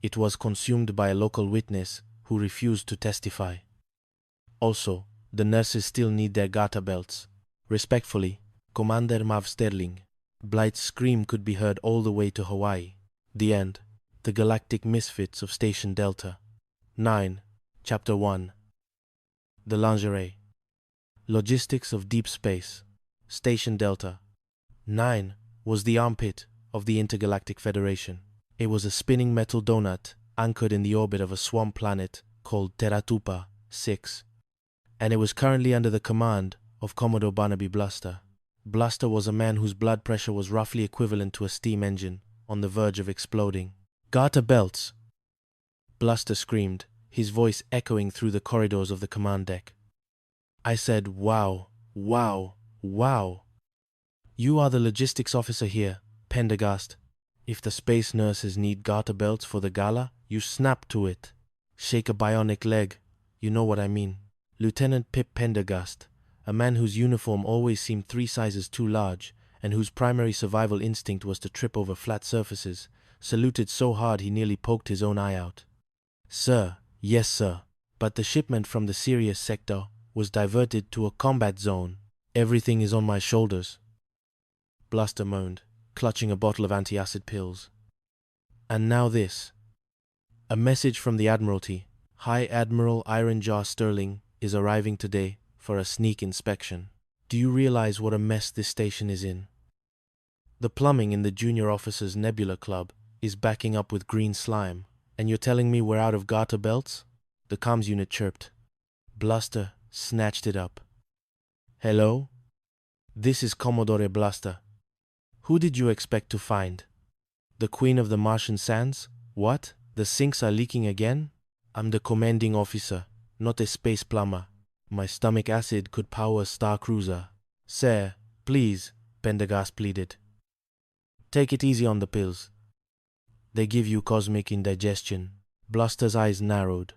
it was consumed by a local witness who refused to testify. Also, the nurses still need their garter belts. Respectfully, Commander Mav Sterling." Blight's scream could be heard all the way to Hawaii. The end. The Galactic Misfits of Station Delta. 9. Chapter 1. The Lingerie. Logistics of Deep Space. Station Delta. 9 was the armpit of the Intergalactic Federation. It was a spinning metal donut anchored in the orbit of a swamp planet called Teratupa 6, and it was currently under the command of Commodore Barnaby Bluster. Bluster was a man whose blood pressure was roughly equivalent to a steam engine on the verge of exploding. "Garter belts!" Bluster screamed, his voice echoing through the corridors of the command deck. I said, "Wow, wow, wow." "You are the logistics officer here," Pendergast. "If the space nurses need garter belts for the gala, you snap to it. Shake a bionic leg. You know what I mean." Lieutenant Pip Pendergast, a man whose uniform always seemed 3 sizes too large, and whose primary survival instinct was to trip over flat surfaces, saluted so hard he nearly poked his own eye out. "Sir, yes sir, but the shipment from the Sirius sector was diverted to a combat zone. Everything is on my shoulders." Bluster moaned, clutching a bottle of antacid pills. "And now this. A message from the Admiralty. High Admiral Iron Jar Sterling is arriving today for a sneak inspection. Do you realize what a mess this station is in? The plumbing in the Junior Officers Nebula Club is backing up with green slime, and you're telling me we're out of garter belts?" The comms unit chirped. Bluster snatched it up. "Hello? This is Commodore Bluster. Who did you expect to find? The Queen of the Martian Sands? What? The sinks are leaking again? I'm the commanding officer, not a space plumber. My stomach acid could power a star cruiser." "Sir, please," Pendergast pleaded. "Take it easy on the pills. They give you cosmic indigestion." Bluster's eyes narrowed.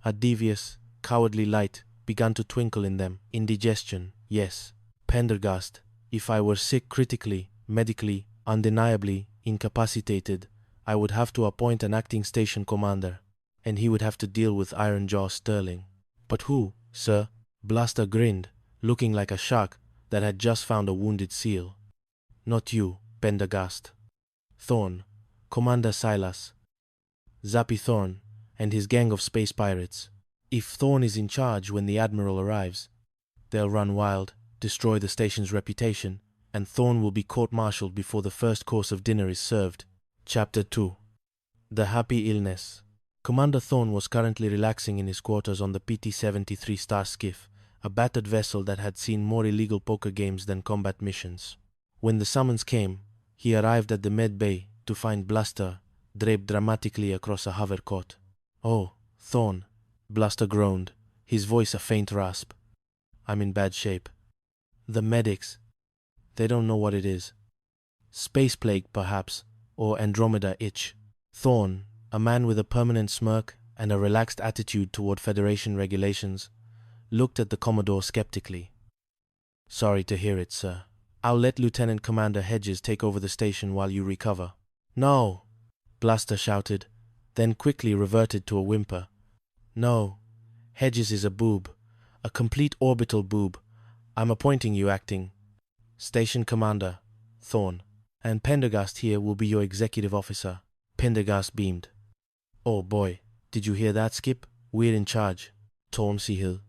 A devious, cowardly light began to twinkle in them. "Indigestion, yes. Pendergast, if I were sick critically, medically, undeniably incapacitated, I would have to appoint an acting station commander, and he would have to deal with Iron Jaw Sterling." "But who, sir?" Bluster grinned, looking like a shark that had just found a wounded seal. "Not you, Pendergast. Thorn, Commander Silas. Zappy Thorn, and his gang of space pirates. If Thorn is in charge when the Admiral arrives, they'll run wild, destroy the station's reputation, and Thorn will be court-martialed before the first course of dinner is served." Chapter 2. The Happy Illness. Commander Thorn was currently relaxing in his quarters on the PT-73 Star Skiff, a battered vessel that had seen more illegal poker games than combat missions. When the summons came, he arrived at the med bay to find Bluster draped dramatically across a hover cot. "Oh, Thorn," Bluster groaned, his voice a faint rasp. "I'm in bad shape. The medics, they don't know what it is. Space plague, perhaps, or Andromeda itch." Thorn, a man with a permanent smirk and a relaxed attitude toward Federation regulations, looked at the Commodore skeptically. "Sorry to hear it, sir." I'll let Lieutenant Commander Hedges take over the station while you recover. No, Bluster shouted, then quickly reverted to a whimper. No, Hedges is a boob, a complete orbital boob. I'm appointing you acting Station Commander, Thorne, and Pendergast here will be your executive officer. Pendergast beamed. Oh boy, did you hear that, Skip? We're in charge. Thorne Seahill.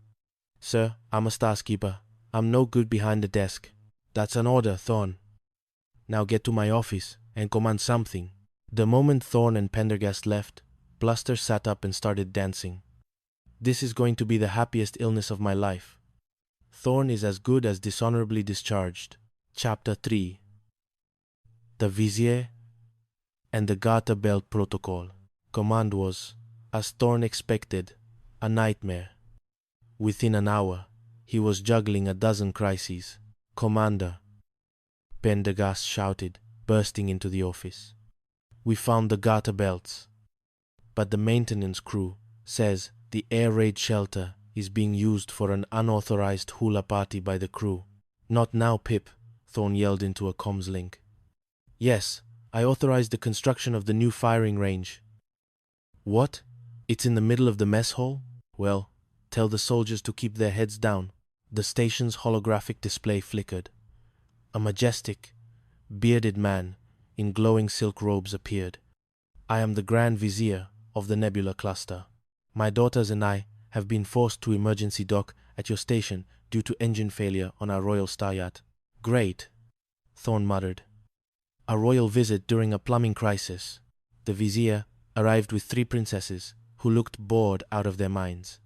Sir, I'm a starskeeper. I'm no good behind the desk. That's an order, Thorne. Now get to my office and command something. The moment Thorne and Pendergast left, Bluster sat up and started dancing. This is going to be the happiest illness of my life. Thorne is as good as dishonorably discharged. Chapter 3. The Vizier and the Garter Belt Protocol. Command was, as Thorne expected, a nightmare. Within an hour, he was juggling a dozen crises. Commander, Pendergast shouted, bursting into the office. We found the garter belts, but the maintenance crew says the air raid shelter is being used for an unauthorized hula party by the crew. Not now, Pip, Thorne yelled into a comms link. Yes, I authorized the construction of the new firing range. What? It's in the middle of the mess hall? Well, tell the soldiers to keep their heads down. The station's holographic display flickered. A majestic, bearded man in glowing silk robes appeared. I am the Grand Vizier of the Nebula Cluster. My daughters and I have been forced to emergency dock at your station due to engine failure on our Royal Star Yacht. Great, Thorne muttered. A royal visit during a plumbing crisis. The Vizier arrived with 3 princesses who looked bored out of their minds.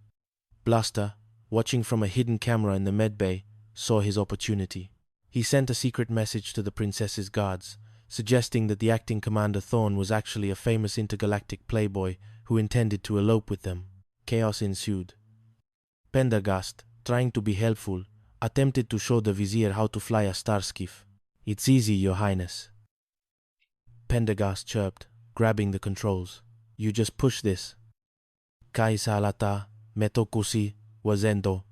Bluster, watching from a hidden camera in the medbay, saw his opportunity. He sent a secret message to the princesses' guards, suggesting that the acting commander Thorne was actually a famous intergalactic playboy who intended to elope with them. Chaos ensued. Pendergast, trying to be helpful, attempted to show the Vizier how to fly a starskiff. It's easy, Your Highness. Pendergast chirped, grabbing the controls. You just push this. Kaisalata, metokusi, wazendo,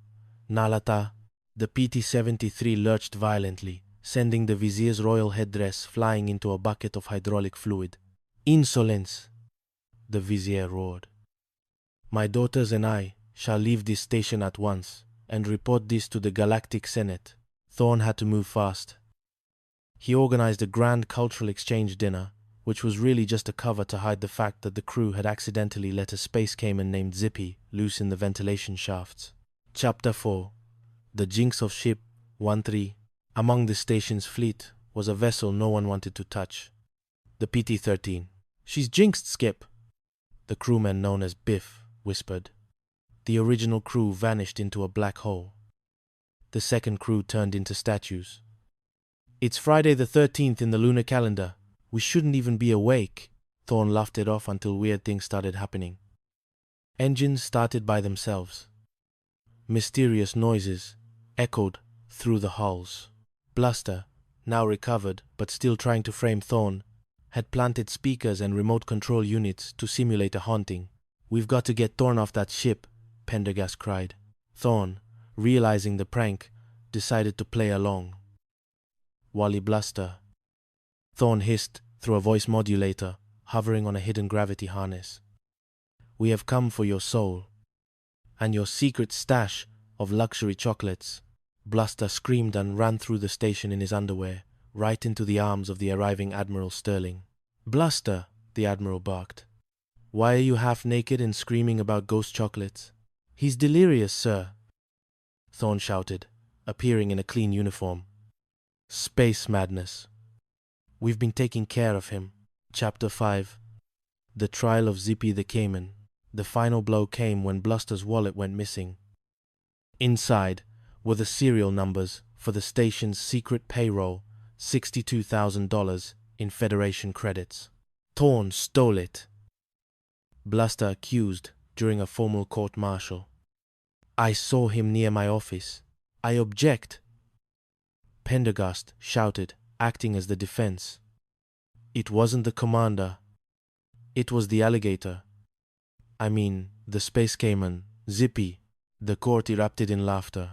nalata. The PT-73 lurched violently, sending the Vizier's royal headdress flying into a bucket of hydraulic fluid. Insolence! The Vizier roared. My daughters and I shall leave this station at once and report this to the Galactic Senate. Thorne had to move fast. He organized a grand cultural exchange dinner, which was really just a cover to hide the fact that the crew had accidentally let a space caiman named Zippy loose in the ventilation shafts. Chapter 4. The Jinx of Ship 1-3. Among the station's fleet was a vessel no one wanted to touch. The PT-13. She's jinxed, Skip, the crewman known as Biff whispered. The original crew vanished into a black hole. The second crew turned into statues. It's Friday the 13th in the lunar calendar. We shouldn't even be awake. Thorne laughed it off until weird things started happening. Engines started by themselves. Mysterious noises echoed through the hulls. Bluster, now recovered but still trying to frame Thorne, had planted speakers and remote control units to simulate a haunting. We've got to get Thorne off that ship, Pendergast cried. Thorne, realizing the prank, decided to play along. Wally Bluster. Thorne hissed through a voice modulator, hovering on a hidden gravity harness. We have come for your soul. And your secret stash of luxury chocolates. Bluster screamed and ran through the station in his underwear, right into the arms of the arriving Admiral Sterling. Bluster, the Admiral barked. Why are you half naked and screaming about ghost chocolates? He's delirious, sir, Thorne shouted, appearing in a clean uniform. Space madness. We've been taking care of him. Chapter 5. The Trial of Zippy the Cayman. The final blow came when Bluster's wallet went missing. Inside were the serial numbers for the station's secret payroll, $62,000 in Federation credits. Thorne stole it. Bluster accused during a formal court-martial. I saw him near my office. I object. Pendergast shouted, acting as the defense. It wasn't the commander. It was the alligator. I mean, the space caiman, Zippy. The court erupted in laughter.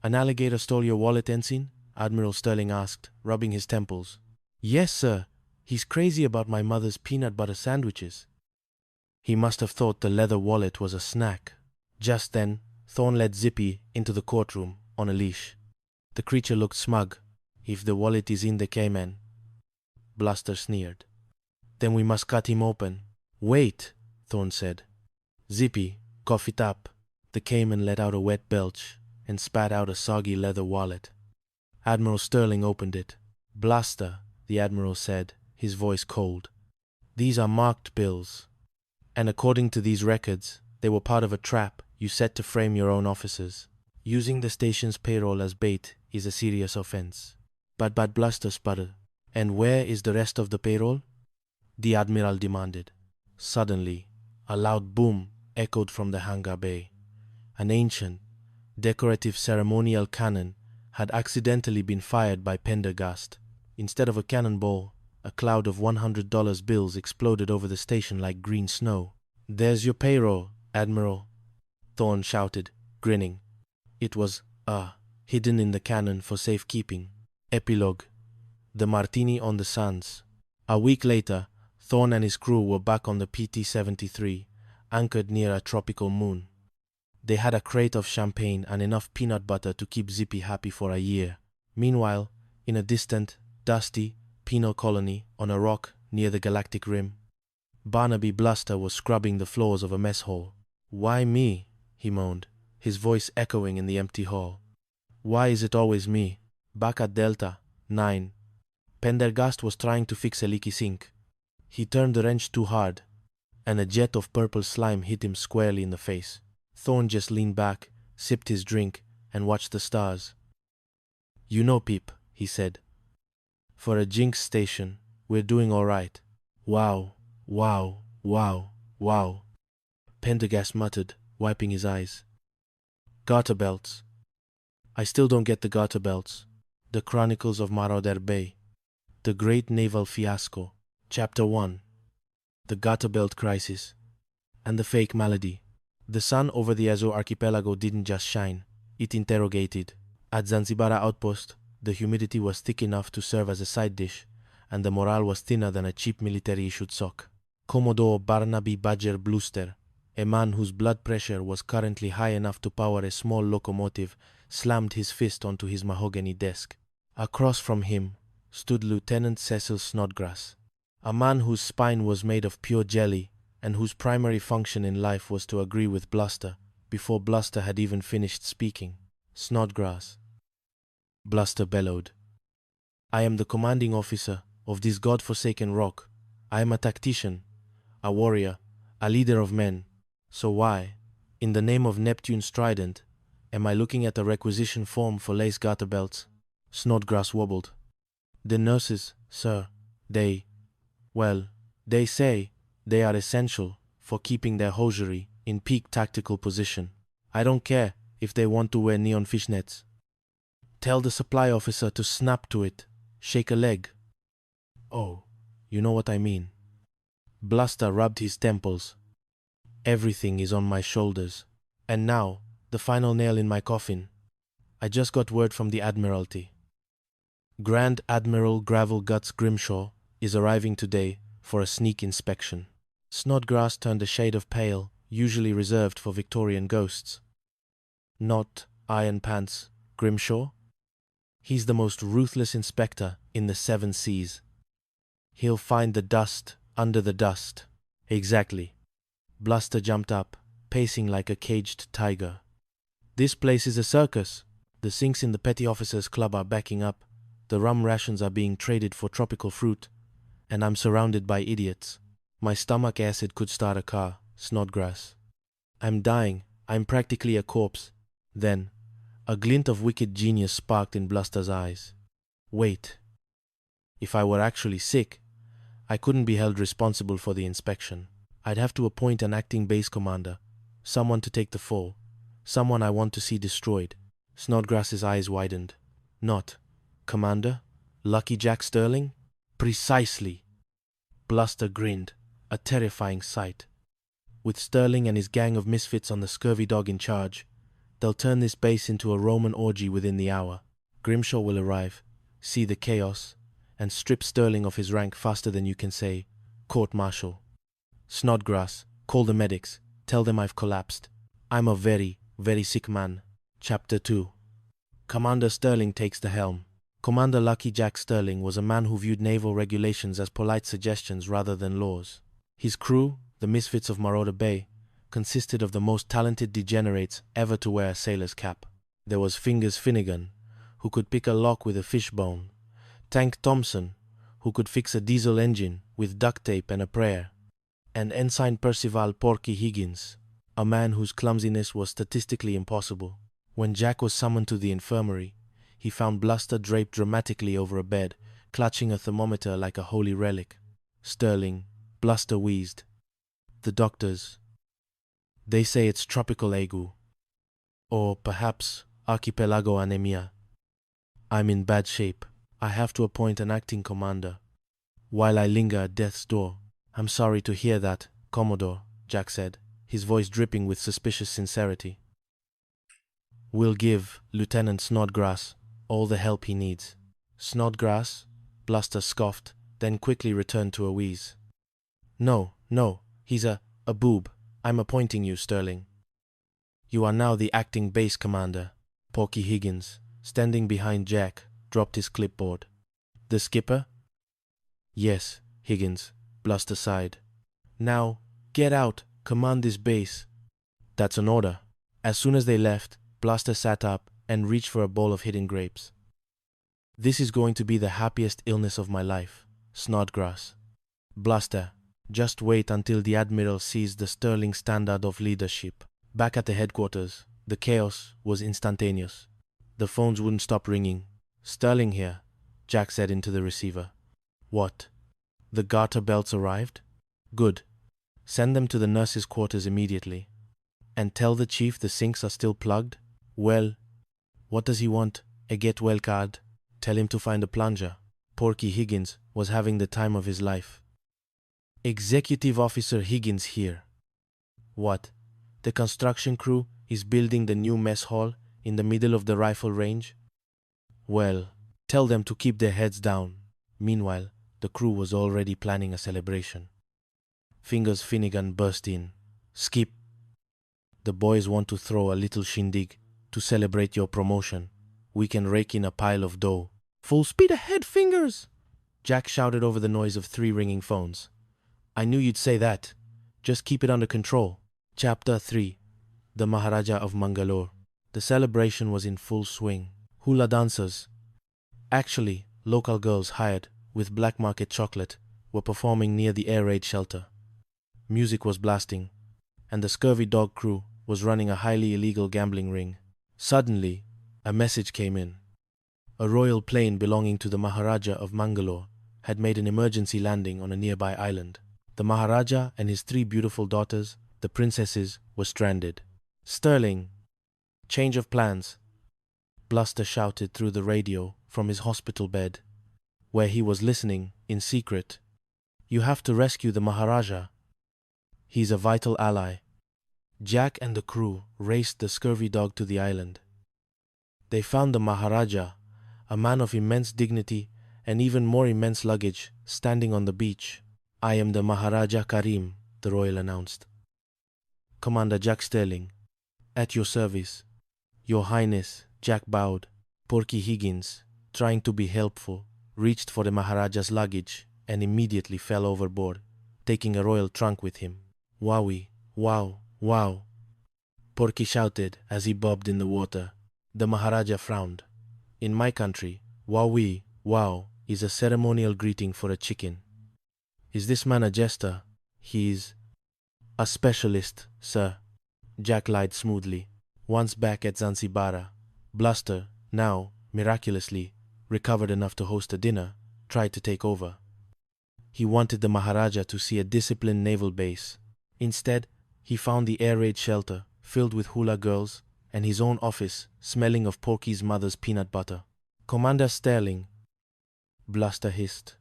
An alligator stole your wallet, Ensign? Admiral Sterling asked, rubbing his temples. Yes, sir. He's crazy about my mother's peanut butter sandwiches. He must have thought the leather wallet was a snack. Just then, Thorne led Zippy into the courtroom on a leash. The creature looked smug. If the wallet is in the cayman. Bluster sneered. Then we must cut him open. Wait, Thorne said. Zippy, cough it up. The cayman let out a wet belch and spat out a soggy leather wallet. Admiral Sterling opened it. Bluster, the Admiral said, his voice cold. These are marked bills. And according to these records, they were part of a trap you set to frame your own officers. Using the station's payroll as bait is a serious offense. But Bluster sputtered. And where is the rest of the payroll? The Admiral demanded. Suddenly, a loud boom echoed from the hangar bay. An ancient, decorative ceremonial cannon had accidentally been fired by Pendergast. Instead of a cannonball, a cloud of $100 bills exploded over the station like green snow. There's your payroll, Admiral, Thorne shouted, grinning. It was, hidden in the cannon for safekeeping. Epilogue. The Martini on the Sands. A week later, Thorne and his crew were back on the PT-73, anchored near a tropical moon. They had a crate of champagne and enough peanut butter to keep Zippy happy for a year. Meanwhile, in a distant, dusty, penal colony on a rock near the galactic rim, Barnaby Bluster was scrubbing the floors of a mess hall. Why me? He moaned, his voice echoing in the empty hall. Why is it always me? Back at Delta 9, Pendergast was trying to fix a leaky sink. He turned the wrench too hard, and a jet of purple slime hit him squarely in the face. Thorne just leaned back, sipped his drink, and watched the stars. You know, Pip, he said. For a Jinx station, we're doing all right. Wow, wow, wow, wow. Pendergast muttered, wiping his eyes. Garter belts. I still don't get the garter belts. The Chronicles of Marauder Bay. The Great Naval Fiasco. Chapter 1. The Garter Belt Crisis. And the Fake Malady. The sun over the Azore archipelago didn't just shine. It interrogated. At Zanzibara outpost, the humidity was thick enough to serve as a side dish, and the morale was thinner than a cheap military-issued sock. Commodore Barnaby Badger Bluster, a man whose blood pressure was currently high enough to power a small locomotive, slammed his fist onto his mahogany desk. Across from him stood Lieutenant Cecil Snodgrass, a man whose spine was made of pure jelly and whose primary function in life was to agree with Bluster before Bluster had even finished speaking. Snodgrass. Bluster bellowed. I am the commanding officer of this god-forsaken rock. I am a tactician, a warrior, a leader of men. So why, in the name of Neptune's trident, am I looking at a requisition form for lace garter belts? Snodgrass wobbled. The nurses, sir, they say they are essential for keeping their hosiery in peak tactical position. I don't care if they want to wear neon fishnets. Tell the supply officer to snap to it, shake a leg. Oh, you know what I mean. Bluster rubbed his temples. Everything is on my shoulders. And now, the final nail in my coffin. I just got word from the Admiralty. Grand Admiral Gravel Guts Grimshaw is arriving today for a sneak inspection. Snodgrass turned a shade of pale, usually reserved for Victorian ghosts. Not Iron Pants Grimshaw? He's the most ruthless inspector in the 7 seas. He'll find the dust under the dust. Exactly. Bluster jumped up, pacing like a caged tiger. This place is a circus. The sinks in the Petty Officers Club are backing up. The rum rations are being traded for tropical fruit. And I'm surrounded by idiots. My stomach acid could start a car. Snodgrass. I'm dying. I'm practically a corpse. Then, a glint of wicked genius sparked in Bluster's eyes. Wait. If I were actually sick, I couldn't be held responsible for the inspection. I'd have to appoint an acting base commander, someone to take the fall, someone I want to see destroyed. Snodgrass's eyes widened. Not Commander? Lucky Jack Sterling? Precisely. Bluster grinned, a terrifying sight. With Sterling and his gang of misfits on the scurvy dog in charge, they'll turn this base into a Roman orgy within the hour. Grimshaw will arrive, see the chaos, and strip Sterling of his rank faster than you can say, court-martial. Snodgrass, call the medics. Tell them I've collapsed. I'm a very, very sick man. Chapter 2. Commander Sterling takes the helm. Commander Lucky Jack Sterling was a man who viewed naval regulations as polite suggestions rather than laws. His crew, the misfits of Marauder Bay, consisted of the most talented degenerates ever to wear a sailor's cap. There was Fingers Finnegan, who could pick a lock with a fishbone. Tank Thompson, who could fix a diesel engine with duct tape and a prayer. And Ensign Percival Porky Higgins, a man whose clumsiness was statistically impossible. When Jack was summoned to the infirmary, he found Bluster draped dramatically over a bed, clutching a thermometer like a holy relic. Sterling, Bluster wheezed. The doctors, they say it's tropical ague, or perhaps archipelago anemia. I'm in bad shape. I have to appoint an acting commander. While I linger at death's door. I'm sorry to hear that, Commodore, Jack said, his voice dripping with suspicious sincerity. We'll give Lieutenant Snodgrass all the help he needs. Snodgrass? Bluster scoffed, then quickly returned to a wheeze. No, he's a boob. I'm appointing you, Sterling. You are now the acting base commander. Porky Higgins, standing behind Jack, dropped his clipboard. The skipper? Yes, Higgins, Bluster sighed. Now, get out, command this base. That's an order. As soon as they left, Bluster sat up and reached for a bowl of hidden grapes. This is going to be the happiest illness of my life, Snodgrass. Bluster, just wait until the admiral sees the sterling standard of leadership. Back at the headquarters, the chaos was instantaneous. The phones wouldn't stop ringing. Sterling here, Jack said into the receiver. What? The garter belts arrived? Good. Send them to the nurses' quarters immediately. And tell the chief the sinks are still plugged? Well, what does he want? A get-well card? Tell him to find a plunger. Porky Higgins was having the time of his life. Executive Officer Higgins here. What? The construction crew is building the new mess hall in the middle of the rifle range? Well, tell them to keep their heads down. Meanwhile, the crew was already planning a celebration. Fingers Finnegan burst in. Skip. The boys want to throw a little shindig to celebrate your promotion. We can rake in a pile of dough. Full speed ahead, Fingers! Jack shouted over the noise of 3 ringing phones. I knew you'd say that. Just keep it under control. Chapter 3. The Maharaja of Mangalore. The celebration was in full swing. Hula dancers, actually local girls hired with black market chocolate, were performing near the air raid shelter. Music was blasting, and the scurvy dog crew was running a highly illegal gambling ring. Suddenly, a message came in. A royal plane belonging to the Maharaja of Mangalore had made an emergency landing on a nearby island. The Maharaja and his 3 beautiful daughters, the princesses, were stranded. Sterling, change of plans, Bluster shouted through the radio from his hospital bed, where he was listening in secret. You have to rescue the Maharaja. He's a vital ally. Jack and the crew raced the scurvy dog to the island. They found the Maharaja, a man of immense dignity and even more immense luggage, standing on the beach. I am the Maharaja Karim, the royal announced. Commander Jack Sterling, at your service. Your Highness, Jack bowed. Porky Higgins, trying to be helpful, reached for the Maharaja's luggage and immediately fell overboard, taking a royal trunk with him. Wowie, wow, wow, Porky shouted as he bobbed in the water. The Maharaja frowned. In my country, wowie, wow is a ceremonial greeting for a chicken. Is this man a jester? He's a specialist, sir. Jack lied smoothly. Once back at Zanzibara, Bluster, now, miraculously, recovered enough to host a dinner, tried to take over. He wanted the Maharaja to see a disciplined naval base. Instead, he found the air raid shelter filled with hula girls and his own office smelling of Porky's mother's peanut butter. Commander Sterling, Bluster hissed.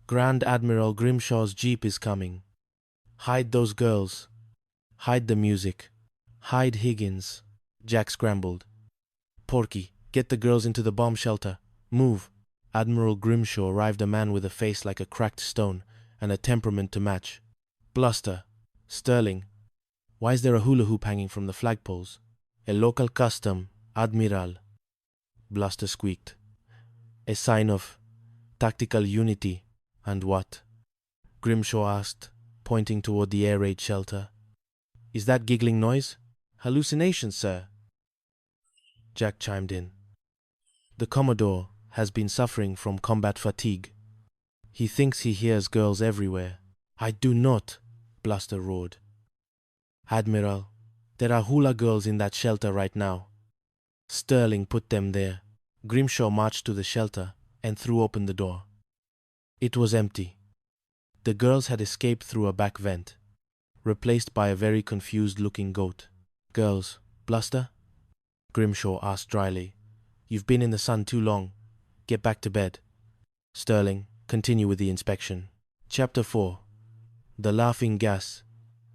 Grand Admiral Grimshaw's jeep is coming. Hide those girls. Hide the music. Hide Higgins. Jack scrambled. Porky, Get the girls into the bomb shelter. Move. Admiral Grimshaw arrived, a man with a face like a cracked stone and a temperament to match. Bluster. Sterling. Why is there a hula hoop hanging from the flagpoles? A local custom, admiral. Bluster squeaked. A sign of tactical unity. And what? Grimshaw asked, pointing toward the air raid shelter. Is that giggling noise? Hallucination, sir. Jack chimed in. The Commodore has been suffering from combat fatigue. He thinks he hears girls everywhere. I do not, Bluster roared. Admiral, there are hula girls in that shelter right now. Sterling put them there. Grimshaw marched to the shelter and threw open the door. It was empty. The girls had escaped through a back vent, replaced by a very confused-looking goat. Girls, Bluster? Grimshaw asked dryly. You've been in the sun too long. Get back to bed. Sterling, continue with the inspection. Chapter 4. The Laughing Gas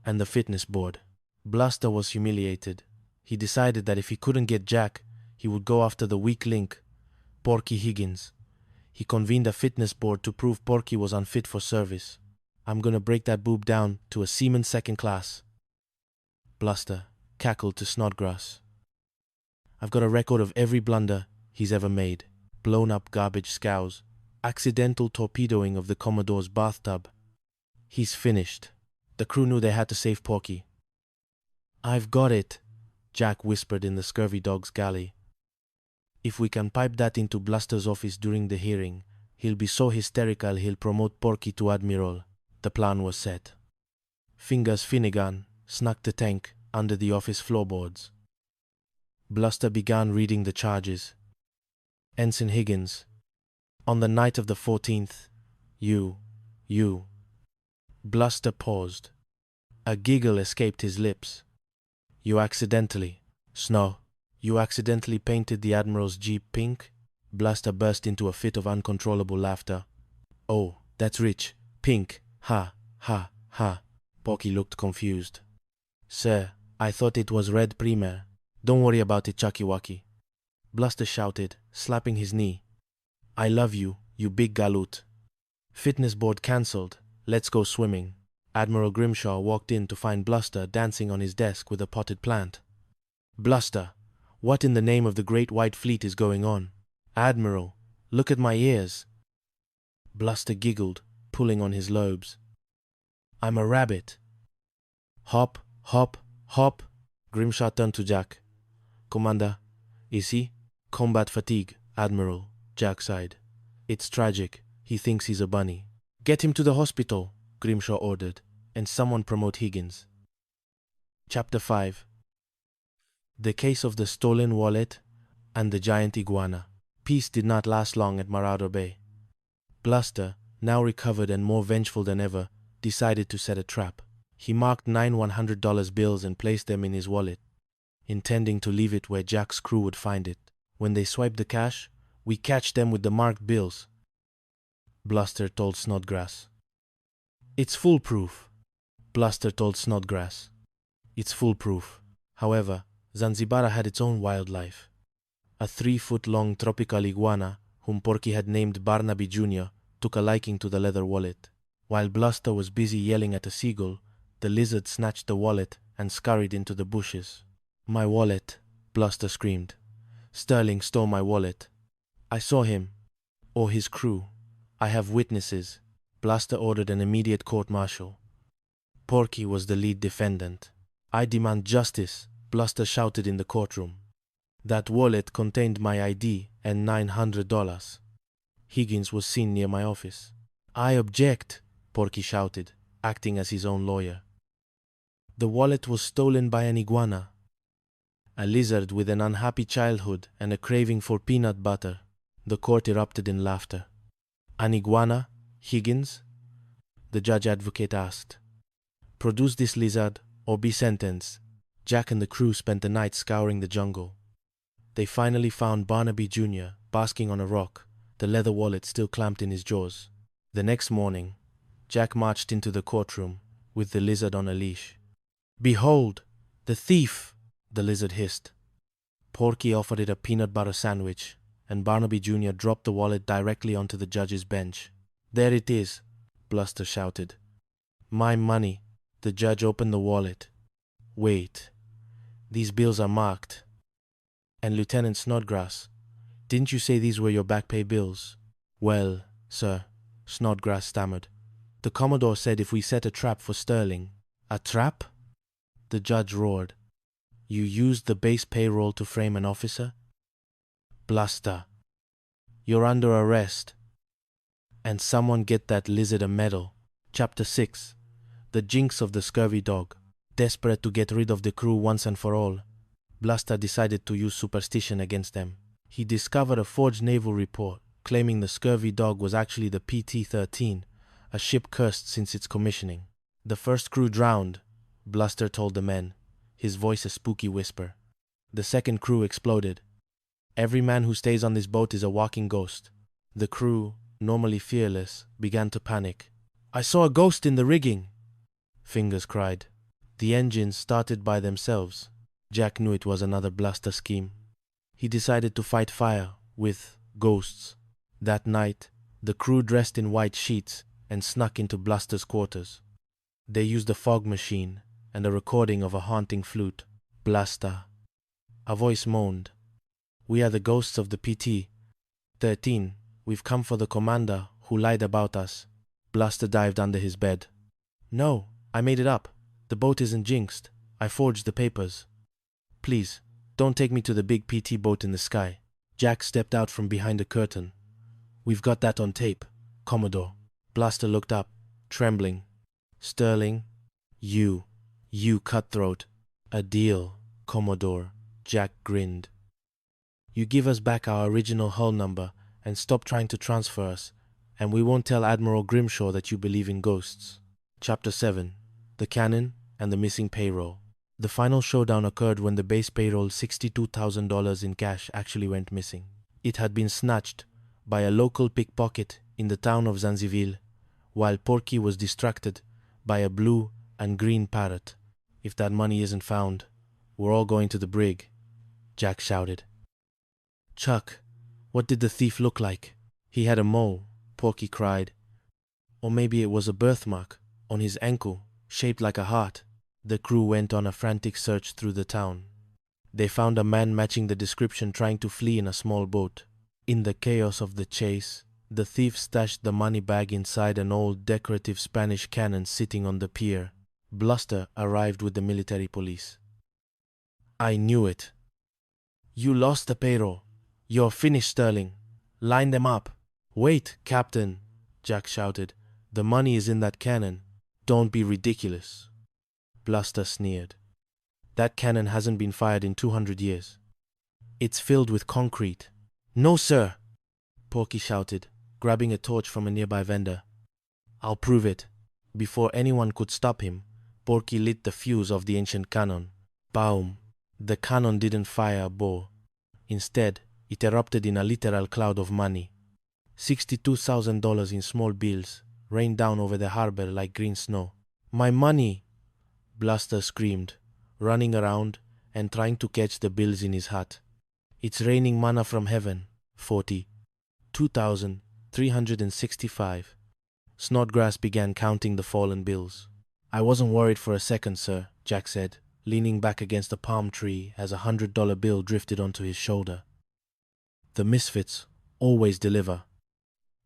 and the Fitness Board. Bluster was humiliated. He decided that if he couldn't get Jack, he would go after the weak link, Porky Higgins. He convened a fitness board to prove Porky was unfit for service. I'm gonna break that boob down to a seaman second class. Bluster cackled to Snodgrass. I've got a record of every blunder he's ever made. Blown up garbage scows. Accidental torpedoing of the Commodore's bathtub. He's finished. The crew knew they had to save Porky. I've got it, Jack whispered in the scurvy dog's galley. If we can pipe that into Bluster's office during the hearing, he'll be so hysterical he'll promote Porky to admiral. The plan was set. Fingers Finnegan snuck the tank under the office floorboards. Bluster began reading the charges. Ensign Higgins, on the night of the 14th, you. Bluster paused. A giggle escaped his lips. You accidentally painted the Admiral's Jeep pink? Bluster burst into a fit of uncontrollable laughter. Oh, that's rich. Pink. Ha, ha, ha. Porky looked confused. Sir, I thought it was red primer. Don't worry about it, Chucky-Wucky. Bluster shouted, slapping his knee. I love you, you big galoot. Fitness board cancelled. Let's go swimming. Admiral Grimshaw walked in to find Bluster dancing on his desk with a potted plant. Bluster, what in the name of the Great White Fleet is going on? Admiral, look at my ears. Bluster giggled, pulling on his lobes. I'm a rabbit. Hop, hop, hop. Grimshaw turned to Jack. Commander, is he? Combat fatigue, Admiral, Jack sighed. It's tragic. He thinks he's a bunny. Get him to the hospital, Grimshaw ordered, and someone promote Higgins. Chapter 5. The Case of the Stolen Wallet and the Giant Iguana. Peace did not last long at Marauder Bay. Bluster, now recovered and more vengeful than ever, decided to set a trap. He marked 9 $100 bills and placed them in his wallet, intending to leave it where Jack's crew would find it. When they swiped the cash, we catch them with the marked bills, Bluster told Snodgrass. It's foolproof, Bluster told Snodgrass. It's foolproof. However, Zanzibar had its own wildlife. A 3-foot-long tropical iguana, whom Porky had named Barnaby Jr., took a liking to the leather wallet. While Bluster was busy yelling at a seagull, the lizard snatched the wallet and scurried into the bushes. My wallet, Bluster screamed. Sterling stole my wallet. I saw him, or his crew. I have witnesses. Bluster ordered an immediate court-martial. Porky was the lead defendant. I demand justice, Bluster shouted in the courtroom. That wallet contained my ID and $900. Higgins was seen near my office. I object, Porky shouted, acting as his own lawyer. The wallet was stolen by an iguana, a lizard with an unhappy childhood and a craving for peanut butter. The court erupted in laughter. An iguana, Higgins? The judge advocate asked. Produce this lizard or be sentenced. Jack and the crew spent the night scouring the jungle. They finally found Barnaby Jr. basking on a rock, the leather wallet still clamped in his jaws. The next morning, Jack marched into the courtroom with the lizard on a leash. Behold, the thief, the lizard hissed. Porky offered it a peanut butter sandwich, and Barnaby Jr. dropped the wallet directly onto the judge's bench. "There it is," Bluster shouted. "My money." The judge opened the wallet. "Wait, these bills are marked. And Lieutenant Snodgrass, didn't you say these were your back pay bills?" "Well, sir," Snodgrass stammered, "the Commodore said if we set a trap for Sterling." "A trap?" The judge roared. "You used the base payroll to frame an officer?" "Bluster, you're under arrest. And someone get that lizard a medal." Chapter 6. The Jinx of the Scurvy Dog. Desperate to get rid of the crew once and for all, Bluster decided to use superstition against them. He discovered a forged naval report claiming the Scurvy Dog was actually the PT-13, a ship cursed since its commissioning. "The first crew drowned," Bluster told the men, his voice a spooky whisper. "The second crew exploded. Every man who stays on this boat is a walking ghost." The crew, normally fearless, began to panic. "I saw a ghost in the rigging," Fingers cried. The engines started by themselves. Jack knew it was another Bluster scheme. He decided to fight fire with ghosts. That night, the crew dressed in white sheets and snuck into Bluster's quarters. They used a fog machine and a recording of a haunting flute. "Bluster." A voice moaned. "We are the ghosts of the PT-13. We've come for the commander who lied about us." Bluster dived under his bed. "No, I made it up. The boat isn't jinxed. I forged the papers. Please, don't take me to the big PT boat in the sky." Jack stepped out from behind a curtain. "We've got that on tape, Commodore." Bluster looked up, trembling. "Sterling, you cutthroat." "A deal, Commodore," Jack grinned. "You give us back our original hull number and stop trying to transfer us, and we won't tell Admiral Grimshaw that you believe in ghosts." Chapter 7. The Cannon and the Missing Payroll. The final showdown occurred when the base payroll $62,000 in cash actually went missing. It had been snatched by a local pickpocket in the town of Zanziville, while Porky was distracted by a blue and green parrot. "If that money isn't found, we're all going to the brig," Jack shouted. "Chuck, what did the thief look like?" "He had a mole," Porky cried. "Or maybe it was a birthmark on his ankle, shaped like a heart." The crew went on a frantic search through the town. They found a man matching the description trying to flee in a small boat. In the chaos of the chase, the thief stashed the money bag inside an old decorative Spanish cannon sitting on the pier. Bluster arrived with the military police. "I knew it." "You lost the payroll. You're finished, Sterling. Line them up." "Wait, Captain," Jack shouted. "The money is in that cannon. Don't be ridiculous." Bluster sneered. "That cannon hasn't been fired in 200 years. It's filled with concrete." "No, sir," Porky shouted, grabbing a torch from a nearby vendor. "I'll prove it." Before anyone could stop him, Porky lit the fuse of the ancient cannon. Boom! The cannon didn't fire a ball. Instead, it erupted in a literal cloud of money. $62,000 in small bills rained down over the harbor like green snow. "My money!" Bluster screamed, running around and trying to catch the bills in his hat. "It's raining manna from heaven." 40. 2,365. Snodgrass began counting the fallen bills. "I wasn't worried for a second, sir," Jack said, leaning back against a palm tree as a $100 bill drifted onto his shoulder. "The misfits always deliver."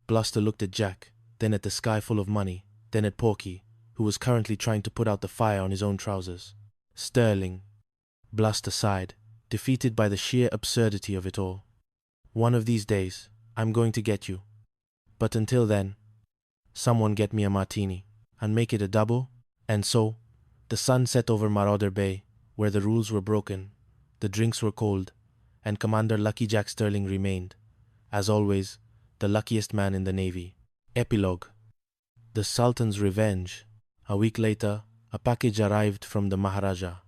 Bluster looked at Jack, then at the sky full of money, then at Porky, who was currently trying to put out the fire on his own trousers. "Sterling," Bluster sighed, defeated by the sheer absurdity of it all. "One of these days, I'm going to get you. But until then, someone get me a martini, and make it a double." And so, the sun set over Marauder Bay, where the rules were broken, the drinks were cold, and Commander Lucky Jack Sterling remained, as always, the luckiest man in the Navy. Epilogue. The Sultan's Revenge. A week later, a package arrived from the Maharaja.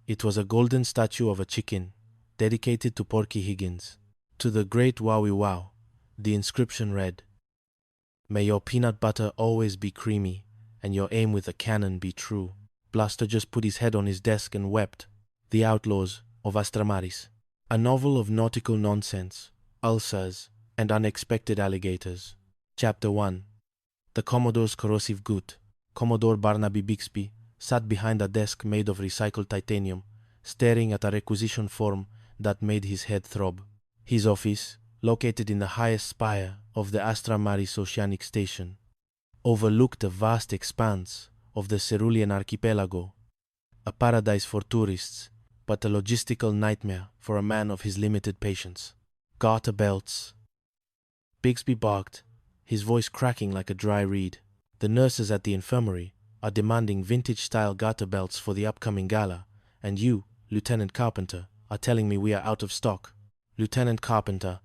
It was a golden statue of a chicken, dedicated to Porky Higgins. To the great Wowie Wow, the inscription read, "May your peanut butter always be creamy, and your aim with a cannon be true." Bluster just put his head on his desk and wept. The Outlaws of Astramaris. A novel of nautical nonsense, ulcers, and unexpected alligators. Chapter 1. The Commodore's corrosive gut. Commodore Barnaby Bixby sat behind a desk made of recycled titanium, staring at a requisition form that made his head throb. His office, located in the highest spire of the Astra Maris Oceanic Station, overlooked a vast expanse of the Cerulean Archipelago, a paradise for tourists, but a logistical nightmare for a man of his limited patience. Garter belts. Bixby barked, his voice cracking like a dry reed. The nurses at the infirmary are demanding vintage-style garter belts for the upcoming gala, and you, Lieutenant Carpenter, are telling me we are out of stock. Lieutenant Carpenter.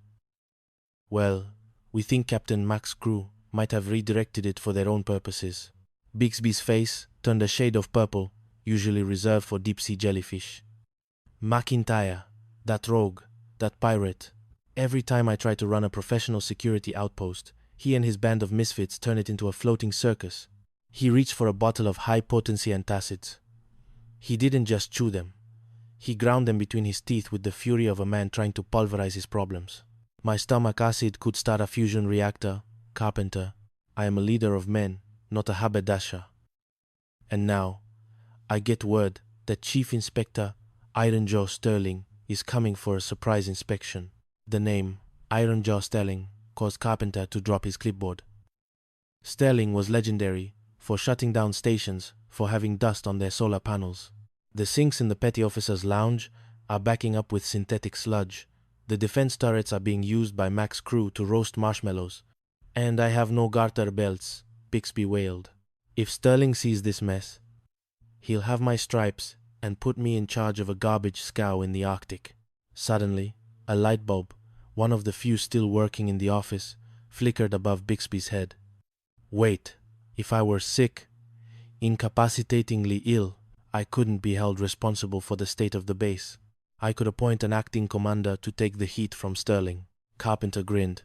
Well, we think Captain Mac's crew might have redirected it for their own purposes. Bixby's face turned a shade of purple, usually reserved for deep-sea jellyfish. McIntyre, that rogue, that pirate. Every time I try to run a professional security outpost, he and his band of misfits turn it into a floating circus. He reached for a bottle of high-potency antacids. He didn't just chew them. He ground them between his teeth with the fury of a man trying to pulverize his problems. My stomach acid could start a fusion reactor. Carpenter, I am a leader of men, not a haberdasher. And now, I get word that Chief Inspector Iron Jaw Sterling is coming for a surprise inspection. The name, Iron Jaw Sterling, caused Carpenter to drop his clipboard. Sterling was legendary for shutting down stations for having dust on their solar panels. The sinks in the petty officer's lounge are backing up with synthetic sludge. The defense turrets are being used by Mac's crew to roast marshmallows. And I have no garter belts, Bixby wailed. If Sterling sees this mess, he'll have my stripes and put me in charge of a garbage scow in the Arctic. Suddenly, a light bulb, one of the few still working in the office, flickered above Bixby's head. Wait, if I were sick, incapacitatingly ill, I couldn't be held responsible for the state of the base. I could appoint an acting commander to take the heat from Sterling. Carpenter grinned.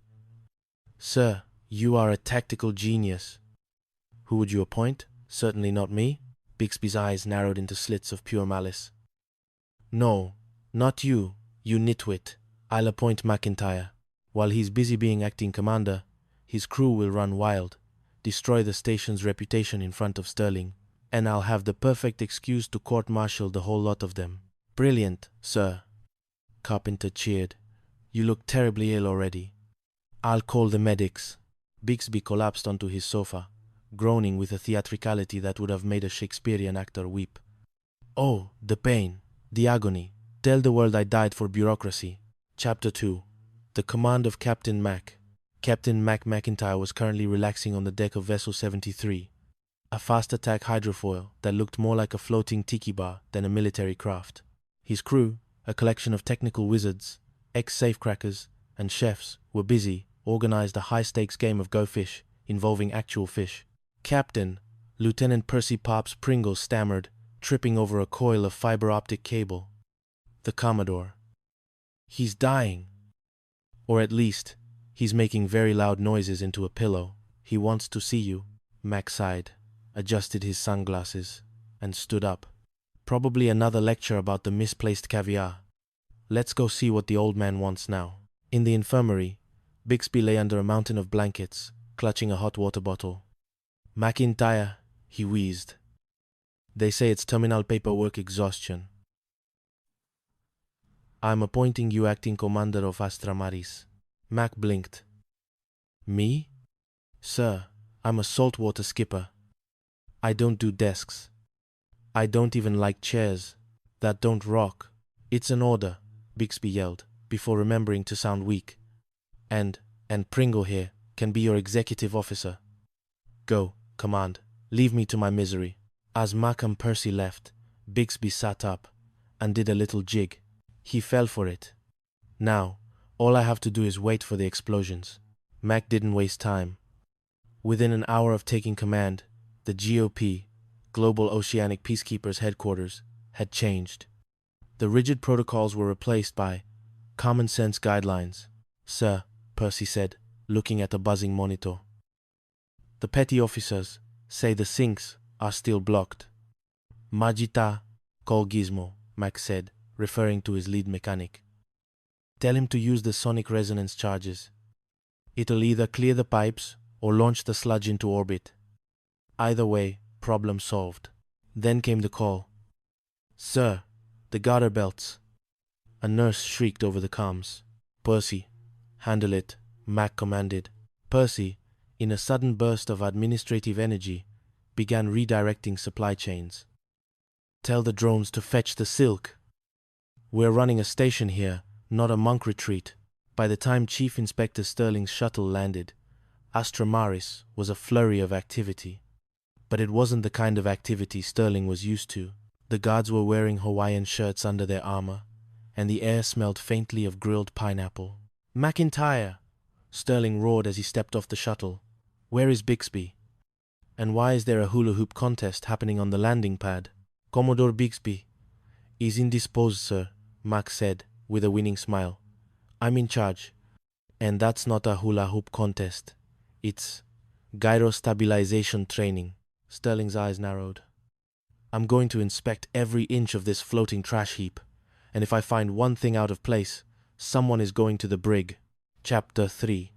Sir, you are a tactical genius. Who would you appoint? Certainly not me. Bixby's eyes narrowed into slits of pure malice. No, not you, you nitwit. I'll appoint McIntyre. While he's busy being acting commander, his crew will run wild, destroy the station's reputation in front of Sterling, and I'll have the perfect excuse to court-martial the whole lot of them. Brilliant, sir. Carpenter cheered. You look terribly ill already. I'll call the medics. Bixby collapsed onto his sofa, groaning with a theatricality that would have made a Shakespearean actor weep. Oh, the pain, the agony. Tell the world I died for bureaucracy. Chapter 2. The Command of Captain Mac. Captain Mac McIntyre was currently relaxing on the deck of Vessel 73, a fast-attack hydrofoil that looked more like a floating tiki bar than a military craft. His crew, a collection of technical wizards, ex-safecrackers, and chefs, were busy, organized a high-stakes game of Go Fish involving actual fish. Captain, Lieutenant Percy Pops Pringle stammered, tripping over a coil of fiber-optic cable. The Commodore. He's dying. Or at least, he's making very loud noises into a pillow. He wants to see you. Mac sighed, adjusted his sunglasses, and stood up. Probably another lecture about the misplaced caviar. Let's go see what the old man wants now. In the infirmary, Bixby lay under a mountain of blankets, clutching a hot water bottle. McIntyre, he wheezed. They say it's terminal paperwork exhaustion. I'm appointing you acting commander of Astra Maris. Mac blinked. Me? Sir, I'm a saltwater skipper. I don't do desks. I don't even like chairs that don't rock. It's an order, Bixby yelled, before remembering to sound weak. And Pringle here can be your executive officer. Go, command. Leave me to my misery. As Mac and Percy left, Bixby sat up and did a little jig. He fell for it. Now, all I have to do is wait for the explosions. Mac didn't waste time. Within an hour of taking command, the GOP, Global Oceanic Peacekeepers Headquarters, had changed. The rigid protocols were replaced by common sense guidelines. Sir, Percy said, looking at a buzzing monitor. The petty officers say the sinks are still blocked. Majita, call Gizmo, Mac said, referring to his lead mechanic. Tell him to use the sonic resonance charges. It'll either clear the pipes or launch the sludge into orbit. Either way, problem solved. Then came the call. Sir, the garter belts. A nurse shrieked over the comms. Percy, handle it, Mac commanded. Percy, in a sudden burst of administrative energy, began redirecting supply chains. Tell the drones to fetch the silk. We're running a station here, not a monk retreat. By the time Chief Inspector Sterling's shuttle landed, Astra Maris was a flurry of activity. But it wasn't the kind of activity Sterling was used to. The guards were wearing Hawaiian shirts under their armor, and the air smelled faintly of grilled pineapple. McIntyre! Sterling roared as he stepped off the shuttle. Where is Bixby? And why is there a hula hoop contest happening on the landing pad? Commodore Bixby is indisposed, sir, Mac said, with a winning smile. I'm in charge. And that's not a hula hoop contest. It's gyrostabilization training. Sterling's eyes narrowed. I'm going to inspect every inch of this floating trash heap, and if I find one thing out of place, someone is going to the brig. Chapter 3.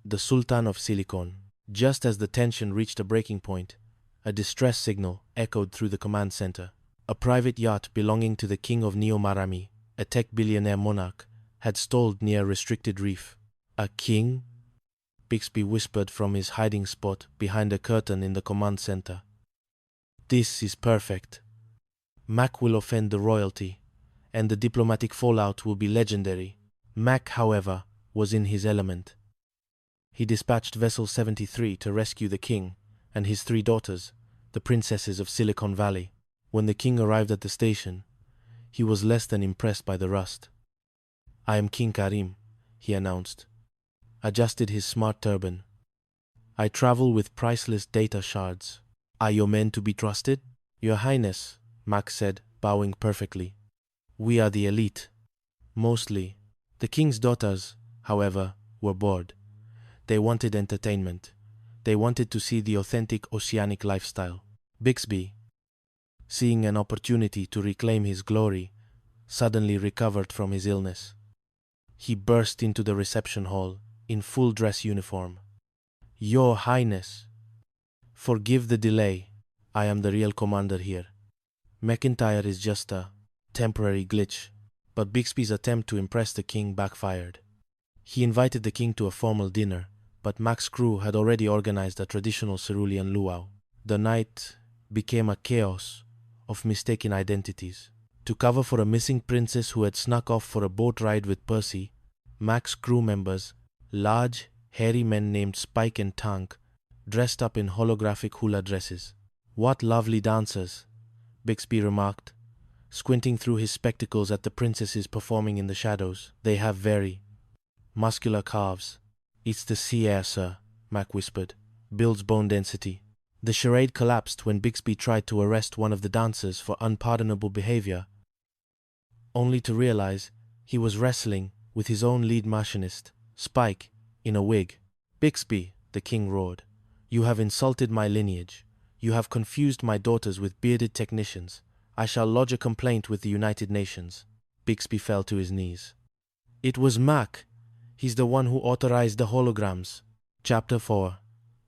The Sultan of Silicon. Just as the tension reached a breaking point, a distress signal echoed through the command center. A private yacht belonging to the King of Neo-Marami, a tech billionaire monarch, had stalled near Restricted Reef. A king? Bixby whispered from his hiding spot behind a curtain in the command center. This is perfect. Mac will offend the royalty, and the diplomatic fallout will be legendary. Mac, however, was in his element. He dispatched Vessel 73 to rescue the king and his 3 daughters, the princesses of Silicon Valley. When the king arrived at the station, he was less than impressed by the rust. I am King Karim, he announced, adjusted his smart turban. I travel with priceless data shards. Are your men to be trusted? Your Highness, Mac said, bowing perfectly. We are the elite. Mostly. The king's daughters, however, were bored. They wanted entertainment. They wanted to see the authentic oceanic lifestyle. Bixby, seeing an opportunity to reclaim his glory, suddenly recovered from his illness. He burst into the reception hall in full dress uniform. Your Highness, forgive the delay. I am the real commander here. McIntyre is just a temporary glitch, but Bixby's attempt to impress the king backfired. He invited the king to a formal dinner, but Mac's crew had already organized a traditional cerulean luau. The night became a chaos of mistaken identities. To cover for a missing princess who had snuck off for a boat ride with Percy, Mac's crew members, large, hairy men named Spike and Tank, dressed up in holographic hula dresses. What lovely dancers, Bixby remarked, squinting through his spectacles at the princesses performing in the shadows. They have very muscular calves. It's the sea air, sir, Mac whispered. Builds bone density. The charade collapsed when Bixby tried to arrest one of the dancers for unpardonable behavior, only to realize he was wrestling with his own lead machinist, Spike, in a wig. Bixby, the king roared, you have insulted my lineage. You have confused my daughters with bearded technicians. I shall lodge a complaint with the United Nations. Bixby fell to his knees. It was Mac. He's the one who authorized the holograms. Chapter 4.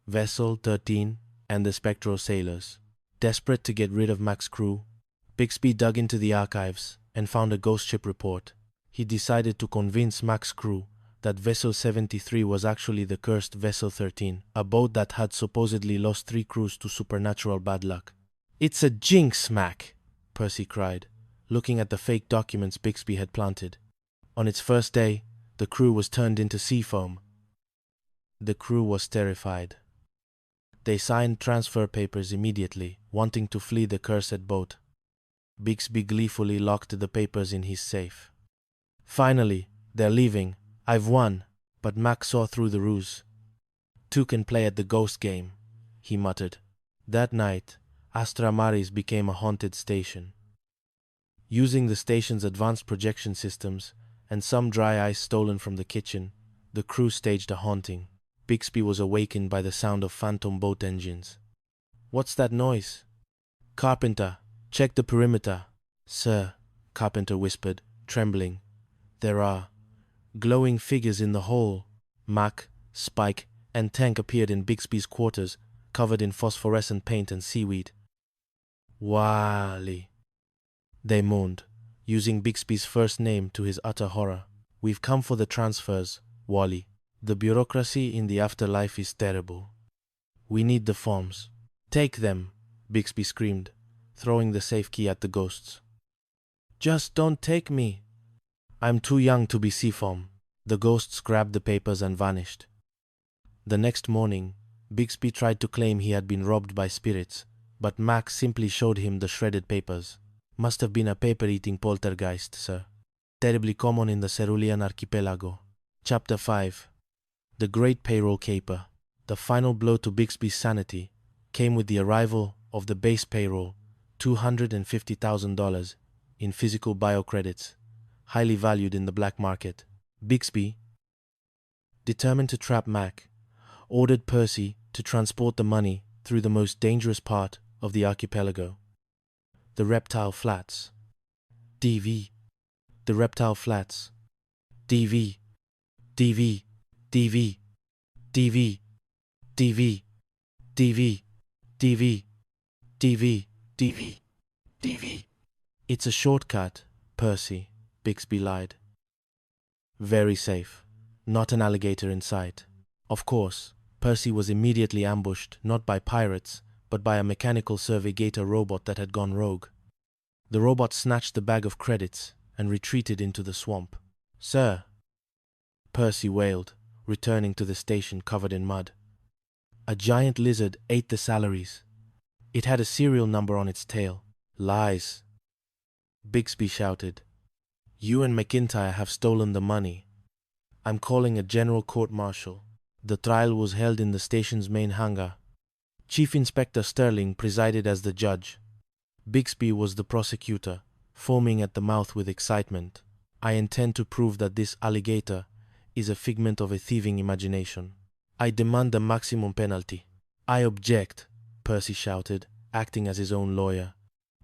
Vessel 13 and the Spectral Sailors. Desperate to get rid of Mac's crew, Bixby dug into the archives and found a ghost ship report. He decided to convince Mac's crew that Vessel 73 was actually the cursed Vessel 13, a boat that had supposedly lost 3 crews to supernatural bad luck. It's a jinx, Mac, Percy cried, looking at the fake documents Bixby had planted. On its first day, the crew was turned into sea foam. The crew was terrified. They signed transfer papers immediately, wanting to flee the cursed boat. Bixby gleefully locked the papers in his safe. Finally, they're leaving. I've won, but Mac saw through the ruse. 2 can play at the ghost game, he muttered. That night, Astra Maris became a haunted station. Using the station's advanced projection systems and some dry ice stolen from the kitchen, the crew staged a haunting. Bixby was awakened by the sound of phantom boat engines. What's that noise? Carpenter, check the perimeter. Sir, Carpenter whispered, trembling. There are Glowing figures in the hall. Mac, Spike, and Tank appeared in Bixby's quarters, covered in phosphorescent paint and seaweed. Wally, they moaned, using Bixby's first name to his utter horror. We've come for the transfers, Wally. The bureaucracy in the afterlife is terrible. We need the forms. Take them, Bixby screamed, throwing the safe key at the ghosts. Just don't take me. I'm too young to be C-form. The ghosts grabbed the papers and vanished. The next morning, Bixby tried to claim he had been robbed by spirits, but Mac simply showed him the shredded papers. Must have been a paper-eating poltergeist, sir. Terribly common in the Cerulean archipelago. Chapter 5. The Great Payroll Caper. The final blow to Bixby's sanity came with the arrival of the base payroll, $250,000 in physical biocredits, highly valued in the black market. Bixby, determined to trap Mac, ordered Percy to transport the money through the most dangerous part of the archipelago, the Reptile Flats. DV. The Reptile Flats. DV. DV. DV. DV. DV. DV. DV. DV. DV. DV. It's a shortcut, Percy, Bixby lied. Very safe. Not an alligator in sight. Of course, Percy was immediately ambushed not by pirates, but by a mechanical survey-gator robot that had gone rogue. The robot snatched the bag of credits and retreated into the swamp. Sir, Percy wailed, returning to the station covered in mud. A giant lizard ate the salaries. It had a serial number on its tail. Lies. Bixby shouted. You and McIntyre have stolen the money. I'm calling a general court-martial. The trial was held in the station's main hangar. Chief Inspector Sterling presided as the judge. Bixby was the prosecutor, foaming at the mouth with excitement. I intend to prove that this alligator is a figment of a thieving imagination. I demand the maximum penalty. I object, Percy shouted, acting as his own lawyer.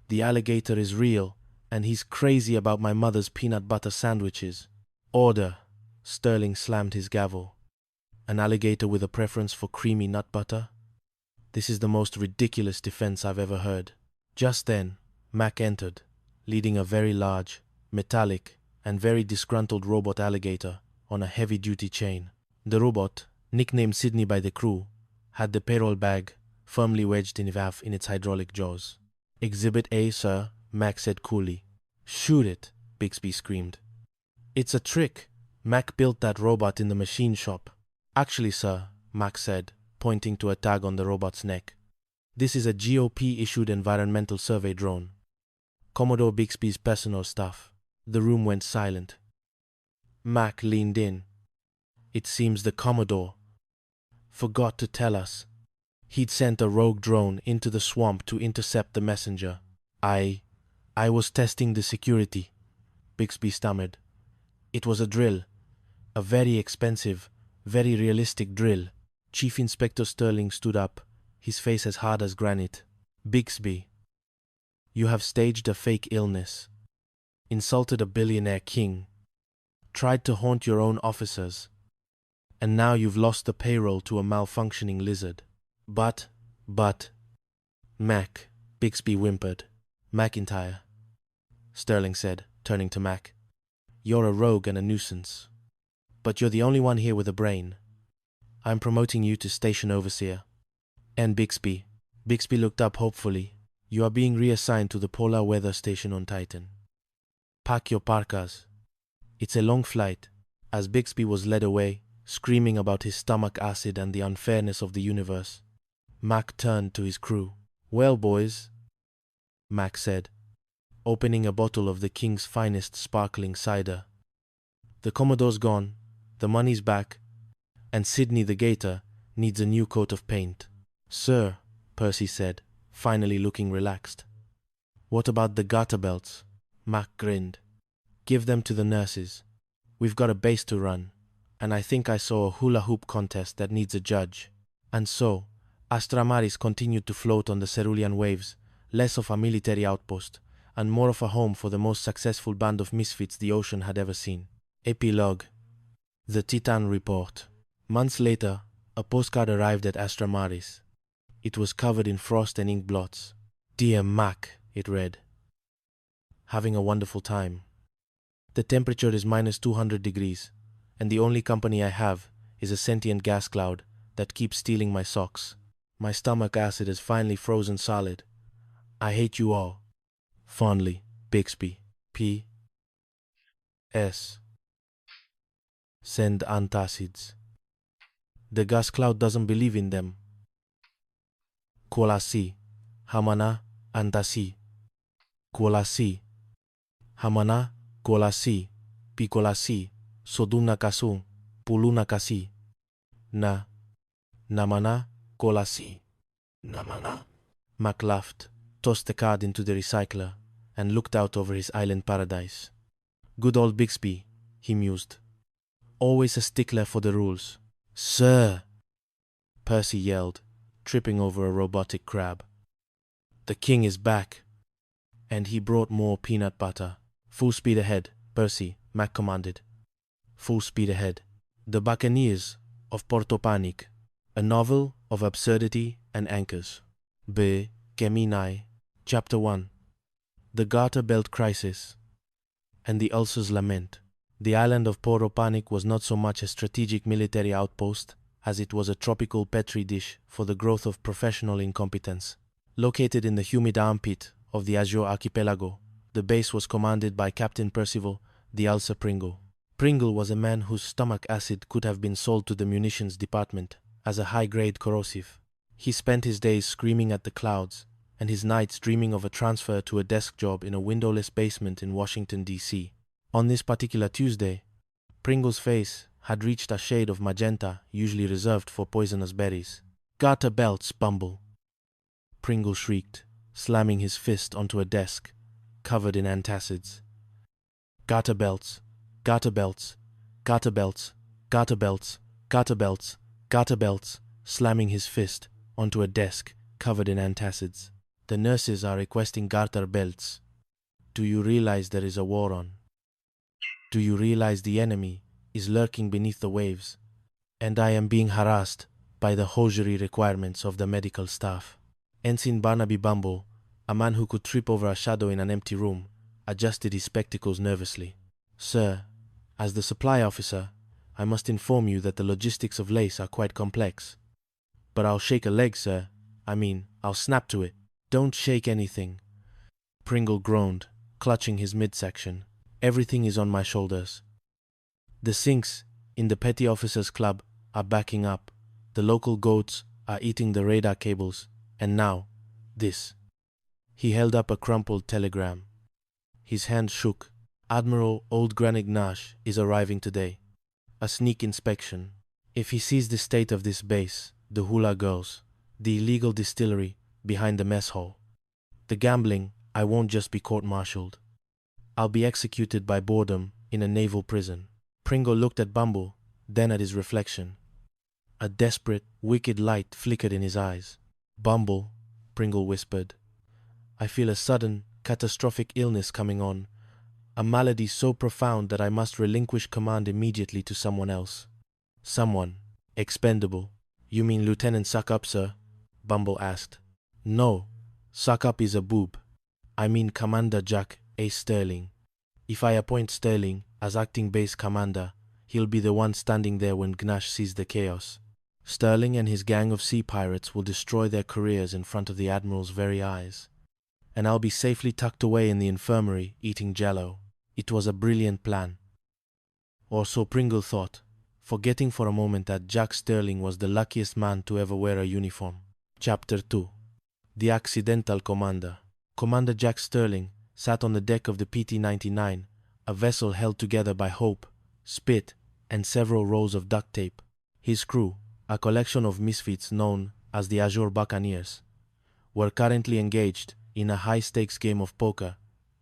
The alligator is real, and he's crazy about my mother's peanut butter sandwiches. Order. Sterling slammed his gavel. An alligator with a preference for creamy nut butter? This is the most ridiculous defense I've ever heard. Just then, Mac entered, leading a very large, metallic, and very disgruntled robot alligator on a heavy-duty chain. The robot, nicknamed Sydney by the crew, had the payroll bag firmly wedged in half in its hydraulic jaws. Exhibit A, sir, Mac said coolly. Shoot it, Bixby screamed. It's a trick. Mac built that robot in the machine shop. Actually, sir, Mac said, pointing to a tag on the robot's neck. This is a GOP-issued environmental survey drone. Commodore Bixby's personal stuff. The room went silent. Mac leaned in. It seems the Commodore forgot to tell us. He'd sent a rogue drone into the swamp to intercept the messenger. I was testing the security, Bixby stammered. It was a drill. A very expensive, very realistic drill. Chief Inspector Sterling stood up, his face as hard as granite. Bixby, you have staged a fake illness, insulted a billionaire king, tried to haunt your own officers, and now you've lost the payroll to a malfunctioning lizard. But, Mac, Bixby whimpered. McIntyre, Sterling said, turning to Mac. You're a rogue and a nuisance. But you're the only one here with a brain. I'm promoting you to station overseer. And Bixby looked up hopefully. You are being reassigned to the polar weather station on Titan. Pack your parkas. It's a long flight. As Bixby was led away, screaming about his stomach acid and the unfairness of the universe, Mac turned to his crew. Well, boys, Mac said, opening a bottle of the king's finest sparkling cider. The Commodore's gone, the money's back, and Sydney the gator needs a new coat of paint. Sir, Percy said, finally looking relaxed. What about the garter belts? Mac grinned. Give them to the nurses. We've got a base to run, and I think I saw a hula hoop contest that needs a judge. And so, Astramaris continued to float on the cerulean waves, less of a military outpost, and more of a home for the most successful band of misfits the ocean had ever seen. Epilogue. The Titan Report. Months later, a postcard arrived at Astra Maris. It was covered in frost and ink blots. Dear Mac, it read. Having a wonderful time. The temperature is minus 200 degrees, and the only company I have is a sentient gas cloud that keeps stealing my socks. My stomach acid is finally frozen solid. I hate you all. Fondly, Bixby. P. S. Send antacids. The gas cloud doesn't believe in them. Kolasi, Hamana, Antasi. Kolasi, Hamana, Kolasi, Pikolasi, Soduna Kasung, Puluna Kasi. Namana, Kolasi. Namana. Mac laughed, tossed the card into the recycler, and looked out over his island paradise. Good old Bixby, he mused. Always a stickler for the rules. Sir! Percy yelled, tripping over a robotic crab. The king is back. And he brought more peanut butter. Full speed ahead, Percy, Mac commanded. Full speed ahead. The Buccaneers of Porto Panic, a novel of absurdity and anchors. B. Geminai, Chapter 1. The Garter Belt Crisis and the Ulcer's Lament. The island of Porto Panic was not so much a strategic military outpost as it was a tropical petri dish for the growth of professional incompetence. Located in the humid armpit of the Azure Archipelago, the base was commanded by Captain Percival, the Ulcer Pringle. Pringle was a man whose stomach acid could have been sold to the munitions department as a high-grade corrosive. He spent his days screaming at the clouds and his nights dreaming of a transfer to a desk job in a windowless basement in Washington, D.C. On this particular Tuesday, Pringle's face had reached a shade of magenta usually reserved for poisonous berries. Garter belts, Bumble! Pringle shrieked, slamming his fist onto a desk covered in antacids. Garter belts, garter belts, garter belts, garter belts, garter belts, garter belts, slamming his fist onto a desk covered in antacids. The nurses are requesting garter belts. Do you realize there is a war on? Do you realize the enemy is lurking beneath the waves, and I am being harassed by the hosiery requirements of the medical staff? Ensign Barnaby Bumble, a man who could trip over a shadow in an empty room, adjusted his spectacles nervously. Sir, as the supply officer, I must inform you that the logistics of lace are quite complex. But I'll shake a leg, sir. I'll snap to it. Don't shake anything. Pringle groaned, clutching his midsection. Everything is on my shoulders. The sinks in the Petty Officers Club are backing up. The local goats are eating the radar cables. And now, this. He held up a crumpled telegram. His hand shook. Admiral Old Granite Nash is arriving today. A sneak inspection. If he sees the state of this base, the hula girls, the illegal distillery behind the mess hall, the gambling, I won't just be court-martialed. I'll be executed by boredom in a naval prison. Pringle looked at Bumble, then at his reflection. A desperate, wicked light flickered in his eyes. Bumble, Pringle whispered, I feel a sudden, catastrophic illness coming on, a malady so profound that I must relinquish command immediately to someone else. Someone, expendable. You mean Lieutenant Suckup, sir? Bumble asked. No, Suckup is a boob. I mean Commander Jack A. Sterling. If I appoint Sterling as acting base commander, he'll be the one standing there when Gnash sees the chaos. Sterling and his gang of sea pirates will destroy their careers in front of the Admiral's very eyes. And I'll be safely tucked away in the infirmary, eating jello. It was a brilliant plan. Or so Pringle thought, forgetting for a moment that Jack Sterling was the luckiest man to ever wear a uniform. Chapter 2. The Accidental Commander. Commander Jack Sterling sat on the deck of the PT-99, a vessel held together by hope, spit, and several rolls of duct tape. His crew, a collection of misfits known as the Azure Buccaneers, were currently engaged in a high-stakes game of poker,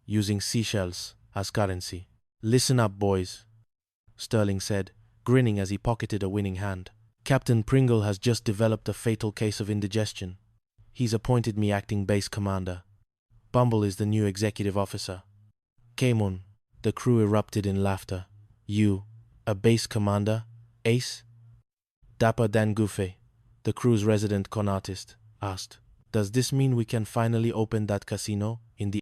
using seashells as currency. Listen up, boys, Sterling said, grinning as he pocketed a winning hand. Captain Pringle has just developed a fatal case of indigestion. He's appointed me acting base commander. Bumble is the new executive officer. Came on. The crew erupted in laughter. You, A base commander, Ace? Dapper Dan Gouffet, the crew's resident con artist, asked. Does this mean we can finally open that casino in the